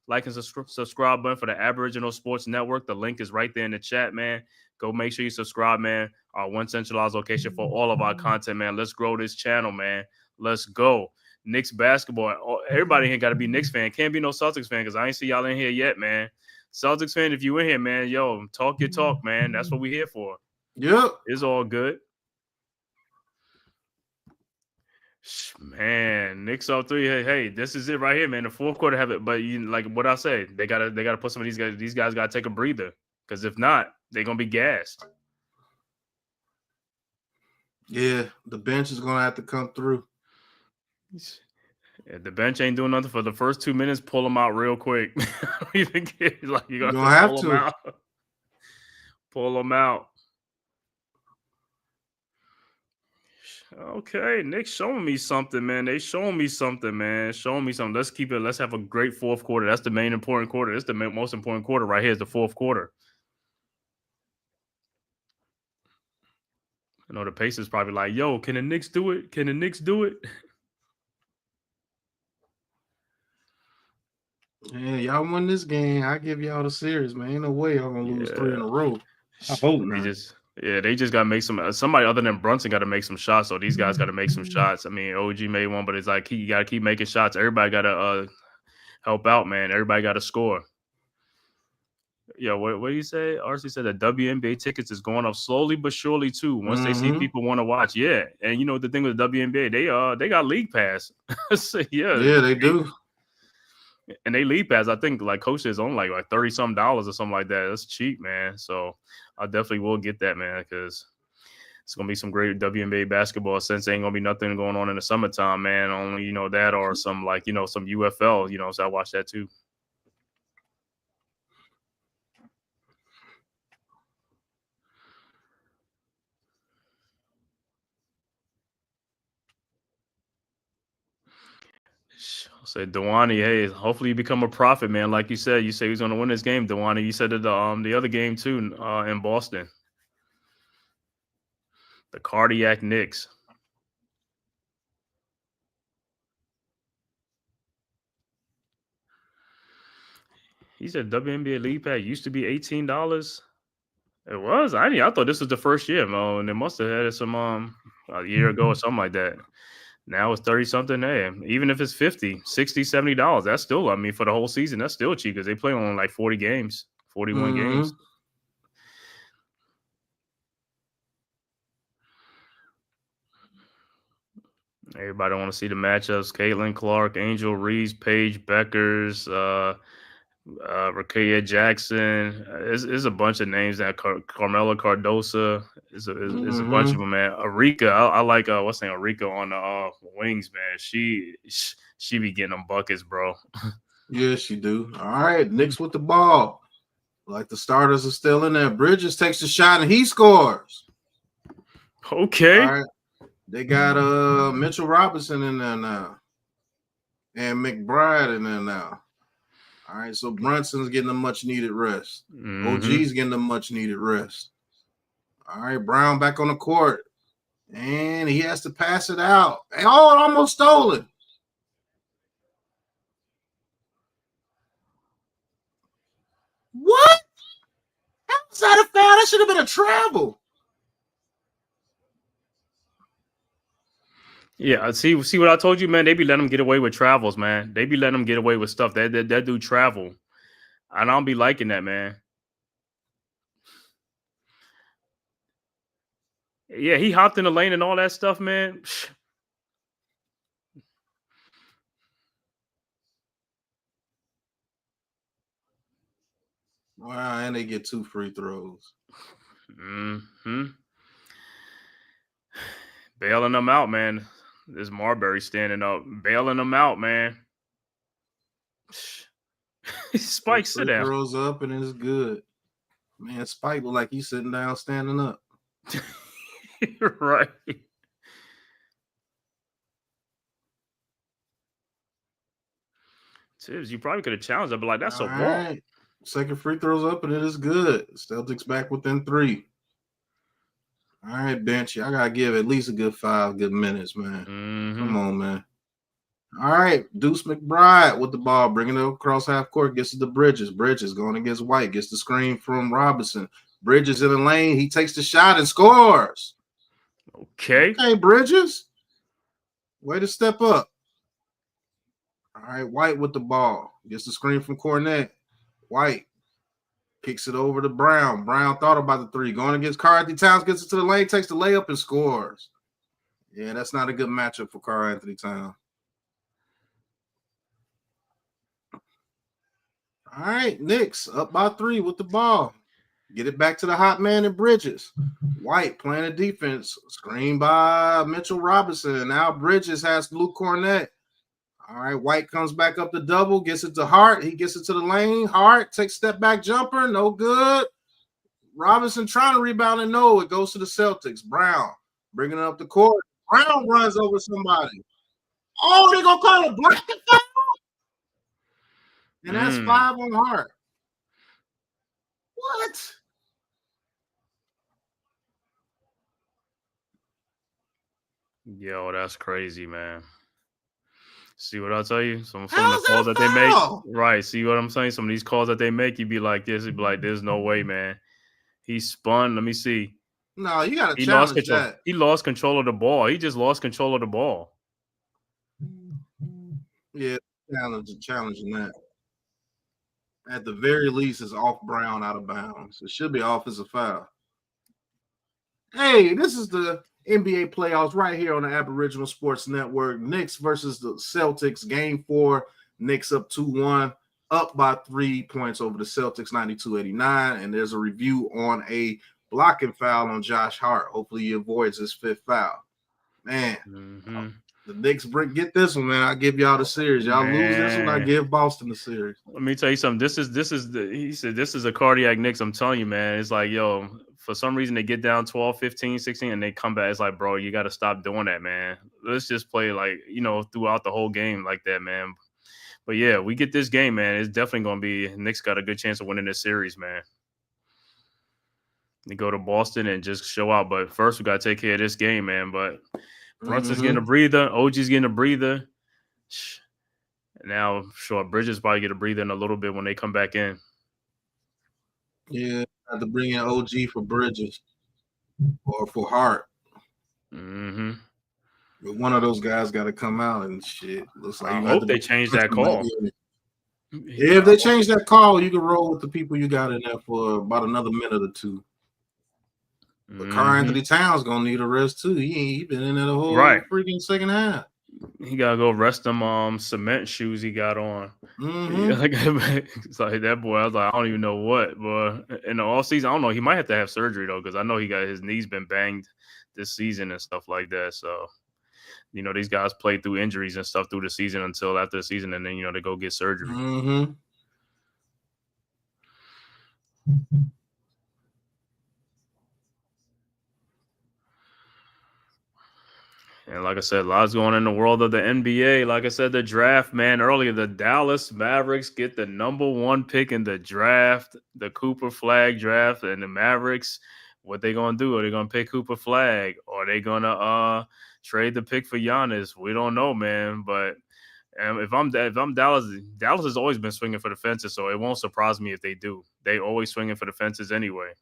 S4: like and subscribe button for the Aboriginal Sports Network. The link is right there in the chat, man. Go make sure you subscribe, man. Our one centralized location for all of our content, man. Let's grow this channel, man. Let's go. Knicks basketball. Everybody here got to be Knicks fan. Can't be no Celtics fan because I ain't see y'all in here yet, man. Celtics fan, if you in here, man, yo, talk your talk, man. That's what we here for.
S3: Yep.
S4: It's all good. Man, Knicks up 3. Hey, this is it right here, man. The fourth quarter have it, but you like what I say. They gotta put some of these guys. These guys gotta take a breather because if not, they're gonna be gassed.
S3: Yeah, the bench is gonna have to come through.
S4: Yeah, the bench ain't doing nothing for the first 2 minutes. Pull them out real quick. You're
S3: gonna have
S4: pull
S3: to
S4: them out. Pull them out. Okay, Nick's showing me something, man. They showing me something, man. Showing me something. Let's keep it. Let's have a great fourth quarter. That's the main important quarter. That's the most important quarter right here is the fourth quarter. I know the Pacers probably like, yo, can the Knicks do it? Can the Knicks do it?
S3: Yeah, y'all won this game. I give y'all the series, man. Ain't no way y'all gonna lose 3 in a row. I hope not.
S4: They just gotta make somebody other than Brunson got to make some shots. So these guys got to make some shots. I mean, OG made one, but it's like you got to keep making shots. Everybody got to help out, man. Everybody got to score. Yeah, what do you say? RC said that WNBA tickets is going up slowly but surely too. Once they see people want to watch, yeah. And you know the thing with the WNBA, they got league pass. So,
S3: yeah, they do.
S4: And they league pass, I think like coach is on like $30-some or something like that. That's cheap, man. So I definitely will get that, man, because it's gonna be some great WNBA basketball. Since ain't gonna be nothing going on in the summertime, man. Only that or some some UFL. So I watch that too. Say Dewani, hey, hopefully you become a prophet, man. Like you said, you say he's gonna win this game, Dewani. You said that the other game too in Boston. The cardiac Knicks. He said WNBA league pass used to be $18. It was. I thought this was the first year, Mo, and they must have had it some a year ago or something like that. Now it's 30-something. Hey, even if it's $50, $60, $70, that's still, I mean, for the whole season, that's still cheap because they play on like 40 games, 41 games. Everybody want to see the matchups. Caitlin Clark, Angel Reese, Paige Beckers, Rakia Jackson. There's a bunch of names that Carmela Cardosa is a bunch of them, man. Arika, I like what's her name? Arika on the wings, man. She be getting them buckets, bro.
S3: Yeah, she do. All right, Knicks with the ball. Like the starters are still in there. Bridges takes the shot and he scores.
S4: Okay.
S3: All right. They got Mitchell Robinson in there now. And McBride in there now. All right, so Brunson's getting a much needed rest. OG's getting a much needed rest. All right, Brown back on the court. And he has to pass it out. Oh, almost stolen. What? How was that a foul? That should have been a travel.
S4: Yeah, see what I told you, man. They be letting them get away with travels, man. They be letting them get away with stuff. That do travel, and I don't be liking that, man. Yeah, he hopped in the lane and all that stuff, man.
S3: Wow, and they get 2 free throws.
S4: Bailing them out, man. This Marbury standing up, bailing them out, man. Spike, sit down.
S3: Throws up and it's good. Man, Spike look like he's sitting down, standing up.
S4: Right. Tibbs, you probably could have challenged that, but like that's all a ball.
S3: Second free throws up and it is good. Celtics back within 3. All right, bench. I gotta give at least a good 5 good minutes, man. Come on, man. All right, Deuce McBride with the ball, bringing it across half court, gets it to Bridges. Bridges going against White, gets the screen from Robinson. Bridges in the lane, he takes the shot and scores.
S4: Okay,
S3: Bridges, way to step up. All right, White with the ball, gets the screen from Cornette. White kicks it over to Brown. Brown thought about the three, going against Karl-Anthony Towns, gets it to the lane, takes the layup and scores. Yeah, that's not a good matchup for Karl-Anthony Towns. All right, Knicks up by 3 with the ball. Get it back to the hot man in Bridges. White playing a defense. Screen by Mitchell Robinson. And now Bridges has Luke Cornette. All right, White comes back up the double, gets it to Hart. He gets it to the lane. Hart takes step back jumper. No good. Robinson trying to rebound and no, it goes to the Celtics. Brown bringing it up the court. Brown runs over somebody. Oh, they're going to call a blocking foul? And that's 5 on Hart. What?
S4: Yo, that's crazy, man. See what I'll tell you? Some of the calls that they make. Right. See what I'm saying? Some of these calls that they make, you'd be like this. You'd be like, there's no way, man. He spun. Let me see.
S3: No, you got to challenge that.
S4: He lost control of the ball. He just lost control of the ball.
S3: Yeah, challenging that. At the very least, it's off Brown out of bounds. It should be offensive foul. Hey, this is the NBA playoffs right here on the Aboriginal Sports Network. Knicks versus the Celtics, game 4. Knicks up 2-1, up by 3 points over the Celtics, 92-89. And there's a review on a blocking foul on Josh Hart. Hopefully he avoids his 5th foul. Man, the Knicks get this one, man. I give y'all the series. Y'all lose this one, I give Boston the series.
S4: Let me tell you something. He said this is a cardiac Knicks. I'm telling you, man. It's like, yo, for some reason they get down 12, 15, 16, and they come back. It's like, bro, you got to stop doing that, man. Let's just play like, throughout the whole game like that, man. But yeah, we get this game, man. It's definitely going to be Knicks got a good chance of winning this series, man. They go to Boston and just show out. But first, we got to take care of this game, man. But Brunson's getting a breather. OG's getting a breather. Now, sure, Bridges probably get a breather in a little bit when they come back in.
S3: Yeah, I have to bring in OG for Bridges or for Hart. But one of those guys got to come out and shit. Looks like
S4: I hope they change that call.
S3: Yeah, if they change that call, you can roll with the people you got in there for about another minute or two. But Karl-Anthony Towns gonna need a rest too. He been in there the whole freaking second half.
S4: He gotta go rest them cement shoes he got on. It's like that boy. I was like, I don't even know what, but in the off season, I don't know. He might have to have surgery though, because I know his knees been banged this season and stuff like that. So, these guys play through injuries and stuff through the season until after the season, and then they go get surgery. And like I said, lots going in the world of the NBA. Like I said, the draft, man, earlier, the Dallas Mavericks get the number 1 pick in the draft, the Cooper Flag draft, and the Mavericks, what they going to do? Are they going to pick Cooper Flag? Or are they going to trade the pick for Giannis? We don't know, man. But if I'm Dallas, Dallas has always been swinging for the fences, so it won't surprise me if they do. They always swinging for the fences anyway.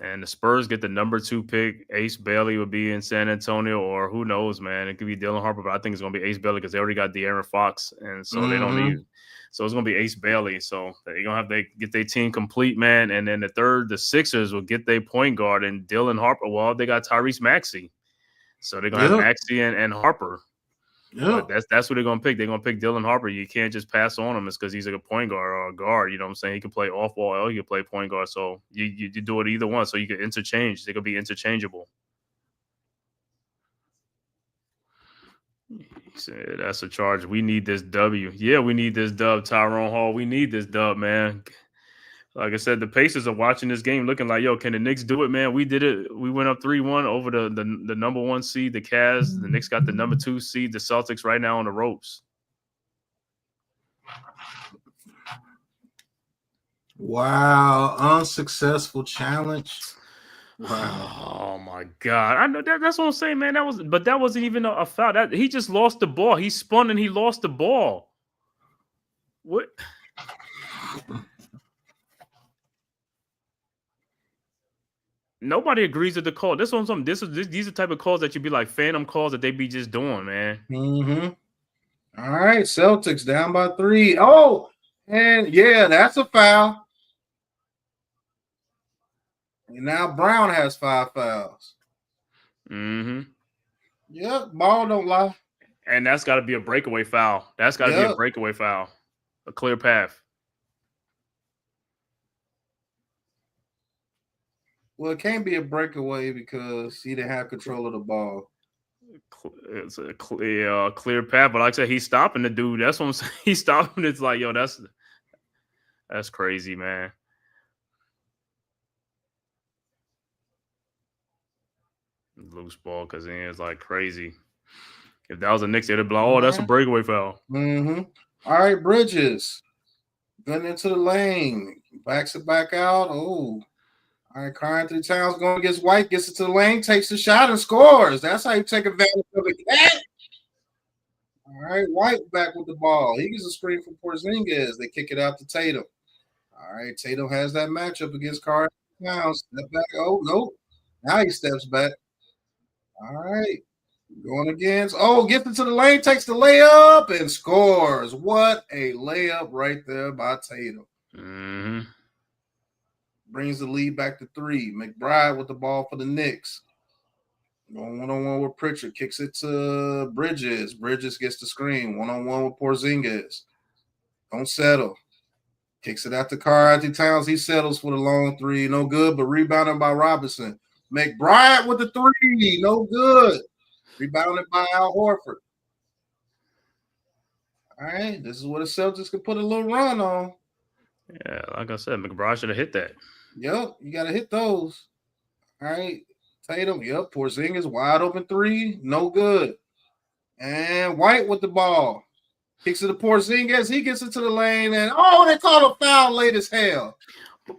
S4: And the Spurs get the number 2 pick. Ace Bailey would be in San Antonio, or who knows, man. It could be Dylan Harper, but I think it's going to be Ace Bailey because they already got De'Aaron Fox, and so they don't need. So it's going to be Ace Bailey. So they're going to have to get their team complete, man. And then the Sixers will get their point guard and Dylan Harper. Well, they got Tyrese Maxey. So they're going to have Maxey and Harper. Yeah, that's what they're gonna pick. They're gonna pick Dylan Harper. You can't just pass on him. It's because he's like a point guard or a guard. You know what I'm saying? He can play off ball or he can play point guard. So you do it either one. So you can interchange. They could be interchangeable. He said that's a charge. We need this W. Yeah, we need this dub, Tyrone Hall. We need this dub, man. Like I said, the Pacers are watching this game looking like, yo, can the Knicks do it, man? We did it. We went up 3-1 over the number 1 seed, the Cavs. The Knicks got the number 2 seed, the Celtics right now on the ropes.
S3: Wow, unsuccessful challenge. Wow.
S4: Oh my God! I know that's what I'm saying, man. That wasn't even a foul. That he just lost the ball. He spun and he lost the ball. What? Nobody agrees with the call. This one's something. These are the type of calls that you'd be like phantom calls that they be just doing, man.
S3: All right, Celtics down by 3. Oh, and yeah, that's a foul. And now Brown has 5 fouls. Yep, ball don't lie.
S4: And that's got to be a breakaway foul. That's got to be a breakaway foul. A clear path.
S3: Well, it can't be a breakaway because he didn't have control of the ball.
S4: It's a clear path, but like I said, he's stopping the dude. That's what I'm saying. He's stopping. It's like, yo, that's crazy, man. Loose ball, because it's like crazy. If that was a Knicks, they'd be like, oh, that's a breakaway foul.
S3: All right, Bridges. Gun into the lane. Backs it back out. Oh. All right, Carl Anthony Towns going against White, gets it to the lane, takes the shot, and scores. That's how you take advantage of it. All right, White back with the ball. He gets a screen from Porzingis. They kick it out to Tatum. All right, Tatum has that matchup against Carl Anthony Towns. Step back. Oh, no. Now he steps back. All right. Going against. Oh, gets it to the lane, takes the layup, and scores. What a layup right there by Tatum. Brings the lead back to 3. McBride with the ball for the Knicks. Going one-on-one with Pritchard. Kicks it to Bridges. Bridges gets the screen. One-on-one with Porzingis. Don't settle. Kicks it out to Carl Anthony Towns. He settles for the long 3. No good, but rebounded by Robinson. McBride with the 3. No good. Rebounded by Al Horford. All right. This is where the Celtics can put a little run on.
S4: Yeah, like I said, McBride should have hit that.
S3: Yep, you got to hit those. All right. Tatum, yep. Porzingis, wide open 3. No good. And White with the ball. Kicks it to Porzingis. He gets it to the lane. And, oh, they called a foul late as hell.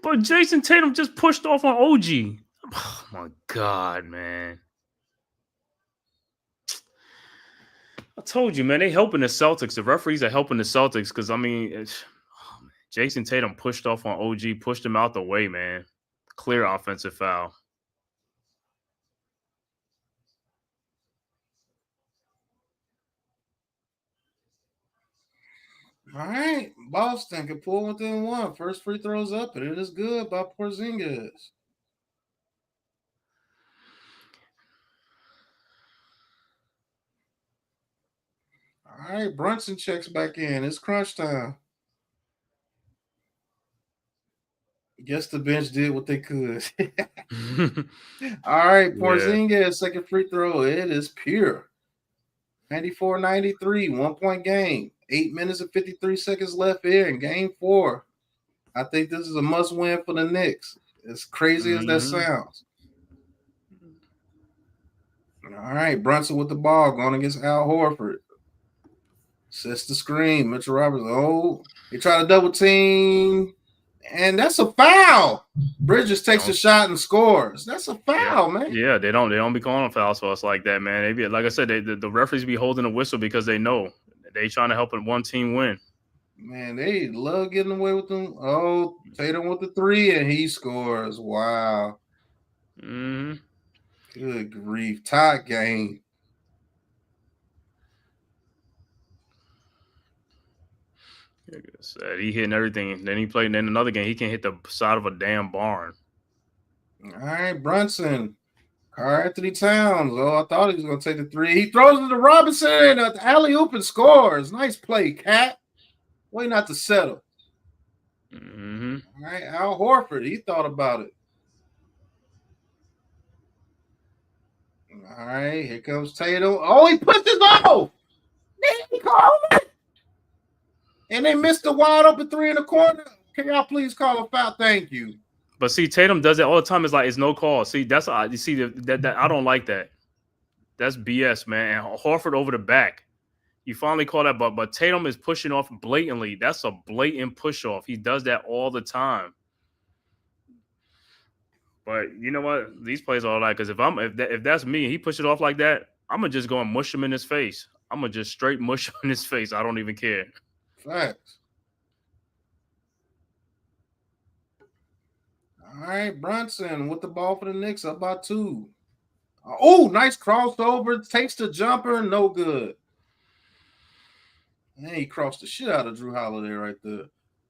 S4: But Jason Tatum just pushed off on OG. Oh, my God, man. I told you, man, they helping the Celtics. The referees are helping the Celtics because, I mean, Jason Tatum pushed off on OG, pushed him out the way, man. Clear offensive foul.
S3: All right. Boston can pull within 1. First free throws up, and it is good by Porzingis. All right. Brunson checks back in. It's crunch time. Guess the bench did what they could. All right, Porzingis, second free throw. It is pure. 94-93, 1-point game. 8 minutes and 53 seconds left here in game 4. I think this is a must-win for the Knicks. As crazy as that sounds. All right, Brunson with the ball going against Al Horford. Sets the screen. Mitchell Roberts. Oh, they try to double team. And that's a foul. Bridges takes a shot and scores. That's a foul, man.
S4: Yeah, they don't be calling fouls for us like that, man. They be, like I said, the referees be holding a whistle because they know they trying to help one team win.
S3: Man, they love getting away with them. Oh, Tatum with the 3 and he scores. Wow. Good grief. Tie game.
S4: He hitting everything. Then he played in another game. He can hit the side of a damn barn.
S3: All right, Brunson. Carl Anthony Towns. Oh, I thought he was going to take the 3. He throws it to Robinson at the alley-oop and scores. Nice play, Cat. Way not to settle. All right, Al Horford. He thought about it. All right, here comes Tatum. Oh, he pushes off. He called it. And they missed the wide open 3 in the corner. Can y'all please call a foul? Thank you.
S4: But see, Tatum does it all the time. It's like it's no call. See, that's you see that I don't like that. That's BS, man. And Horford over the back. You finally call that, but Tatum is pushing off blatantly. That's a blatant push off. He does that all the time. But you know what? These plays are like, because if that's me, and he push it off like that, I'm gonna just go and mush him in his face. I'm gonna just straight mush him in his face. I don't even care.
S3: Facts. All right, Brunson with the ball for the Knicks, up by 2. Oh, nice crossover. Takes the jumper, no good. And he crossed the shit out of Drew Holiday right there.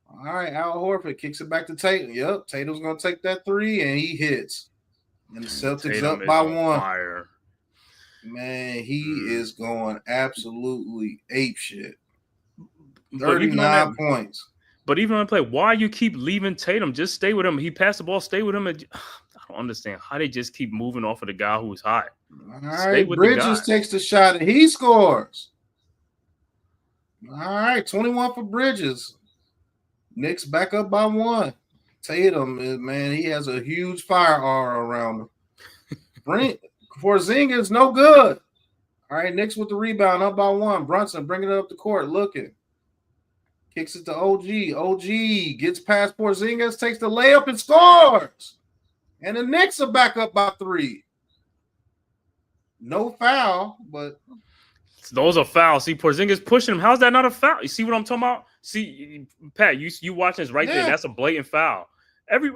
S3: All right, Al Horford kicks it back to Tatum. Yep, Tatum's going to take that 3, and he hits. And the Celtics
S4: Tatum
S3: up by
S4: is on
S3: 1.
S4: fire.
S3: Man, he is going absolutely ape shit.
S4: But even on
S3: 39
S4: that,
S3: points.
S4: But even on play, why you keep leaving Tatum? Just stay with him. He passed the ball, stay with him. I don't understand how they just keep moving off of the guy who's hot.
S3: All
S4: Stay
S3: right,
S4: with
S3: Bridges
S4: the guy.
S3: takes the shot, and he scores. All right, 21 for Bridges. Knicks back up by 1. Tatum, man, he has a huge fire aura around him. Porzingis, no good. All right, Knicks with the rebound, up by 1. Brunson bringing it up the court, looking. Kicks it to OG. OG gets past Porzingis, takes the layup and scores. And the Knicks are back up by 3. No foul, but
S4: those are fouls. See, Porzingis pushing him. How's that not a foul? You see what I'm talking about? See, Pat, you watching this right there. That's a blatant foul.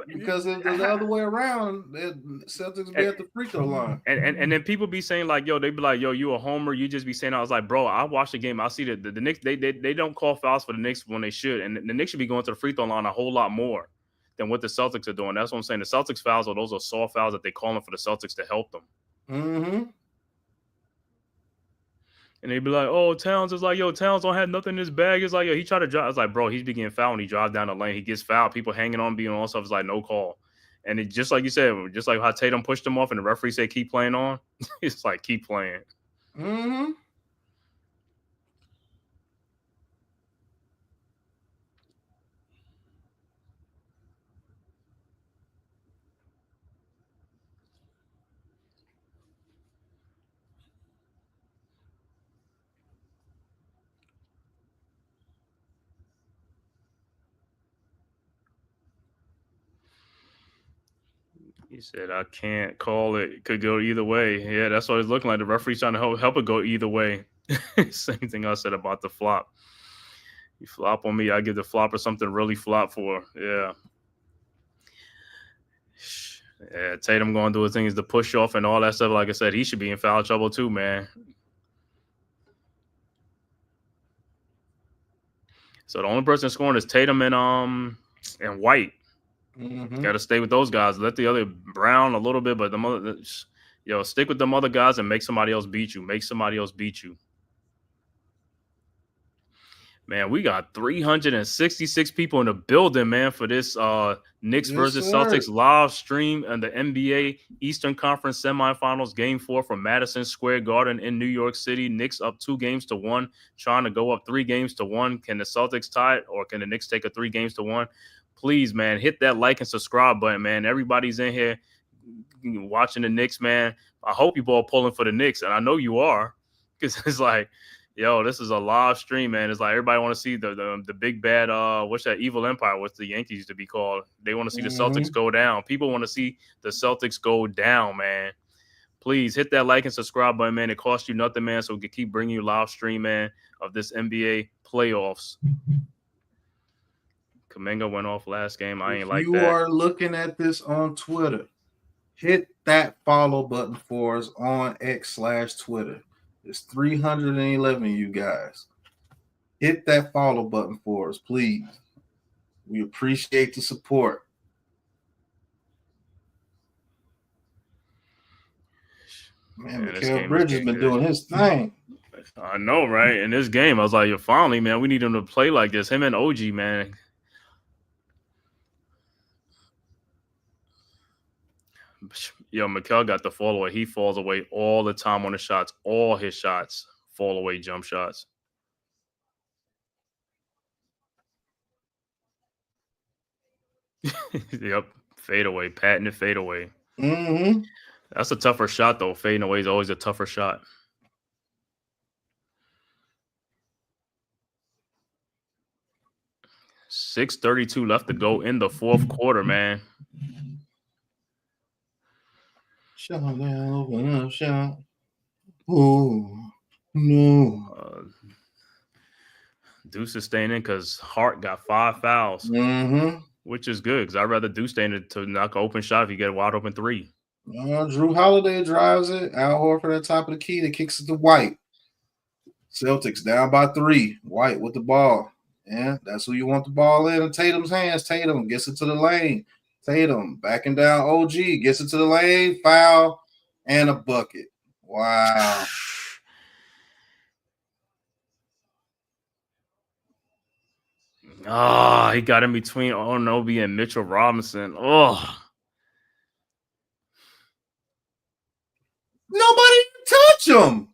S3: Because if the other way around, the Celtics be at the free throw line.
S4: And then people be saying like, yo, they be like, yo, you a homer. You just be saying, I was like, bro, I watched the game. I see that the Knicks, they don't call fouls for the Knicks when they should. And the Knicks should be going to the free throw line a whole lot more than what the Celtics are doing. That's what I'm saying. The Celtics fouls, those are soft fouls that they calling for the Celtics to help them.
S3: Mm-hmm.
S4: And they be like, oh, Towns is like, yo, Towns don't have nothing in his bag. It's like, yo, he tried to drive. I was like, bro, he's be getting fouled when he drives down the lane. He gets fouled. People hanging on, being on stuff. It's like, no call. And it just like you said, just like how Tatum pushed him off and the referee said, keep playing on. It's like, keep playing.
S3: Mm-hmm.
S4: He said, I can't call it. It could go either way. Yeah, that's what it's looking like. The referee's trying to help it go either way. Same thing I said about the flop. You flop on me, I give the flopper something really flop for. Yeah. Yeah, Tatum going to do his thing is the push off and all that stuff. Like I said, he should be in foul trouble too, man. So the only person scoring is Tatum and White.
S3: Mm-hmm.
S4: Got to stay with those guys. Let the other Brown a little bit, but stick with them other guys and make somebody else beat you. Make somebody else beat you. Man, we got 366 people in the building, man, for this Knicks versus Celtics live stream and the NBA Eastern Conference semifinals, Game 4 from Madison Square Garden in New York City. Knicks up 2-1, trying to go up 3-1. Can the Celtics tie it, or can the Knicks take a 3-1? Please, man, hit that like and subscribe button, man. Everybody's in here watching the Knicks, man. I hope you all pulling for the Knicks, and I know you are, because it's like, yo, this is a live stream, man. It's like everybody want to see the big bad, what's that, evil empire, what's the Yankees used to be called. They want to see the Celtics go down. People want to see the Celtics go down, man. Please hit that like and subscribe button, man. It costs you nothing, man, so we can keep bringing you live stream, man, of this NBA playoffs. Kuminga went off last game. I ain't like that. If
S3: you are looking at this on Twitter, hit that follow button for us on X/Twitter. It's 311, you guys. Hit that follow button for us, please. We appreciate the support. Man, Mikal Bridges been doing his thing.
S4: I know, right? In this game, I was like, finally, man, we need him to play like this. Him and OG, man. Yo, Mikal got the fall away. He falls away all the time on the shots. All his shots fall away jump shots. Yep, fade away, patented fade away.
S3: Mm-hmm.
S4: That's a tougher shot, though. Fading away is always a tougher shot. .632 left to go in the fourth quarter, man.
S3: Shut down, open up shop. Oh no.
S4: Deuce is staying in because Hart got 5 fouls, which is good because I'd rather Deuce stay in to knock an open shot if you get a wide open 3.
S3: Drew Holiday drives it. Al Horford at the top of the key that kicks it to White. Celtics down by 3. White with the ball. Yeah, that's who you want the ball in Tatum's hands. Tatum gets it to the lane. Tatum backing down OG, gets it to the lane, foul, and a bucket. Wow.
S4: Oh, he got in between Onobi and Mitchell Robinson. Oh.
S3: Nobody touch him.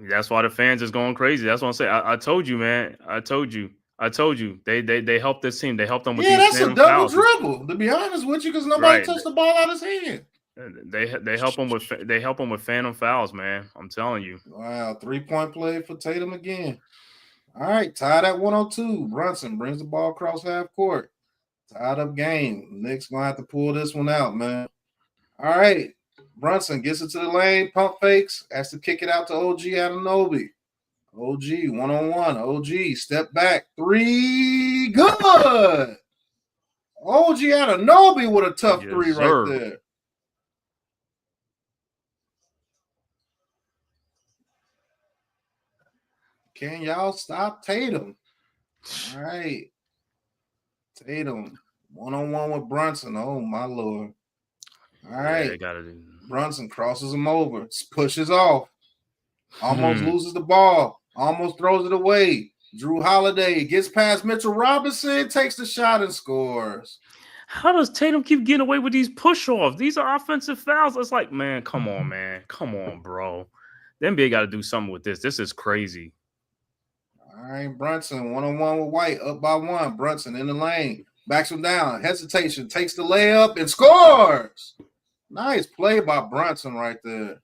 S4: That's why the fans is going crazy. That's what I'm saying. I told you, man. I told you. They helped this team. They helped them with these
S3: that's a double
S4: fouls.
S3: dribble. To be honest with you, because nobody touched the ball out of his hand.
S4: They help him with phantom fouls, man. I'm telling you.
S3: Wow, 3-point play for Tatum again. All right, tied at 102. Brunson brings the ball across half court. Tied up game. Knicks gonna have to pull this one out, man. All right, Brunson gets it to the lane, pump fakes, has to kick it out to OG Anunoby. OG one-on-one. OG step back 3, good. OG Anunoby with a tough 3 right there. Can y'all stop Tatum? All right. Tatum, one-on-one with Brunson. Oh, my Lord. All right. Brunson crosses him over, pushes off, almost loses the ball, almost throws it away. Drew Holiday gets past Mitchell Robinson, takes the shot and scores.
S4: How does Tatum keep getting away with these push-offs? These are offensive fouls. It's like, man, come on, man. Come on, bro. The NBA got to do something with this. This is crazy.
S3: All right, Brunson, one-on-one with White, up by 1. Brunson in the lane, backs him down, hesitation, takes the layup and scores. Nice play by Brunson right there.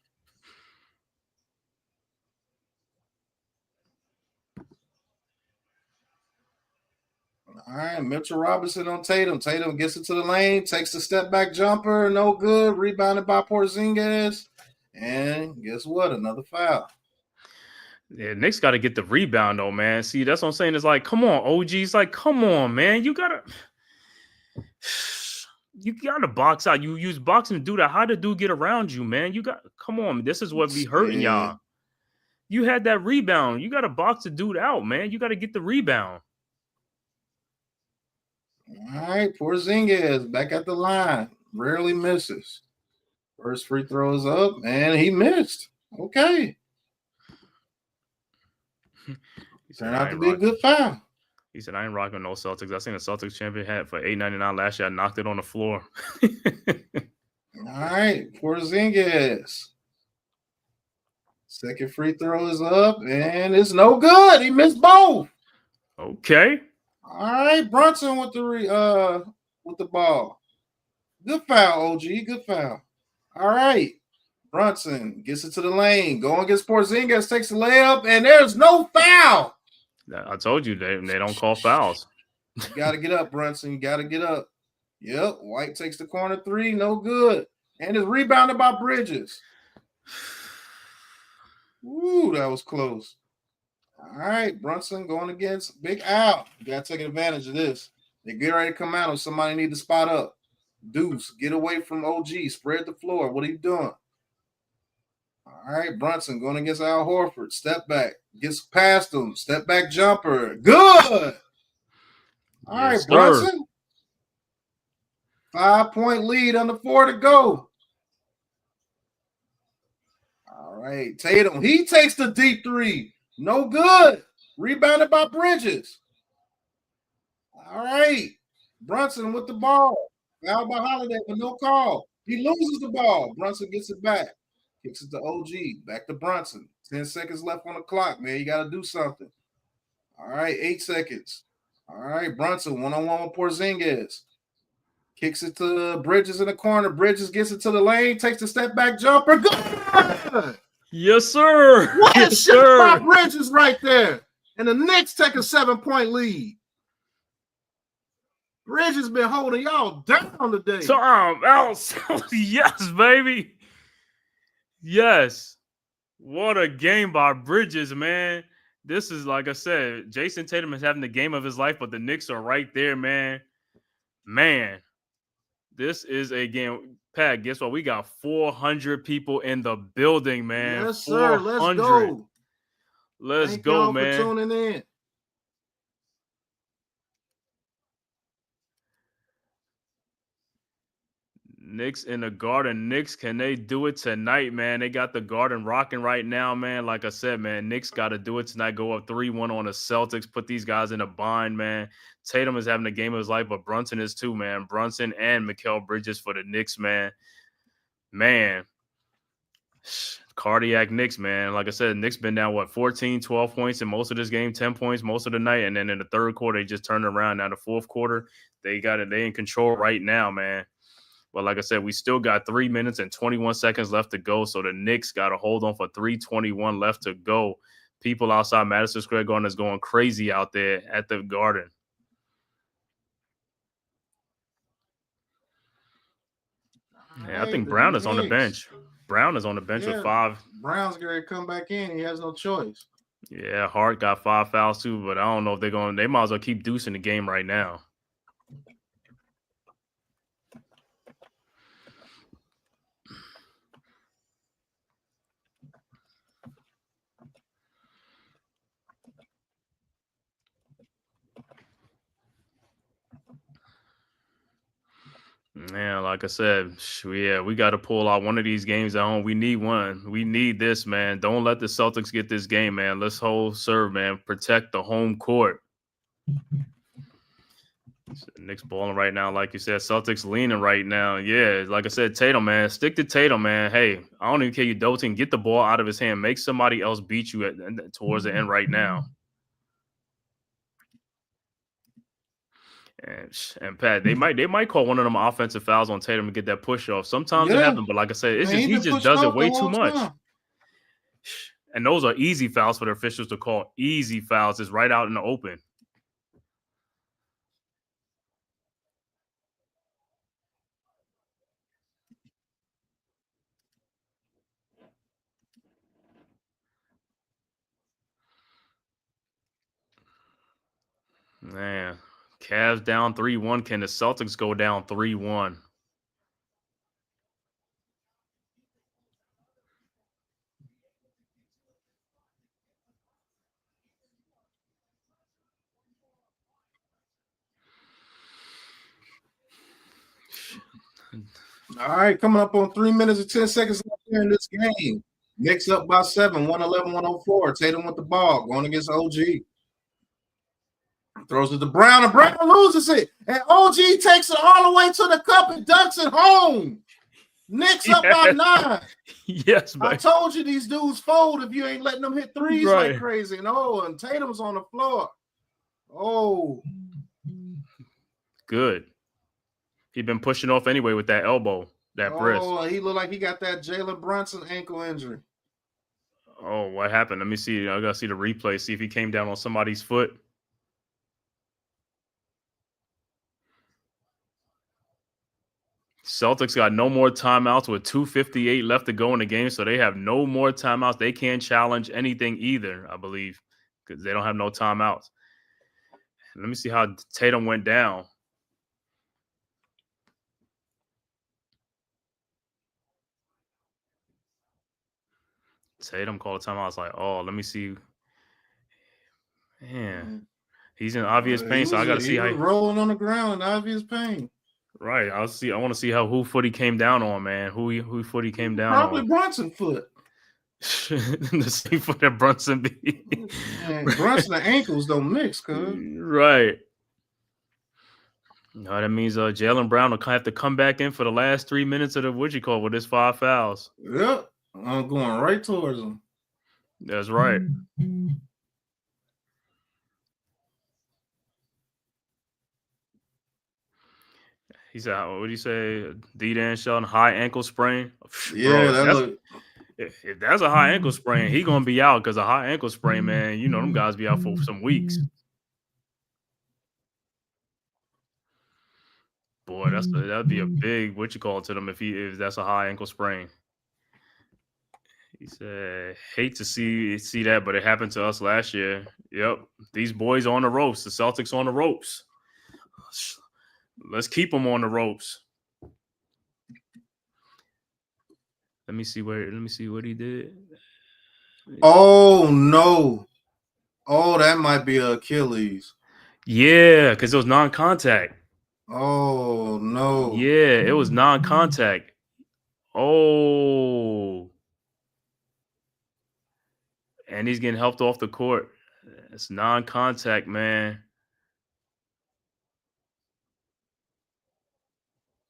S3: All right, Mitchell Robinson on Tatum. Tatum gets it to the lane, takes the step-back jumper, no good, rebounded by Porzingis. And guess what? Another foul.
S4: Yeah, Knicks got to get the rebound, though, man. See, that's what I'm saying. It's like, come on, OG. It's like, come on, man. You got to box out. You use boxing to do that. How did dude get around you, man? Come on. This is what be hurting y'all. You had that rebound. You got to box the dude out, man. You got to get the rebound.
S3: All right, Porzingis back at the line. Rarely misses. First free throw is up, and he missed. Okay. Turned out to be a good foul.
S4: He said, I ain't rocking no Celtics. I seen a Celtics champion hat for $8.99 last year. I knocked it on the floor.
S3: All right, Porzingis. Second free throw is up, and it's no good. He missed both.
S4: Okay.
S3: All right, Brunson with the ball. Good foul, OG. Good foul. All right. Brunson gets it to the lane. Going against Porzingis, takes the layup, and there's no foul.
S4: I told you they don't call fouls.
S3: You got to get up, Brunson. You got to get up. Yep. White takes the corner 3. No good. And is rebounded by Bridges. Ooh, that was close. All right. Brunson going against Big Al. You got to take advantage of this. They get ready to come out if somebody need to spot up. Deuce, get away from OG. Spread the floor. What are you doing? All right, Brunson going against Al Horford. Step back. Gets past him. Step back jumper. Good. All right,
S4: sir.
S3: Brunson. 5-point lead, under 4 to go. All right, Tatum. He takes the deep 3. No good. Rebounded by Bridges. All right. Brunson with the ball. Foul by Holiday, but no call. He loses the ball. Brunson gets it back. Kicks it to OG. Back to Brunson. 10 seconds left on the clock, man. You got to do something. All right, 8 seconds. All right, Brunson, one-on-one with Porzingis. Kicks it to Bridges in the corner. Bridges gets it to the lane, takes the step-back jumper. Good!
S4: Yes, sir.
S3: What
S4: yes,
S3: a shot by Bridges right there. And the Knicks take a 7-point lead. Bridges been holding y'all down today.
S4: Time out. Yes, baby. Yes. What a game by Bridges, man. This is, like I said, Jason Tatum is having the game of his life, but the Knicks are right there, man. Man, this is a game. Pat, guess what? We got 400 people in the building, man.
S3: Yes, sir.
S4: 400.
S3: Let's go.
S4: Let's go, man.
S3: For tuning in.
S4: Knicks in the Garden. Knicks, can they do it tonight, man? They got the Garden rocking right now, man. Like I said, man, Knicks got to do it tonight. Go up 3-1 on the Celtics. Put these guys in a bind, man. Tatum is having the game of his life, but Brunson is too, man. Brunson and Mikal Bridges for the Knicks, man. Man. Cardiac Knicks, man. Like I said, Knicks been down, 14, 12 points in most of this game, 10 points most of the night. And then in the third quarter, they just turned around. Now the fourth quarter, they got it. They in control right now, man. But like I said, we still got 3 minutes and 21 seconds left to go. So the Knicks got to hold on for 3:21 left to go. People outside Madison Square Garden is going crazy out there at the Garden. Yeah, I think Brown is on the bench. Brown is on the bench with 5.
S3: Brown's going to come back in. He has no choice.
S4: Yeah, Hart got 5 fouls too, but I don't know if they're going. They might as well keep deucing the game right now. Man, like I said, we got to pull out one of these games at home. We need one. We need this, man. Don't let the Celtics get this game, man. Let's hold serve, man. Protect the home court. Knicks balling right now, like you said. Celtics leaning right now. Yeah, like I said, Tatum, man. Stick to Tatum, man. Hey, I don't even care you doting. Get the ball out of his hand. Make somebody else beat you towards the end right now. And Pat, they might call one of them offensive fouls on Tatum to get that push off. Sometimes it happens, but like I said, it's he just does it way too much. And those are easy fouls for the officials to call. Easy fouls is right out in the open. Man, Cavs down 3-1. Can the Celtics go down 3-1?
S3: All right, coming up on 3 minutes and 10 seconds left here in this game. Knicks up by 7, 111-104. Tatum with the ball, going against OG. Throws it to Brown, and Brown loses it. And OG takes it all the way to the cup and dunks it home. Knicks up by 9.
S4: Yes, man.
S3: I told you these dudes fold if you ain't letting them hit threes like crazy. And Tatum's on the floor. Oh.
S4: Good. He'd been pushing off anyway with that elbow, that wrist.
S3: Oh, he looked like he got that Jalen Brunson ankle injury.
S4: Oh, what happened? Let me see. I got to see the replay, see if he came down on somebody's foot. Celtics got no more timeouts with 2:58 left to go in the game, so they have no more timeouts. They can't challenge anything either, I believe, because they don't have no timeouts. Let me see how Tatum went down. Tatum called a timeout. I was like, oh, let me see. Man, he's in obvious pain, so I got to see how
S3: he's rolling on the ground in obvious pain.
S4: Right, I want to see who foot he came down on, man. Who foot he came down
S3: Probably
S4: on.
S3: Brunson foot.
S4: The same foot that Brunson be.
S3: Man, Brunson and ankles don't mix, cuz.
S4: Right. No, that means Jaylen Brown will have to come back in for the last 3 minutes of the with his 5 fouls.
S3: Yep. I'm going right towards him.
S4: That's right. He said, what do you say? D-Dan Sheldon, high ankle sprain?
S3: Yeah,
S4: bro, if that's a high ankle sprain, he going to be out because a high ankle sprain, man, you know, them guys be out for some weeks. Boy, that'd be a big to them if that's a high ankle sprain. He said, hate to see that, but it happened to us last year. Yep. These boys on the ropes. The Celtics on the ropes. Let's keep them on the ropes. Let me see what he did.
S3: Oh no. Oh, that might be Achilles.
S4: Yeah, because it was non-contact.
S3: Oh no.
S4: Yeah, it was non-contact. Oh. And he's getting helped off the court. It's non-contact, man.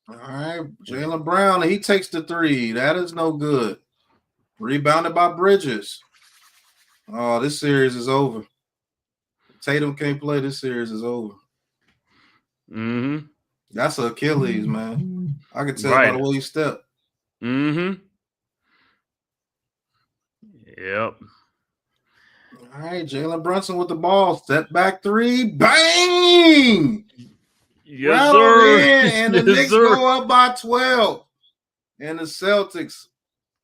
S3: All right, Jaylen Brown, he takes the three. That is no good. Rebounded by Bridges. Oh, this series is over. Tatum can't play. This series is over.
S4: Mm-hmm.
S3: That's Achilles, man. I can tell
S4: Right.
S3: by the way he stepped.
S4: Mm-hmm. Yep.
S3: All right, Jalen Brunson with the ball. Step back three. Bang!
S4: Yes,
S3: Rattle
S4: sir.
S3: in, and the
S4: Yes,
S3: Knicks
S4: sir.
S3: go up by 12. And the Celtics,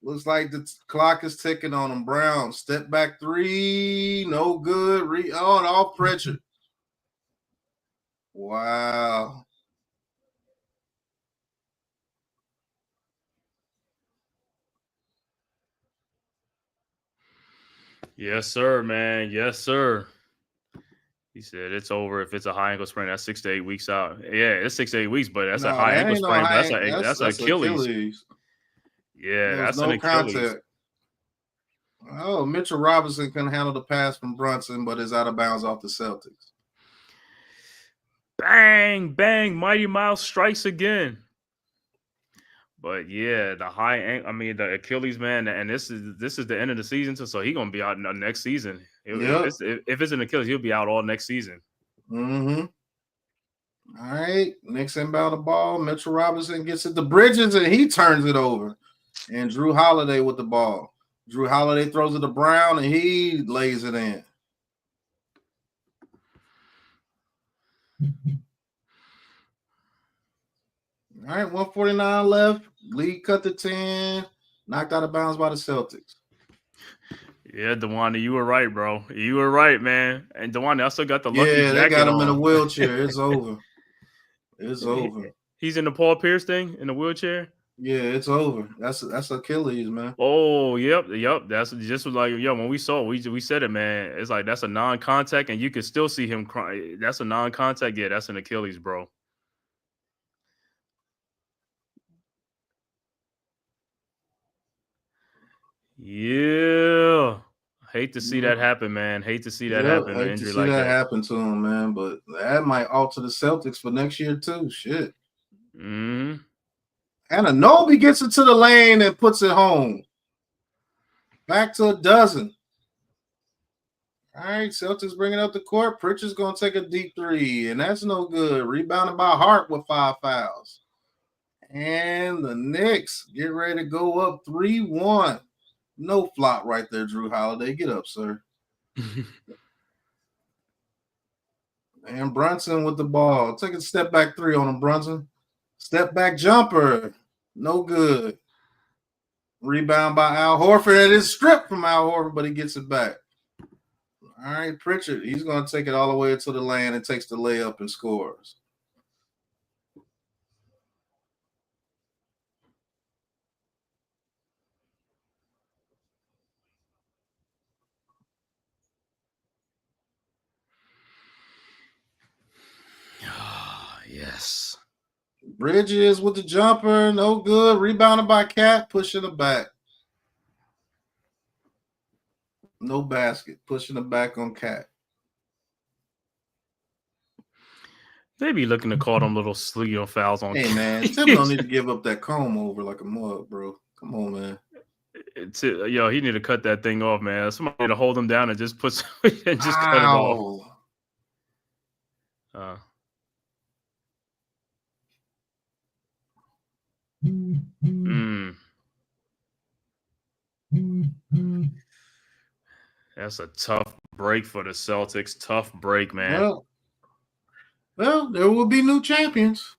S3: looks like the clock is ticking on them. Brown, step back three. No good. All pressure. Wow.
S4: Yes, sir, man. Yes, sir. He said it's over if it's a high ankle sprain. That's 6 to 8 weeks out. Yeah, it's 6 to 8 weeks, but that's a high ankle sprain. That's Achilles. Yeah, that's an Achilles.
S3: Contact. Oh, Mitchell Robinson can handle the pass from Brunson, but is out of bounds off the Celtics.
S4: Bang, bang, Mighty Mouse strikes again. But yeah, the Achilles, man, and this is the end of the season, so he's gonna be out next season. If it's an Achilles, he'll be out all next season.
S3: Mm-hmm. All right, Knicks inbound the ball. Mitchell Robinson gets it to Bridges, and he turns it over. And Drew Holiday with the ball. Drew Holiday throws it to Brown, and he lays it in. All right, 149 left. Lead cut to 10. Knocked out of bounds by the Celtics.
S4: Yeah, DeWanda, you were right, bro. You were right, man. And DeWanda, I still got the lucky jacket.
S3: Yeah, they got him in a wheelchair. It's over. It's over.
S4: He's in the Paul Pierce thing in the wheelchair.
S3: Yeah, it's over. That's Achilles, man.
S4: Oh, yep. That's just like when we saw we said it, man. It's like that's a non-contact, and you can still see him crying. That's a non-contact. Yeah, that's an Achilles, bro. Yeah. Hate to see that happen, man. Hate to see that happen.
S3: Hate to see that happen to him, man. But that might alter the Celtics for next year too. Shit.
S4: Mm-hmm.
S3: And Anobi gets it to the lane and puts it home. Back to a dozen. All right, Celtics bringing up the court. Pritchard's going to take a deep three, and that's no good. Rebounded by Hart with 5 fouls. And the Knicks get ready to go up 3-1. No flop right there, Drew Holiday. Get up, sir. And Brunson with the ball. Take a step back three on him, Brunson. Step back jumper. No good. Rebound by Al Horford. It is stripped from Al Horford, but he gets it back. All right, Pritchard. He's going to take it all the way to the lane and takes the layup and scores.
S4: Yes.
S3: Bridges with the jumper. No good. Rebounded by Cat. Pushing it back. No basket. Pushing it back on Cat.
S4: They be looking to call them little sleeve fouls on.
S3: Hey, man. Tim don't need to give up that comb over like a mug, bro. Come on, man.
S4: He need to cut that thing off, man. Somebody need to hold him down and just cut it off. That's a tough break for the Celtics. Tough break, man.
S3: Well, there will be new champions.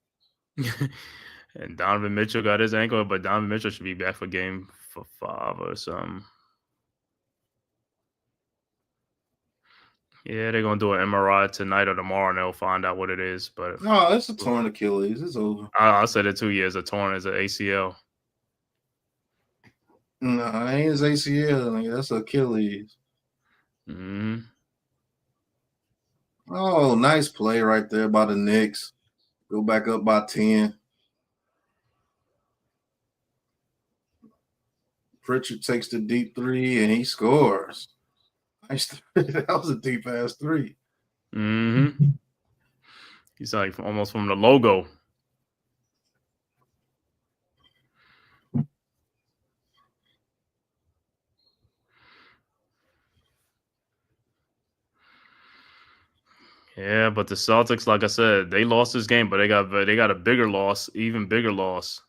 S4: And Donovan Mitchell got his ankle, but Donovan Mitchell should be back for game 5 or something. Yeah, they're gonna do an MRI tonight or tomorrow, and they'll find out what it is. But
S3: No, it's a torn Achilles. It's over.
S4: I said it 2 years. A torn is an ACL.
S3: No, it ain't his ACL. Nigga. That's Achilles.
S4: Mm-hmm.
S3: Oh, nice play right there by the Knicks. Go back up by 10. Pritchard takes the deep 3 and he scores. Nice. That was a deep ass 3.
S4: Mm-hmm. He's like almost from the logo. Yeah, but the Celtics, like I said, they lost this game, but they got a bigger loss, even bigger loss.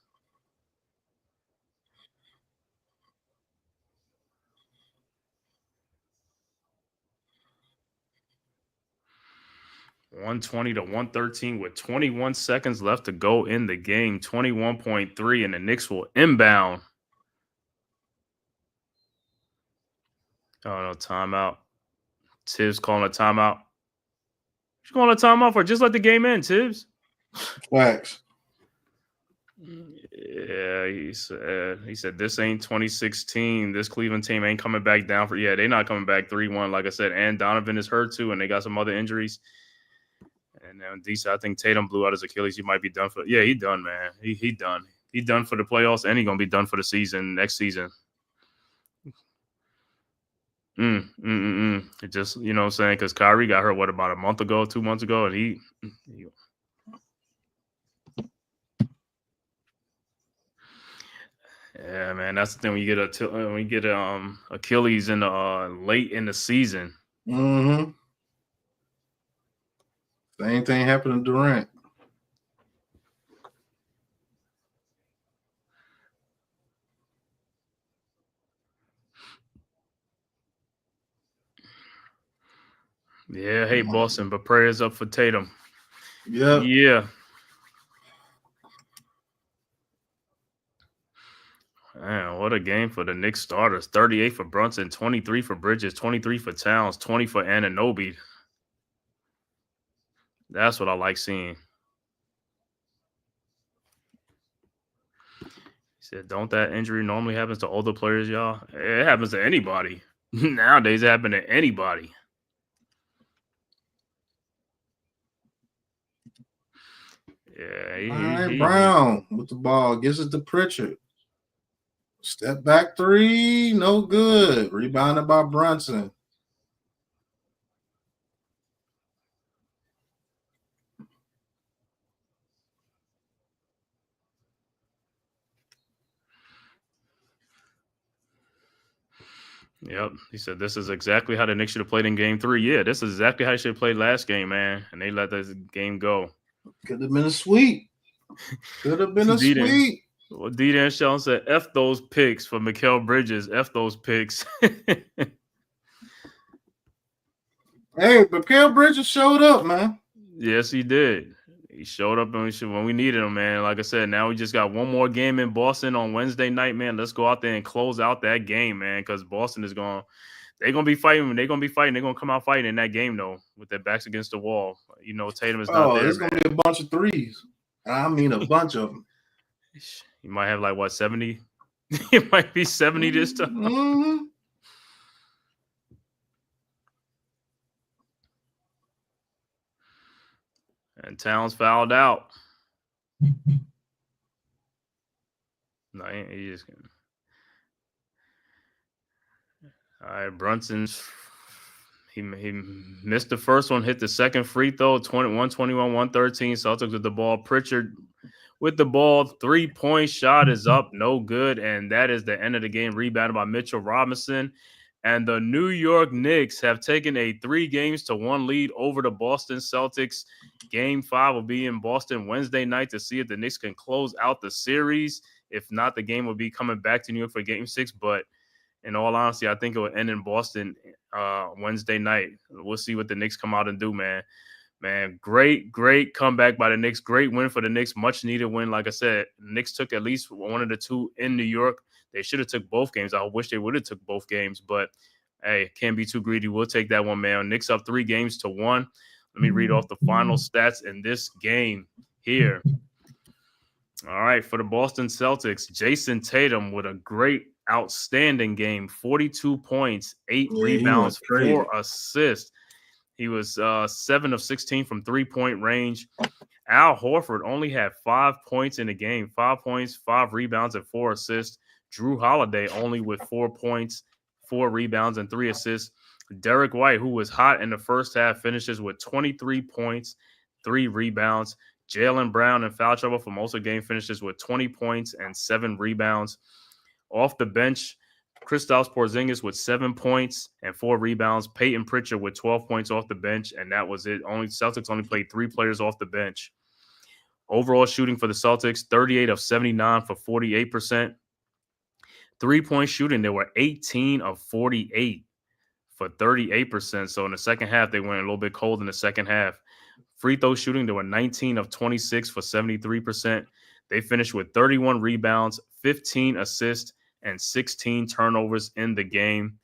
S4: $120 to 113 with 21 seconds left to go in the game. 21.3, and the Knicks will inbound. Oh no, timeout. Tibbs calling a timeout. He's calling a timeout for just let the game end, Tibbs.
S3: Wax.
S4: Yeah, he said this ain't 2016. This Cleveland team ain't coming back down for. Yeah, they're not coming back 3-1. Like I said, and Donovan is hurt too, and they got some other injuries. And then I think Tatum blew out his Achilles. He might be done for. Yeah, he done, man. He done. He done for the playoffs, and he gonna be done for the season next season. It just, you know what I'm saying? Because Kyrie got hurt, about a month ago, 2 months ago, and he yeah, man, that's the thing when you get Achilles in the late in the season.
S3: Mm-hmm. Same thing happened to Durant.
S4: Yeah, hey Boston, but prayers up for Tatum.
S3: Yeah.
S4: Man, what a game for the Knicks starters. 38 for Brunson, 23 for Bridges, 23 for Towns, 20 for Anunoby. That's what I like seeing. He said, don't that injury normally happens to older players, y'all? It happens to anybody. Nowadays, it happens to anybody. Yeah,
S3: Brown with the ball. Gives it to Pritchard. Step back 3. No good. Rebounded by Brunson.
S4: Yep. He said this is exactly how the Knicks should have played in game 3. Yeah, this is exactly how they should have played last game, man. And they let this game go.
S3: Could have been a sweep. Could have been a sweep.
S4: Well, D-Dan Sheldon said, F those picks for Mikal Bridges. F those picks.
S3: Hey, Mikal Bridges showed up, man.
S4: Yes, he did. He showed up when we needed him, man. Like I said, now we just got one more game in Boston on Wednesday night, man. Let's go out there and close out that game, man, because Boston is going – they're going to be fighting. They're going to be fighting. They're going to come out fighting in that game, though, with their backs against the wall. You know, Tatum is not there.
S3: It's going to be a bunch of threes. I mean, a bunch of them.
S4: You might have, 70? It might be 70 this time.
S3: Mm-hmm.
S4: And Towns fouled out. No, he just – all right, Brunson's he missed the first one, hit the second free throw, 121, 113. Celtics with the ball. Pritchard with the ball, 3-point shot is up, no good, and that is the end of the game. Rebounded by Mitchell Robinson. And the New York Knicks have taken a 3-1 lead over the Boston Celtics. Game 5 will be in Boston Wednesday night to see if the Knicks can close out the series. If not, the game will be coming back to New York for Game 6. But in all honesty, I think it will end in Boston Wednesday night. We'll see what the Knicks come out and do, man. Man, great comeback by the Knicks. Great win for the Knicks. Much needed win. Like I said, Knicks took at least one of the two in New York. They should have took both games. I wish they would have took both games, but hey, can't be too greedy. We'll take that one, man. Knicks up 3-1. Let me read off the final stats in this game here. All right, for the Boston Celtics, Jason Tatum with a great, outstanding game. 42 points, 8 rebounds, 4 assists. He was 7 of 16 from three-point range. Al Horford only had 5 points in the game. 5 points, 5 rebounds, and 4 assists. Drew Holiday only with 4 points, 4 rebounds, and 3 assists. Derek White, who was hot in the first half, finishes with 23 points, 3 rebounds. Jaylen Brown in foul trouble for most of the game finishes with 20 points and 7 rebounds. Off the bench, Kristaps Porzingis with 7 points and 4 rebounds. Peyton Pritchard with 12 points off the bench, and that was it. Celtics only played 3 players off the bench. Overall shooting for the Celtics, 38 of 79 for 48%. 3-point shooting, they were 18 of 48 for 38%. So in the second half, they went a little bit cold in the second half. Free throw shooting, they were 19 of 26 for 73%. They finished with 31 rebounds, 15 assists, and 16 turnovers in the game.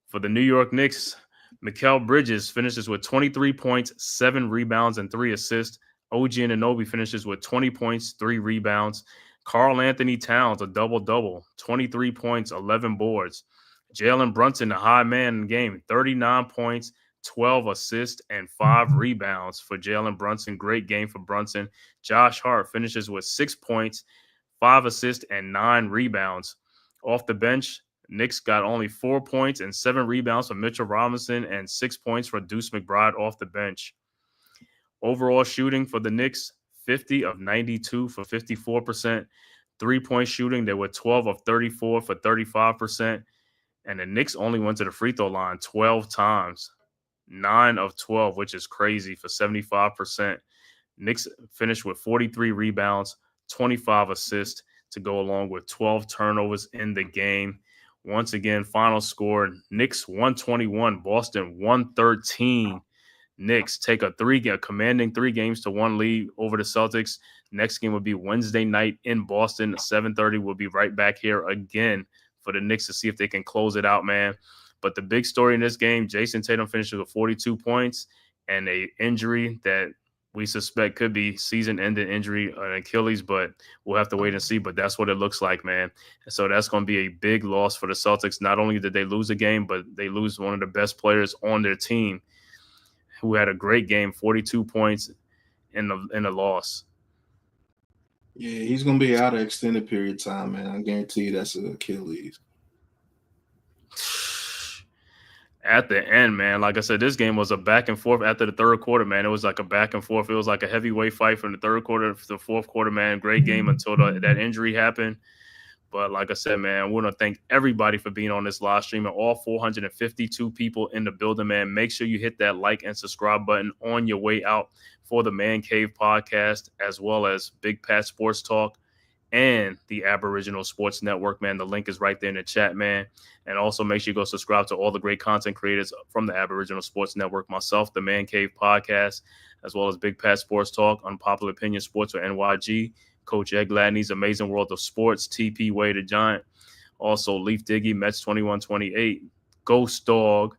S4: For the New York Knicks, Mikal Bridges finishes with 23 points, 7 rebounds, and 3 assists. OG Anunoby finishes with 20 points, 3 rebounds. Karl Anthony Towns, a double-double, 23 points, 11 boards. Jalen Brunson, the high man in the game, 39 points, 12 assists, and 5 rebounds for Jalen Brunson. Great game for Brunson. Josh Hart finishes with 6 points, 5 assists, and 9 rebounds. Off the bench, Knicks got only 4 points and 7 rebounds from Mitchell Robinson and 6 points for Deuce McBride off the bench. Overall shooting for the Knicks, 50 of 92 for 54%. 3-point shooting, they were 12 of 34 for 35%. And the Knicks only went to the free throw line 12 times. 9 of 12, which is crazy for 75%. Knicks finished with 43 rebounds, 25 assists to go along with 12 turnovers in the game. Once again, final score, Knicks 121, Boston 113. Knicks take a commanding 3-1 lead over the Celtics. Next game will be Wednesday night in Boston. 7:30. We'll be right back here again for the Knicks to see if they can close it out, man. But the big story in this game, Jason Tatum finishes with 42 points and an injury that we suspect could be season-ending injury, an Achilles, but we'll have to wait and see. But that's what it looks like, man. And so that's going to be a big loss for the Celtics. Not only did they lose a game, but they lose one of the best players on their team who had a great game, 42 points in the loss.
S3: Yeah, he's going to be out of extended period of time, man. I guarantee you that's an Achilles.
S4: At the end, man, like I said, this game was a back and forth after the third quarter, man. It was like a back and forth. It was like a heavyweight fight from the third quarter to the fourth quarter, man. Great game until that injury happened. But like I said, man, I want to thank everybody for being on this live stream and all 452 people in the building, man. Make sure you hit that like and subscribe button on your way out for the Man Cave podcast, as well as Big Pat Sports Talk and the Aboriginal Sports Network, man. The link is right there in the chat, man. And also make sure you go subscribe to all the great content creators from the Aboriginal Sports Network, myself, the Man Cave podcast, as well as Big Pat Sports Talk, Unpopular Opinion Sports or NYG, Coach Ed Gladney's Amazing World of Sports, TP Way the Giant, also Leaf Diggy, Mets 2128, Ghost Dog,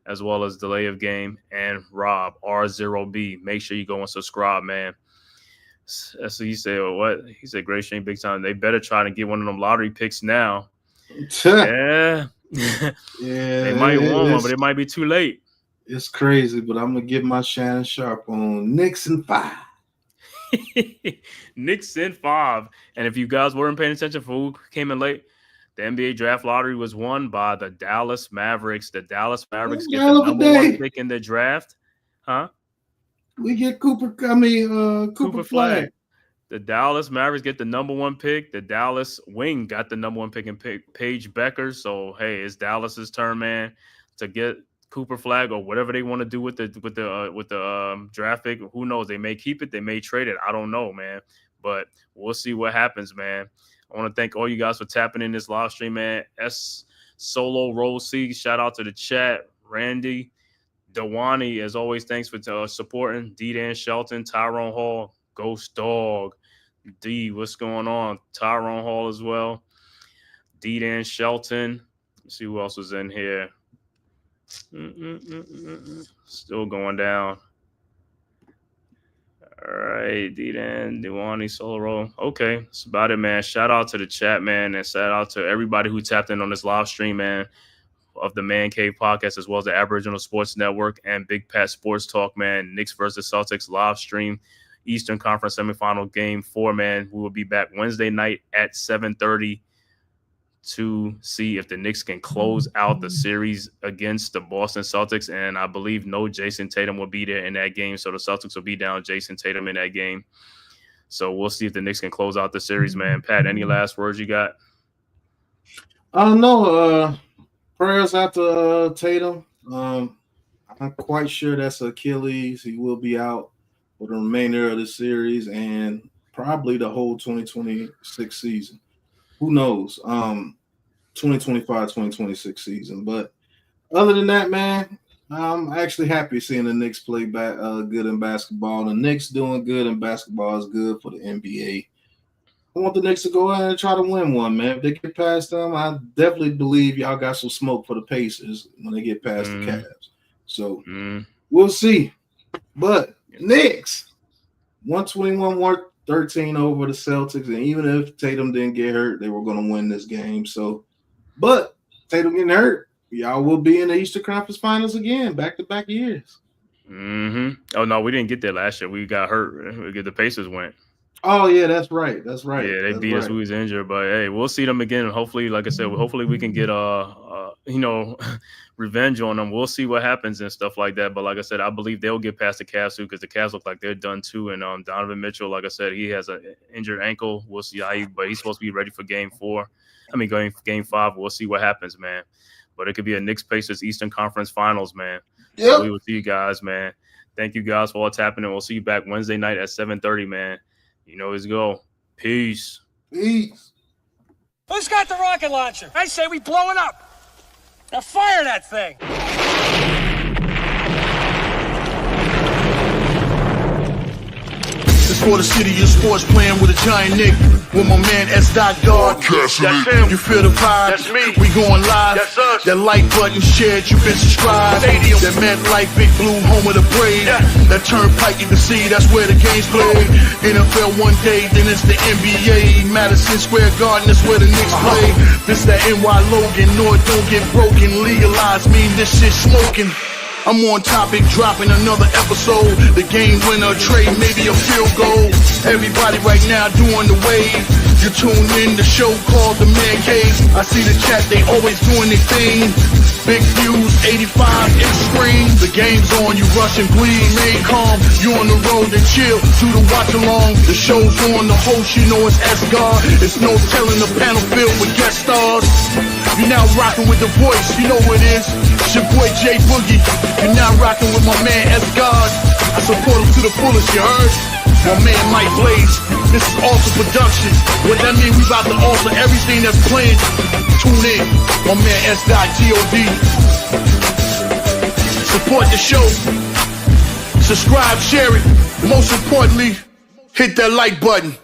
S4: as well as Delay of Game, and Rob, R0B. Make sure you go and subscribe, man. So he said, what? He said, Great Shane, big time. They better try to get one of them lottery picks now. Yeah.
S3: Yeah.
S4: They might want one, but it might be too late.
S3: It's crazy, but I'm going to get my Shannon Sharp on Knicks in 5.
S4: Knicks in 5. And if you guys weren't paying attention for who came in late, the NBA draft lottery was won by the Dallas Mavericks. The Dallas Mavericks get the number 1 pick in the draft. Huh?
S3: We get Cooper Flag.
S4: The Dallas Mavericks get the number 1 pick. The Dallas Wing got the number 1 pick in Paige Becker. So, hey, it's Dallas's turn, man, to get Cooper Flag or whatever they want to do with the draft pick. Who knows? They may keep it. They may trade it. I don't know, man. But we'll see what happens, man. I want to thank all you guys for tapping in this live stream, man. S Solo Roll C, shout out to the chat. Randy, Dewani, as always, thanks for supporting. D-Dan Shelton, Tyrone Hall, Ghost Dog. D, what's going on? Tyrone Hall as well. D-Dan Shelton. Let's see who else was in here. Still going down. All right, D-Dan, Dewani, Solaro. Okay, that's about it, man. Shout out to the chat, man, and shout out to everybody who tapped in on this live stream, man, of the Man-Cave podcast, as well as the Aboriginal Sports Network and Big Pat Sports Talk, man. Knicks versus Celtics live stream, Eastern Conference semifinal game 4, man. We will be back Wednesday night at 7:30 to see if the Knicks can close out the series against the Boston Celtics. And I believe no Jason Tatum will be there in that game. So the Celtics will be down Jason Tatum in that game. So we'll see if the Knicks can close out the series, man. Pat, any last words you got?
S3: No. Prayers out to Tatum. I'm quite sure that's Achilles. He will be out for the remainder of the series and probably the whole 2026 season. Who knows? 2025-2026 season. But other than that, man, I'm actually happy seeing the Knicks play good in basketball. The Knicks doing good in basketball is good for the NBA. I want the Knicks to go ahead and try to win one, man. If they get past them, I definitely believe y'all got some smoke for the Pacers when they get past the Cavs. So we'll see. But Knicks, 121-113 over the Celtics. And even if Tatum didn't get hurt, they were going to win this game. So, but Tatum getting hurt, y'all will be in the Eastern Conference Finals again, back-to-back years.
S4: Oh, no, we didn't get there last year. We got hurt. The Pacers went.
S3: Oh, yeah, that's right. That's right.
S4: Yeah, they beat us. Who was injured, but hey, we'll see them again. And hopefully, like I said, hopefully we can get revenge on them. We'll see what happens and stuff like that. But like I said, I believe they'll get past the Cavs too, because the Cavs look like they're done too. And Donovan Mitchell, like I said, he has an injured ankle. We'll see but he's supposed to be ready for game 5. We'll see what happens, man. But it could be a Knicks Pacers Eastern Conference Finals, man.
S3: Yep.
S4: So we will see you guys, man. Thank you guys for all tapping in. We'll see you back Wednesday night at 7:30, man. You know it's go. Peace.
S3: Peace.
S1: Who's got the rocket launcher? I say we blow it up. Now fire that thing.
S2: It's for the city of sports, playing with a giant Nick. With my man S. God.
S1: That's him.
S2: You feel the vibe?
S1: That's me.
S2: We going live.
S1: That's us.
S2: That like button shared, you been subscribed.
S1: Stadium.
S2: That MetLife, Big Blue, home of the Braves.
S1: Yeah.
S2: That Turnpike, you can see that's where the game's played. NFL one day, then it's the NBA. Madison Square Garden, that's where the Knicks play. This that NY Logan, North don't get broken. Legalize, mean this shit smoking. I'm on topic, dropping another episode. The game winner, trade, maybe a field goal. Everybody right now doing the wave. You tune in the show called TheMan-Cave. I see the chat, they always doing their thing. Big views, 85 inch screen. The game's on, you rush and bleed. Stay calm, you on the road and chill. Do the watch along. The show's on, the host, you know it's S-God. It's no telling the panel filled with guest stars. You're now rocking with the voice, you know what it is. It's your boy J Boogie. You're now rocking with my man S-God. I support him to the fullest, you heard? My man Mike Blaze. This is Alter Production. What that mean? We about to alter everything that's playing. Tune in. My man S.God. Support the show. Subscribe, share it. Most importantly, hit that like button.